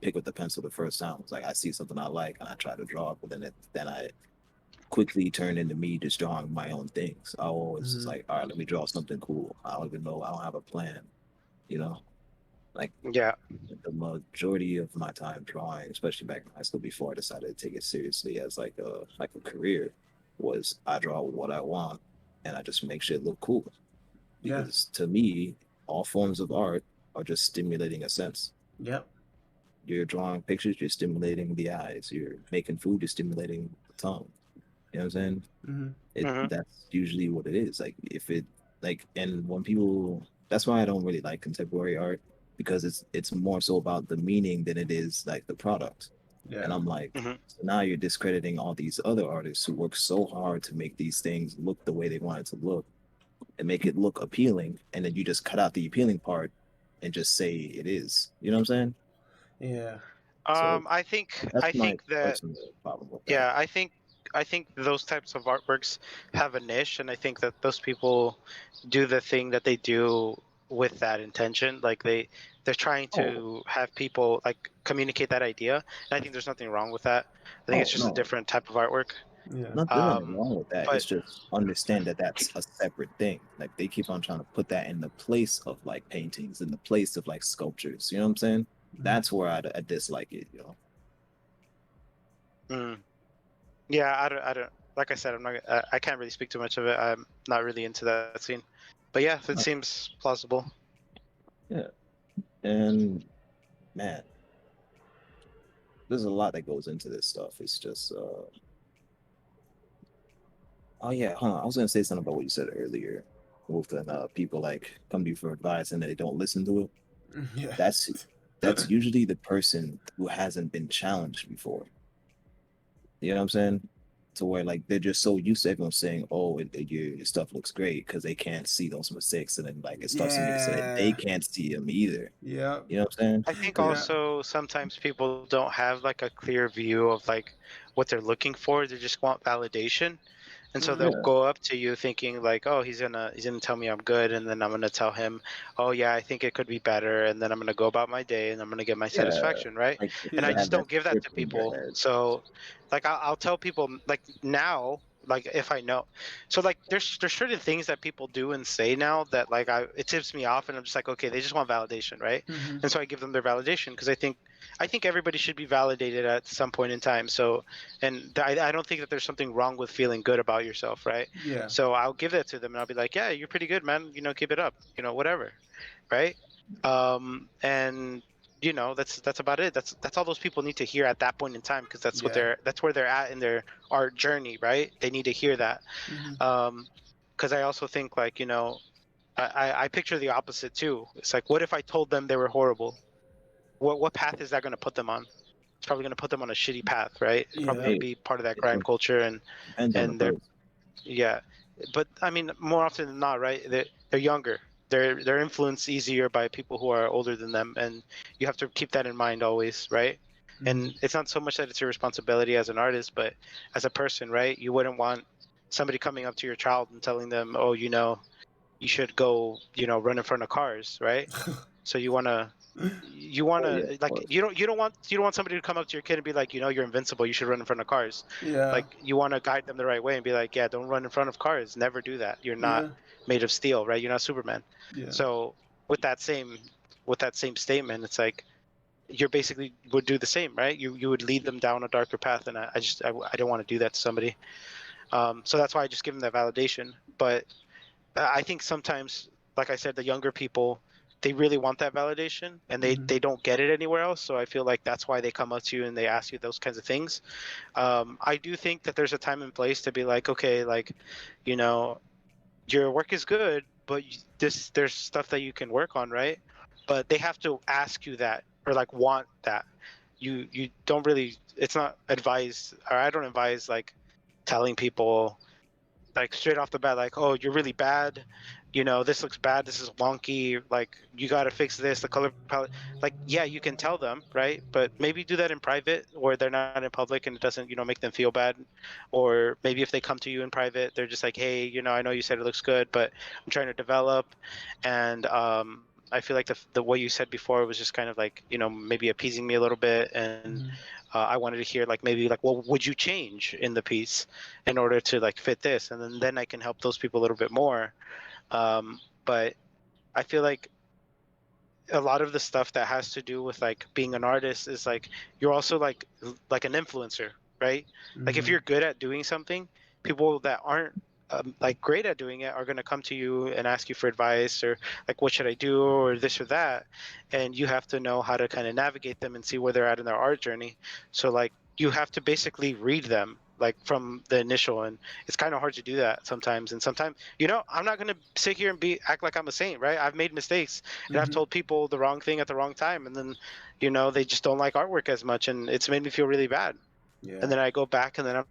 pick up the pencil the first time was like I see something I like and I try to draw, but then I quickly turned into me just drawing my own things. I always was Mhm. like, all right, let me draw something cool. I don't even know. I don't have a plan. You know, like Yeah. the majority of my time drawing, especially back in high school before I decided to take it seriously as like a career, was I draw what I want and I just make shit look cool. Yeah. Because to me, all forms of art are just stimulating a sense. Yep. You're drawing pictures, you're stimulating the eyes. You're making food, you're stimulating the tongue. You know what I'm saying? Hmm. Hmm. That's usually what it is. Like if it like and when people that's why I don't really like contemporary art because it's more so about the meaning than it is like the product. And Yeah. I'm like, Hmm. so now you're discrediting all these other artists who work so hard to make these things look the way they want it to look and make it look appealing, and then you just cut out the appealing part and just say it is. You know what I'm saying? Yeah. So I that's my think that personal problem with that. yeah, I think those types of artworks have a niche, and I think that those people do the thing that they do with that intention. Like they're trying Oh, to have people like communicate that idea, and I think there's nothing wrong with that. I think it's oh just a no, different type of artwork. Yeah. not there's nothing wrong with that. But It's just understand that that's a separate thing. Like they keep on trying to put that in the place of like paintings, in the place of like sculptures. You know what I'm saying? Mhm. That's where I dislike it. You know? mm, yeah, I don't. Like I said, I'm not. I can't really speak too much of it. I'm not really into that scene. But yeah, it Uh, seems plausible. yeah. And man, there's a lot that goes into this stuff. It's just oh yeah, huh. I was gonna say something about what you said earlier with people like come to you for advice and they don't listen to it. Yeah. That's that's usually the person who hasn't been challenged before. You know what I'm saying? To where like they're just so used to everyone saying, "Oh, your stuff looks great," because they can't see those mistakes, and then like it starts to make it so that they Yeah. can't see them either. Yep. You know what I'm saying? I think 'Cause- Yeah. also sometimes people don't have like a clear view of like what they're looking for. They just want validation. And so they'll Hmm. yeah, go up to you thinking like, oh, he's gonna tell me I'm good, and then I'm gonna tell him, oh yeah, I think it could be better, and then I'm gonna go about my day and I'm gonna get my yeah, satisfaction, right? like And I they Yeah. just have that don't give that to script in their people. head. So, like I'll tell people like now, like if I know, so like there's certain things that people do and say now that like it tips me off, and I'm just like, okay, they just want validation, right? Hmm. And so I give them their validation because I think everybody should be validated at some point in time. So and I don't think that there's something wrong with feeling good about yourself, right? Yeah. So I'll give that to them and I'll be like, yeah, you're pretty good, man. You know, keep it up. You know, whatever, right? And that's about it. That's all those people need to hear at that point in time because Yeah. that's where they're at in their art journey, right? They need to hear that. Hmm. Because I also think like I picture the opposite too. It's like, what if I told them they were horrible? What path is that going to put them on? It's probably going to put them on a shitty path, right? It's probably Yeah. going to Hey, be part of that it crime culture, depends on the and they're person. yeah, but I mean, more often than not, right? They're younger. They're influenced easier by people who are older than them, and you have to keep that in mind always, right? Hmm. And it's not so much that it's your responsibility as an artist, but as a person, right? You wouldn't want somebody coming up to your child and telling them, "Oh, you should go, run in front of cars," right? So Oh yeah, of like course. you don't want somebody to come up to your kid and be like, you're invincible, you should run in front of cars. Yeah. Like you want to guide them the right way and be like, yeah, don't run in front of cars, never do that, you're not Yeah. made of steel, right? You're not Superman. Yeah. So with that same statement, it's like you're basically would do the same, right? You would lead them down a darker path, and I don't want to do that to somebody. So that's why I just give them that validation. But I think sometimes, like I said, the younger people, they really want that validation and they, Hmm. they don't get it anywhere else. So I feel like that's why they come up to you and they ask you those kinds of things. I do think that there's a time and place to be like, okay, like, you know, your work is good, but there's stuff that you can work on, right? But they have to ask you that or like want that. You don't really. It's not advised, or I don't advise like telling people like straight off the bat, like, oh, you're really bad, this looks bad, this is wonky, like you got to fix this, the color palette. Like, yeah, you can tell them, right? But maybe do that in private where they're not in public and it doesn't make them feel bad. Or maybe if they come to you in private, they're just like, hey, I know you said it looks good, but I'm trying to develop, and I feel like the what you said before was just kind of like, you know, maybe appeasing me a little bit, and I wanted to hear like maybe like what would you change in the piece in order to like fit this, and then I can help those people a little bit more. But I feel like a lot of the stuff that has to do with like being an artist is like you're also like an influencer, right? Like if you're good at doing something, people that aren't like great at doing it are going to come to you and ask you for advice, or like what should I do, or this or that, and you have to know how to kind of navigate them and see where they're at in their art journey. So like you have to basically read them like from the initial, and it's kind of hard to do that sometimes. And sometimes, you know, I'm not going to sit here and act like I'm a saint, right? I've made mistakes, and I've told people the wrong thing at the wrong time, and then, you know, they just don't like artwork as much, and it's made me feel really bad. Yeah. And then I go back and then I'm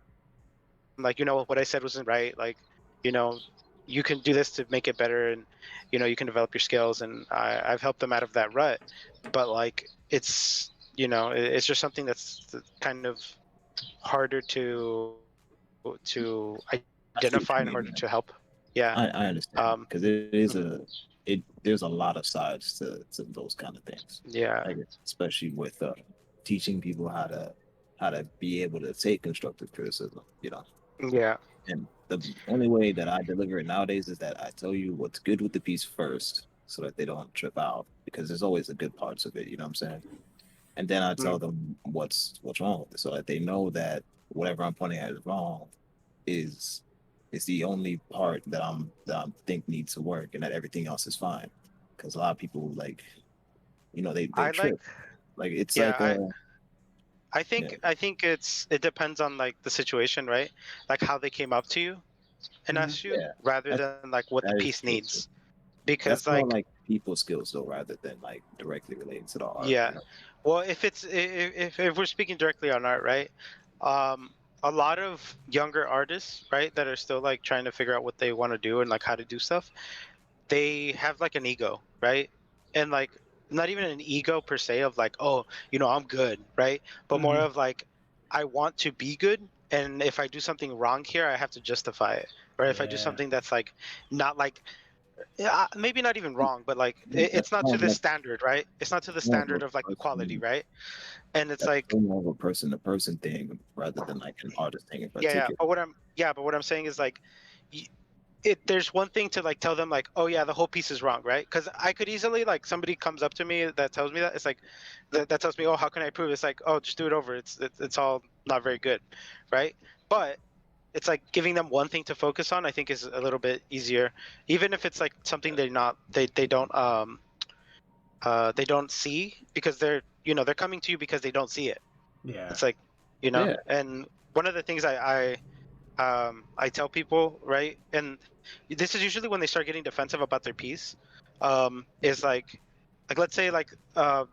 like, you know, what I said wasn't right. Like, you know, you can do this to make it better, and, you know, you can develop your skills. And I've helped them out of that rut. But like, it's, you know, it's just something that's kind of harder to I see what identify you and mean, harder man. to help. Yeah. I understand because it is mhm. there's a lot of sides to those kind of things. Yeah. Like especially with teaching people how to be able to take constructive criticism, you know. Yeah. And the only way that I deliver it nowadays is that I tell you what's good with the piece first, so that they don't trip out, because there's always the good parts of it, you know what I'm saying? And then I tell Mm. them what's wrong with it, so that they know that whatever I'm pointing at is wrong is the only part that I think needs to work, and that everything else is fine. Because a lot of people, like, you know, they I like, trip. Like it's yeah, like yeah, I think it depends on like the situation, right? Like how they came up to you and asked you, yeah. rather That's, than like what the that is piece true too. needs. That's Because more like, like people skills though, rather than like directly related to the art. yeah, You know? well, if it's if we're speaking directly on art, right? Um, a lot of younger artists, right, that are still like trying to figure out what they want to do and like how to do stuff, they have like an ego, right? And like not even an ego per se of like, oh, you know, I'm good, right? But more of like, I want to be good, and if I do something wrong here, I have to justify it. Or if I do Yeah. something that's like not like, yeah, maybe not even wrong, but like That's it's not more to of the like standard, right? It's not to the more of standard of like a the quality, person. right? And it's That's like, more of a person to person thing rather than like an artist thing in yeah, particular. but what I'm saying is like, there's one thing to like tell them like, oh yeah, the whole piece is wrong, right? Because I could easily, like, somebody comes up to me that tells me that, it's like that tells me, oh, how can I prove? It's like, oh, just do it over, it's all not very good, right? But it's like giving them one thing to focus on, I think, is a little bit easier, even if it's like something they don't see, because they're, you know, they're coming to you because they don't see it. Yeah. It's like, you know. Yeah, And one of the things I tell people, right, and this is usually when they start getting defensive about their piece, is like let's say like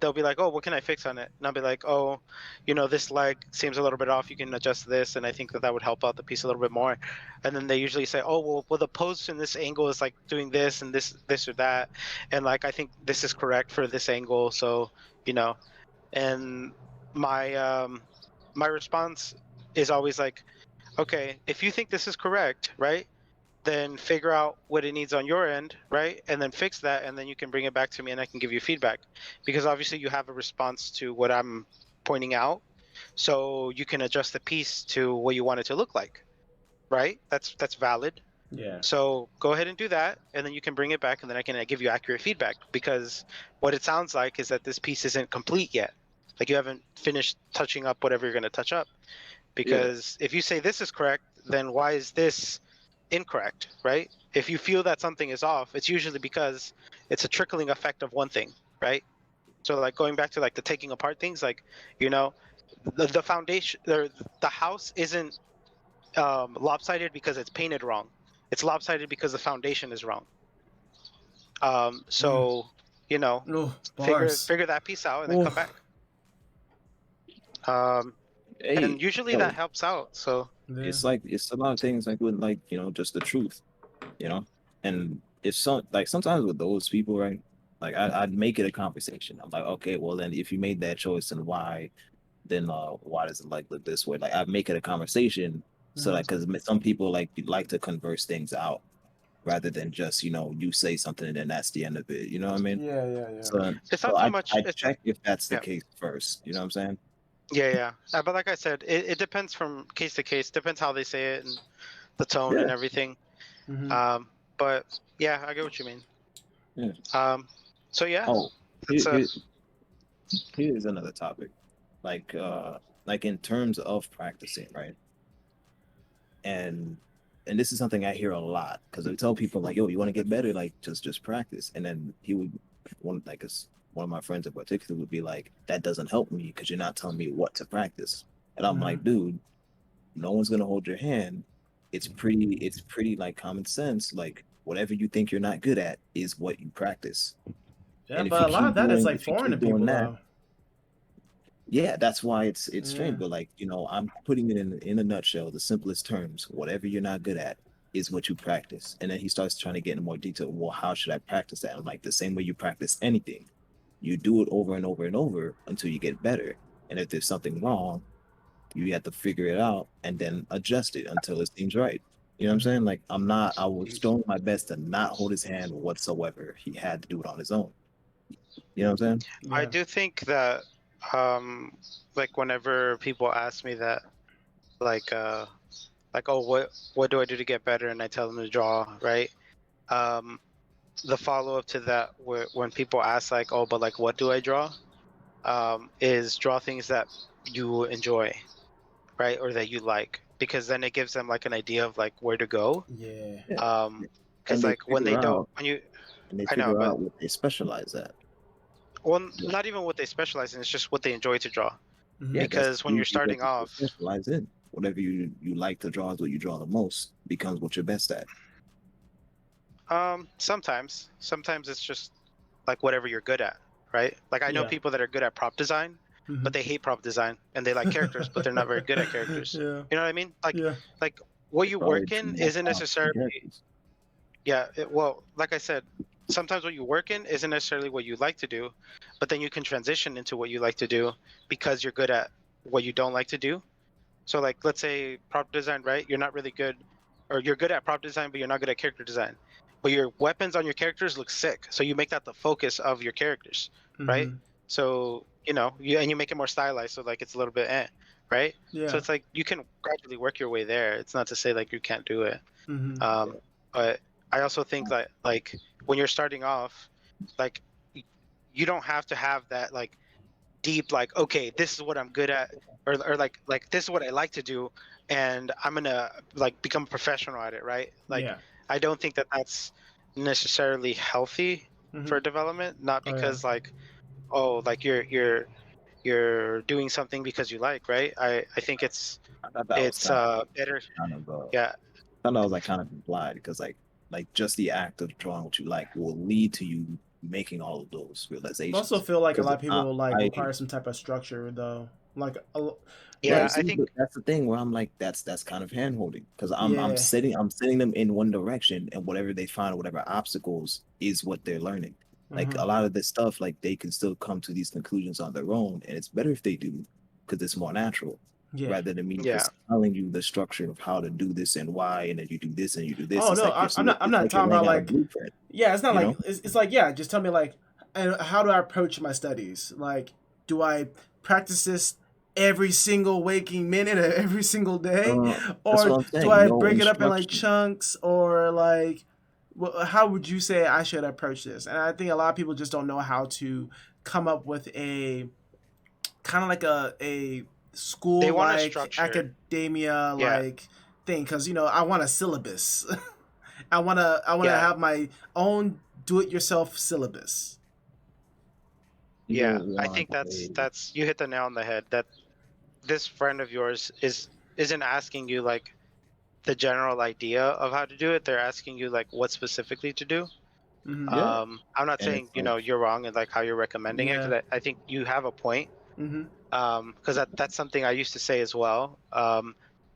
they'll be like, oh, what can I fix on it? And I'll be like, oh, you know, this leg seems a little bit off. You can adjust this, and I think that would help out the piece a little bit more. And then they usually say, oh, well, the pose in this angle is like doing this and this or that, and like I think this is correct for this angle. So, you know, and my response is always like, okay, if you think this is correct, right, then figure out what it needs on your end, right, and then fix that, and then you can bring it back to me and I can give you feedback, because obviously you have a response to what I'm pointing out, so you can adjust the piece to what you want it to look like, right? That's valid. Yeah. So go ahead and do that, and then you can bring it back, and then I can give you accurate feedback, because what it sounds like is that this piece isn't complete yet. Like you haven't finished touching up whatever you're going to touch up, yeah, because if you say this is correct, then why is this incorrect, right? If you feel that something is off, it's usually because it's a trickling effect of one thing, right? So like going back to like the taking apart things, like, you know, the foundation, the house isn't lopsided because it's painted wrong. It's lopsided because the foundation is wrong. So, you know, Oh, figure bars. figure that piece out and then come Oh. back. Um, hey, and usually that yo, helps out. So Yeah. it's like it's a lot of things like with like just the truth, you know. And if some like sometimes with those people, right? Like I'd make it a conversation. I'm like, okay, well then if you made that choice, then why does it like look this way? Like I make it a conversation, so like because some people like to converse things out, rather than just you say something and then that's the end of it. You know what I mean? Yeah. So, It's so not so I much. I It's check if that's the yeah, case first. You know what I'm saying? yeah. But like I said, it depends from case to case. Depends how they say it and the tone Yeah. and everything. Mm-hmm. But yeah, I get what you mean. Yeah. So yeah, Oh, it's here, here's another topic. Like in terms of practicing, right? And this is something I hear a lot because I tell people like, "Yo, you want to get better? Like, just practice." And then one of my friends in particular would be like, "That doesn't help me because you're not telling me what to practice." And I'm like, "Dude, no one's gonna hold your hand. It's pretty like common sense. Like, whatever you think you're not good at is what you practice. Yeah, And but a lot of that is like if you foreign to keep doing people that, though. yeah, that's why it's Yeah. strange. But like, I'm putting it in a nutshell, the simplest terms. Whatever you're not good at is what you practice. And then he starts trying to get in more detail. Well, how should I practice that? I'm like, the same way you practice anything. You do it over and over and over until you get better. And if there's something wrong, you have to figure it out and then adjust it until it seems right. You know what I'm saying? Like, I was doing my best to not hold his hand whatsoever. He had to do it on his own. You know what I'm saying? I Yeah. do think that um like whenever people ask me that, like oh, what do I do to get better, and I tell them to draw, right? um the follow-up to that, when people ask like, oh, but like what do I draw, is draw things that you enjoy, right, or that you like, because then it gives them like an idea of like where to go. Yeah. Yeah. Because And they like when they figure don't, out when you, and they I know, figure but out what they specialize at. well, not even what they specialize in, it's just what they enjoy to draw. Mm-hmm. Yeah, that's Because when you're usually what starting people off, specialize in. Whatever you like to draw is what you draw the most becomes what you're best at. sometimes it's just like whatever you're good at, right? Like I know Yeah. people that are good at prop design, but they hate prop design, and they like characters, but they're not very good at characters. Yeah. You know what I mean? Yeah. Like what It's you probably work two in more isn't props than necessarily, characters. yeah, well, like I said, sometimes what you work in isn't necessarily what you like to do, but then you can transition into what you like to do because you're good at what you don't like to do. So like let's say prop design, right? You're not really good, or you're good at prop design, but you're not good at character design. But your weapons on your characters look sick, so you make that the focus of your characters, right? Mm-hmm. So you make it more stylized, so like it's a little bit right? So Yeah. it's like you can gradually work your way there. It's not to say like you can't do it. Mm-hmm. But I also think that like when you're starting off, like you don't have to have that like deep, like, okay, this is what I'm good at, or like this is what I like to do, and I'm gonna like become a professional at it, right? Like Yeah. I don't think that that's necessarily healthy Mm-hmm. for development, not Oh yeah. because like, oh, like you're doing something because you like, right? I think I thought that was it's better. kind of Yeah, I thought that was like kind of implied because like just the act of drawing what you like will lead to you making all of those I realizations. also feel like a Because lot of people like I require some type of structure though. Like yeah, like I see, think but that's the thing where I'm like, that's kind of hand holding because I'm yeah. setting them in one direction, and whatever they find, whatever obstacles is what they're learning. Like Uh-huh. a lot of this stuff, like they can still come to these conclusions on their own, and it's better if they do because it's more natural Yeah. rather than me yeah, just telling you the structure of how to do this and why, and then you do this and you do this. Oh It's no, like you're I'm not. I'm it's not like you're talking about laying out a like. blueprint, Yeah, it's not you like know? it's like yeah. Just tell me like, and how do I approach my studies? Like, do I practice this every single waking minute of every single day, That's or what I'm do saying. I No break it up in like instruction. chunks, or like, how would you say I should approach this? And I think a lot of people just don't know how to come up with a kind of like a they school want a like structure. academia Yeah, like thing because I want a syllabus. I wanna yeah, have my own do-it-yourself syllabus. You yeah. don't I want think that's a that's you hit the nail on the head. That this friend of yours isn't asking you like the general idea of how to do it. They're asking you like what specifically to do. Mm-hmm. yeah, I'm not and saying it's like you're wrong in like how you're recommending it, Yeah. because I think you have a point. Mm-hmm. Because that's something I used to say as well.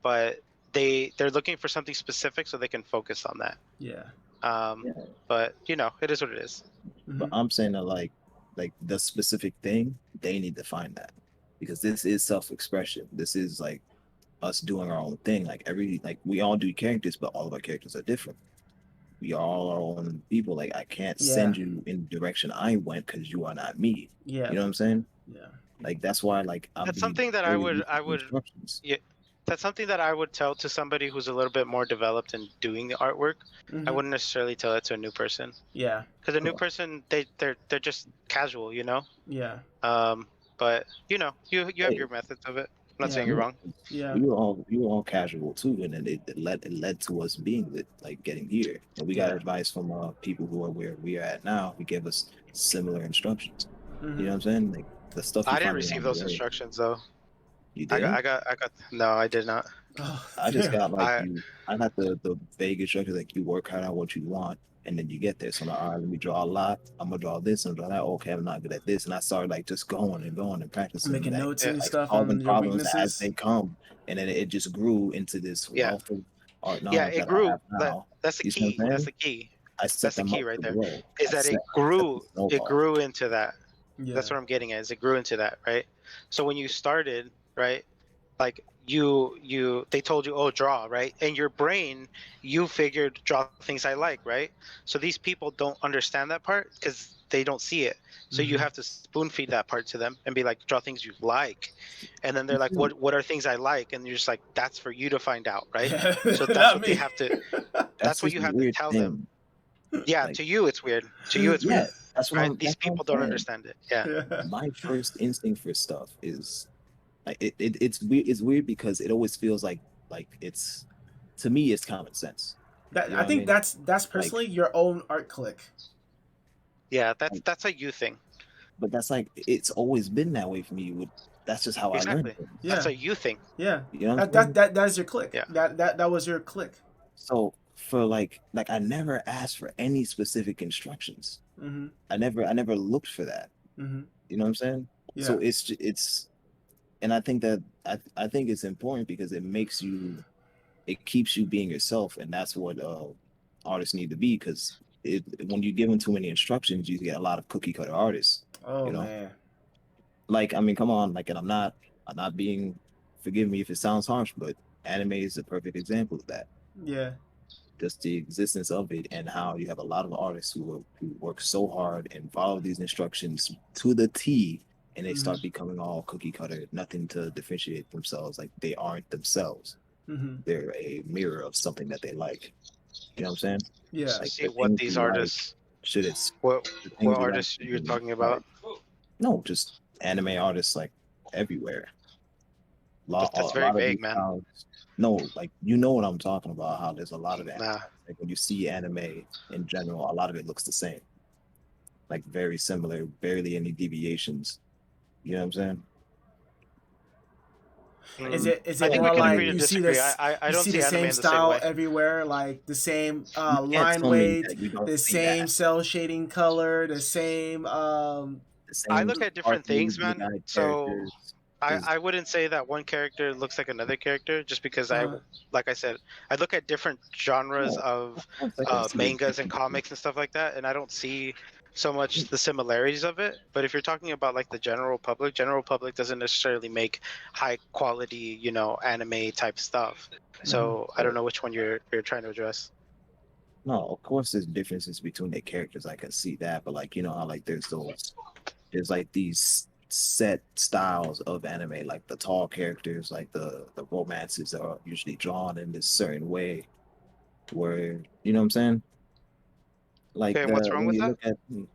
But they're looking for something specific so they can focus on that. Yeah. Um, yeah. but it is what it is. Mm-hmm. But I'm saying that like the specific thing, they need to find that because this is self-expression. This is like us doing our own thing. Like we all do characters, but all of our characters are different. we all are our own people. Like I can't Yeah. send you in the direction I went because you are not me. Yeah. You know what I'm saying? Yeah. Like that's why like I'm That's being something that very loose with the instructions. yeah, that's something that I would tell to somebody who's a little bit more developed in doing the artwork. I Mhm. wouldn't necessarily tell it to a new person, Yeah. because a new person, they're just casual, you know. Yeah. But you know, you have Hey, your methods of it. I'm not Yeah. saying you're wrong. Yeah. we were all casual too, and then it led to us being like getting here. And we got Yeah. advice from people who are where we are at now. Who gave us similar instructions. You know Mhm. what I'm saying? Like the stuff you I didn't find receive along the those way. instructions though. You didn't? No, I did not. Oh, I just damn. got like I I got the vague instructions like you work hard on what you want and then you get there. So I'm like, all right, let me draw a lot. I'm gonna draw this and draw that. Okay, I'm not good at this. And I started like just going and practicing Making like notes yeah, and like stuff solving on your problems as weaknesses. they come. And then it just grew into this yeah, wealth of art yeah. knowledge It that I grew. have now. That's the You see what key. I'm That's saying? the key. I set That's the them key up right to there. grow. Is that I set the it snowball. grew into that. That's Yeah. what I'm getting at. Is it grew into that, right? So when you started, right, like they told you, oh, draw, right? In your brain, you figured draw things I like, right? So these people don't understand that part because they don't see it. So you Mhm. have to spoon feed that part to them and be like, draw things you like. And then they're You like, feel what are things I like? And you're just like, that's for you to find out, right? Yeah. So that's Not what they me. have to, that's that's what just you a have to weird tell them. thing. Yeah, Like to you it's weird. To you it's yeah, weird, right? These that's what I'm people don't saying. understand it. Yeah. Yeah. My first instinct for stuff is like it's weird. It's weird because it always feels like it's to me it's common sense. That You know I what I think mean? that's Like personally your own art click. Yeah, like, that's a you thing. but that's like it's always been that way for me. With that's just how I learned Exactly. things. That's Yeah. a you thing. Yeah. You know what That I'm that saying? that that is your click. Yeah. That was your click. So for like I never asked for any specific instructions. Mhm. I never looked for that. Mhm. You know what I'm saying? Yeah. So it's and I think that I think it's important because it keeps you being yourself, and that's what artists need to be. Because when you give them too many instructions, you get a lot of cookie cutter artists. Oh You know, man. like I mean, come on, like, and I'm not being. Forgive me if it sounds harsh, but anime is a perfect example of that. Yeah. Just the existence of it and how you have a lot of artists who work so hard and follow these instructions to the T, and they Mhm. start becoming all cookie cutter, nothing to differentiate themselves. Like they aren't themselves. Mhm. They're a mirror of something that they like. You know what I'm saying? Yeah. Like See the what things these you like artists, should it's what the what things you like artists should you're be talking like about. no, just anime artists like everywhere. That's A very lot of vague, these man. styles. No, like you know what I'm talking about. How there's a lot of anime. Nah. Like when you see anime in general, a lot of it looks the same. Like very similar, barely any deviations. You know what I'm saying? Is Mm, it I think we more can like agree to Definitely. you see disagree. this I you don't see see the anime same in the same style way. everywhere, like the same You can't line tell me weight, that you don't the see same that. cell shading color, the same The I same look at different sparkly things, blue man. eyed So characters. Just I wouldn't say that one character looks like another character just because uh like I said, I look at different genres no, of of course I can see the mangas and differences. comics and stuff like that, and I don't see so much the similarities of it. But if you're talking about like the general public doesn't necessarily make high quality, you know, anime type stuff. mhm. So I don't So know which one you're trying to address. no, of course there's differences between the characters. I can see that, but like you know how like there's like these set styles of anime, like the tall characters, like the romances are usually drawn in this certain way where you know what I'm saying? Like Okay, and what's the wrong when with you that? look at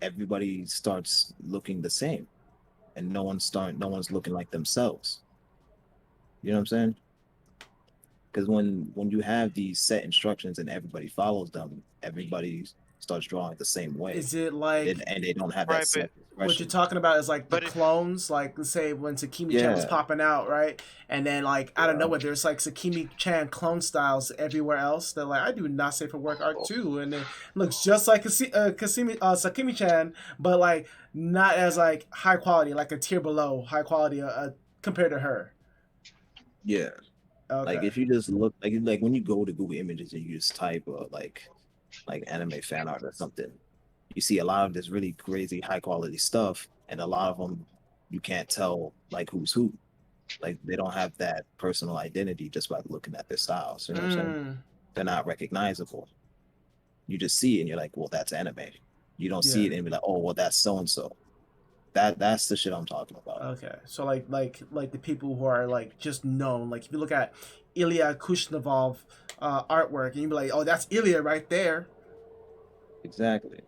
everybody starts looking the same and no one's looking like themselves. You know what I'm saying? Because when you have these set instructions and everybody follows them, everybody starts drawing the same way. Is it like And they don't have that Right, self what you're expression. talking about is like the but if clones, like let's say when Sakimi-chan was Yeah, popping out, right? And then like out of yeah. nowhere there's like Sakimi-chan clone styles everywhere else. They're like, I do not safe for work art too, and it looks just like Sakimi-chan, but like not as like high quality, like a tier below high quality compared to her. Yeah. Like Okay. if you just look like when you go to Google Images and you just type like anime fan art or something, you see a lot of this really crazy high quality stuff, and a lot of them you can't tell like who's who. Like they don't have that personal identity just by looking at their styles. You know what I'm saying? Mm, They're not recognizable. You just see it and you're like, well, that's anime. You don't see Yeah. it and be like, oh, well, that's so and so. That's the shit I'm talking about. Okay, so like the people who are like just known. Like if you look at Ilya Kushnaval's artwork, and you be like, oh, that's Ilya right there. Exactly.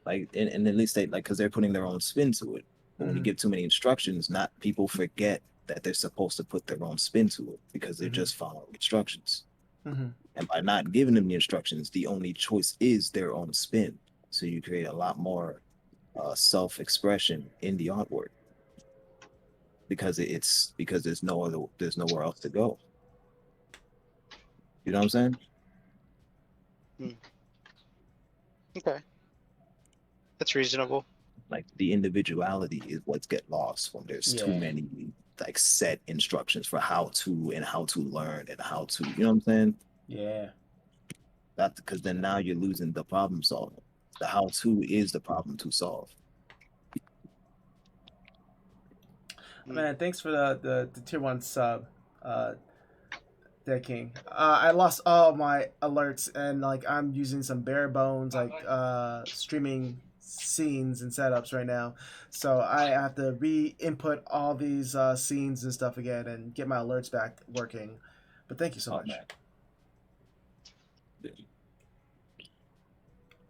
Like, and at least they like because they're putting their own spin to it. But when you Mhm. give too many instructions, not people forget that they're supposed to put their own spin to it because they're Mhm. just following instructions. Mm-hmm. And by not giving them the instructions, the only choice is their own spin. So you create a lot more self-expression in the artwork because because there's nowhere else to go. You know what I'm saying? Okay, that's reasonable. Like the individuality is what get lost when there's too Yeah. many like set instructions for how to and how to learn and how to, you know what I'm saying? Yeah. That's because then now you're losing the problem solving. The how to is the problem to solve. Man, thanks for the tier 1 sub, Dead King. I lost all my alerts and like I'm using some bare bones like streaming scenes and setups right now, so I have to re-input all these scenes and stuff again and get my alerts back working. But thank you so much. Man.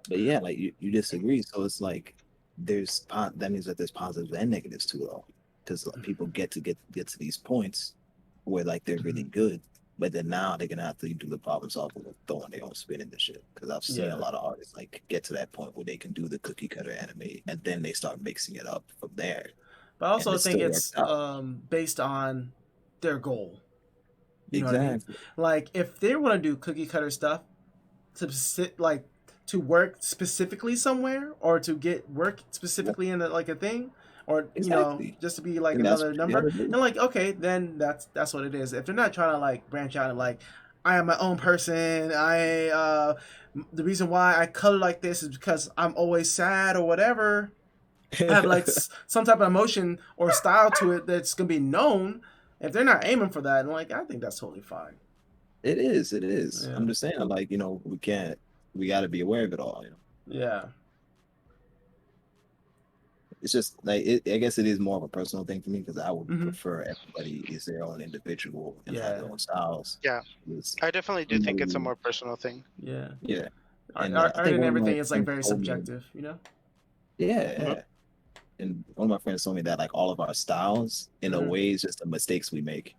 But yeah, like you disagree, so it's like that means that there's positives and negatives to it all, because people get to these points where like they're really good, but then now they're gonna have to do the problem solving with throwing their own spin in the shit. Because I've seen a lot of artists like get to that point where they can do the cookie cutter anime, and then they start mixing it up from there. But I also think still it's works out. based on their goal. You know Exactly. what I mean? Like if they want to do cookie cutter stuff to sit like to work specifically somewhere or to get work specifically in like a thing, or you know, Exactly. just to be like And that's another what you number, gotta do. and like okay, then that's what it is. If they're not trying to like branch out and like I am my own person, the reason why I color like this is because I'm always sad or whatever. I have like some type of emotion or style to it that's gonna be known. If they're not aiming for that, and like I think that's totally fine. It is. Yeah. I'm just saying, like, you know, we got to be aware of it all. You know, Yeah. it's just like I guess it is more of a personal thing for me because I would Mhm. prefer everybody is their own individual and have Yeah. their own styles. Yeah. It's, I definitely do think it's a more personal thing. Yeah. yeah. Art, And art, I art think and one of my everything is like friends very told me- subjective, you know? Yeah, Mhm. yeah. And one of my friends told me that like all of our styles, in a Mhm. way, is just the mistakes we make.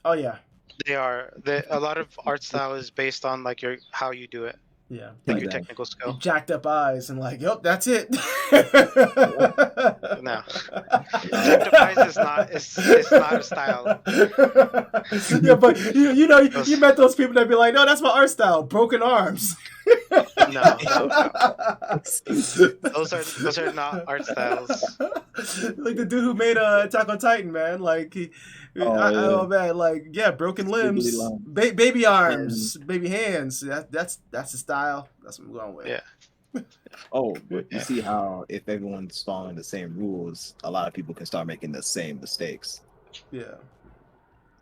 Oh yeah. They are. A lot of art style is based on like how you do it, Yeah. like Like your technical skill. jacked up eyes and like, yep, that's it. No, jacked up eyes is not a style. Yeah, but you know you met those people that be like, no, that's my art style, broken arms. No. Those are not art styles. Like the dude who made Attack on Titan, man. Like oh man, like yeah, broken limbs, baby arms, baby hands. That's the style. That's what I'm going with. Yeah. Oh, but you see how if everyone's following the same rules, a lot of people can start making the same mistakes. Yeah.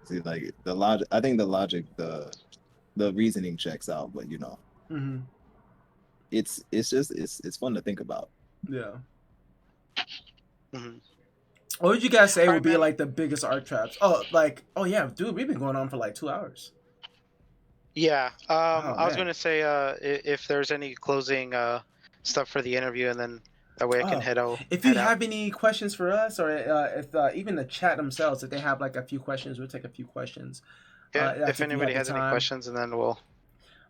See, like the logic, I think the logic, the reasoning checks out, but you know, Mm-hmm. it's fun to think about. Yeah. Mm-hmm. What would you guys say Alright, would be man. like the biggest art traps? Oh yeah, dude, we've been going on for like 2 hours. Yeah. I was man. gonna say if there's any closing stuff for the interview, and then that way I can head out. If you have any questions for us, or if even the chat themselves, if they have like a few questions, we'll take a few questions. Yeah. If anybody has any questions, and then we'll.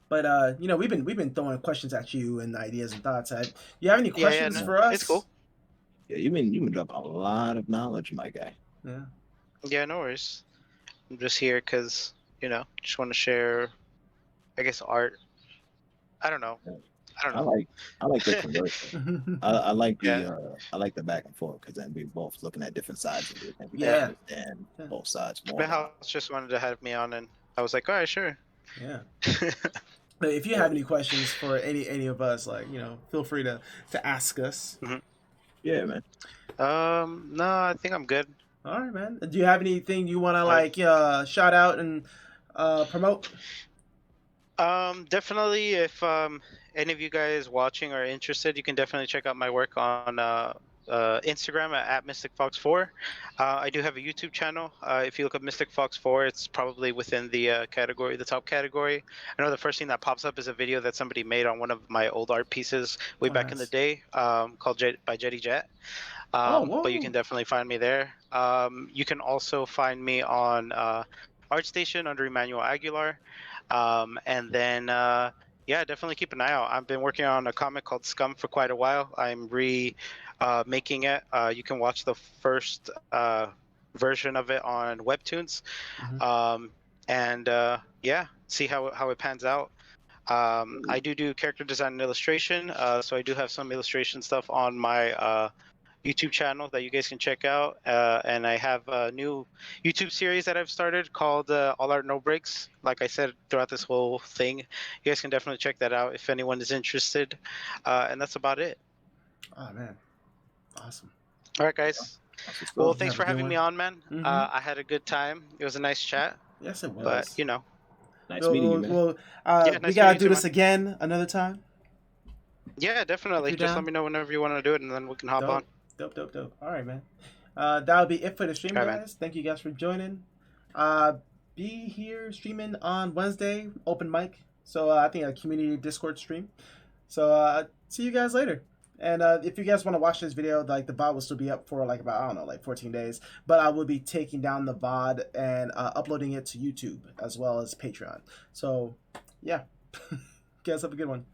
But you know, we've been throwing questions at you and ideas and thoughts. You have any questions for us? It's cool. Yeah, you've been dropping a lot of knowledge, my guy. Yeah. Yeah, no worries. I'm just here because just want to share, I guess, art. I don't know. I like the conversion. I like the I like the back and forth because then we're both looking at different sides of it and we can understand both sides more. MysticFox just wanted to have me on, and I was like, all right, sure. Yeah. But if you have any questions for any of us, like feel free to ask us. Mm-hmm. Yeah, man. No, I think I'm good. All right, man. Do you have anything you want to like shout out and promote? Definitely, if any of you guys watching are interested, you can definitely check out my work on Instagram at MysticFox4. I do have a YouTube channel. If you look up MysticFox4, it's probably within the category, the top category. I know the first thing that pops up is a video that somebody made on one of my old art pieces way Oh, back in the nice. day, called by Jetty Jet. Oh, But you whoa. can definitely find me there. You can also find me on ArtStation under Emmanuel Aguilar. And then, yeah, definitely keep an eye out. I've been working on a comic called Scum for quite a while. I'm making it. You can watch the first version of it on Webtoons. Mhm. And yeah, see how it pans out. I do character design and illustration, so I do have some illustration stuff on my YouTube channel that you guys can check out. And I have a new YouTube series that I've started called All Art No Breaks. Like I said throughout this whole thing, you guys can definitely check that out if anyone is interested. And that's about it. Oh man, awesome. All right, guys. That's what's Well, up. You thanks have a for good having one. me on, man. Mhm. I had a good time. It was a nice chat, Yes, it but was. you know, Nice meeting you, man. yeah, We nice meeting gotta you do too, this man. again another time Yeah, if definitely. you're Just let down. me know whenever you want to do it, and then we can hop on. Dope. All right, man. That'll be it for the stream, All right, man. guys. Thank you guys for joining. Uh, be here streaming on Wednesday, open mic. So I think a community Discord stream. So see you guys later. And if you guys want to watch this video, like the VOD will still be up for like about I don't know, like 14 days. But I will be taking down the VOD and uploading it to YouTube as well as Patreon. So yeah, you guys have a good one.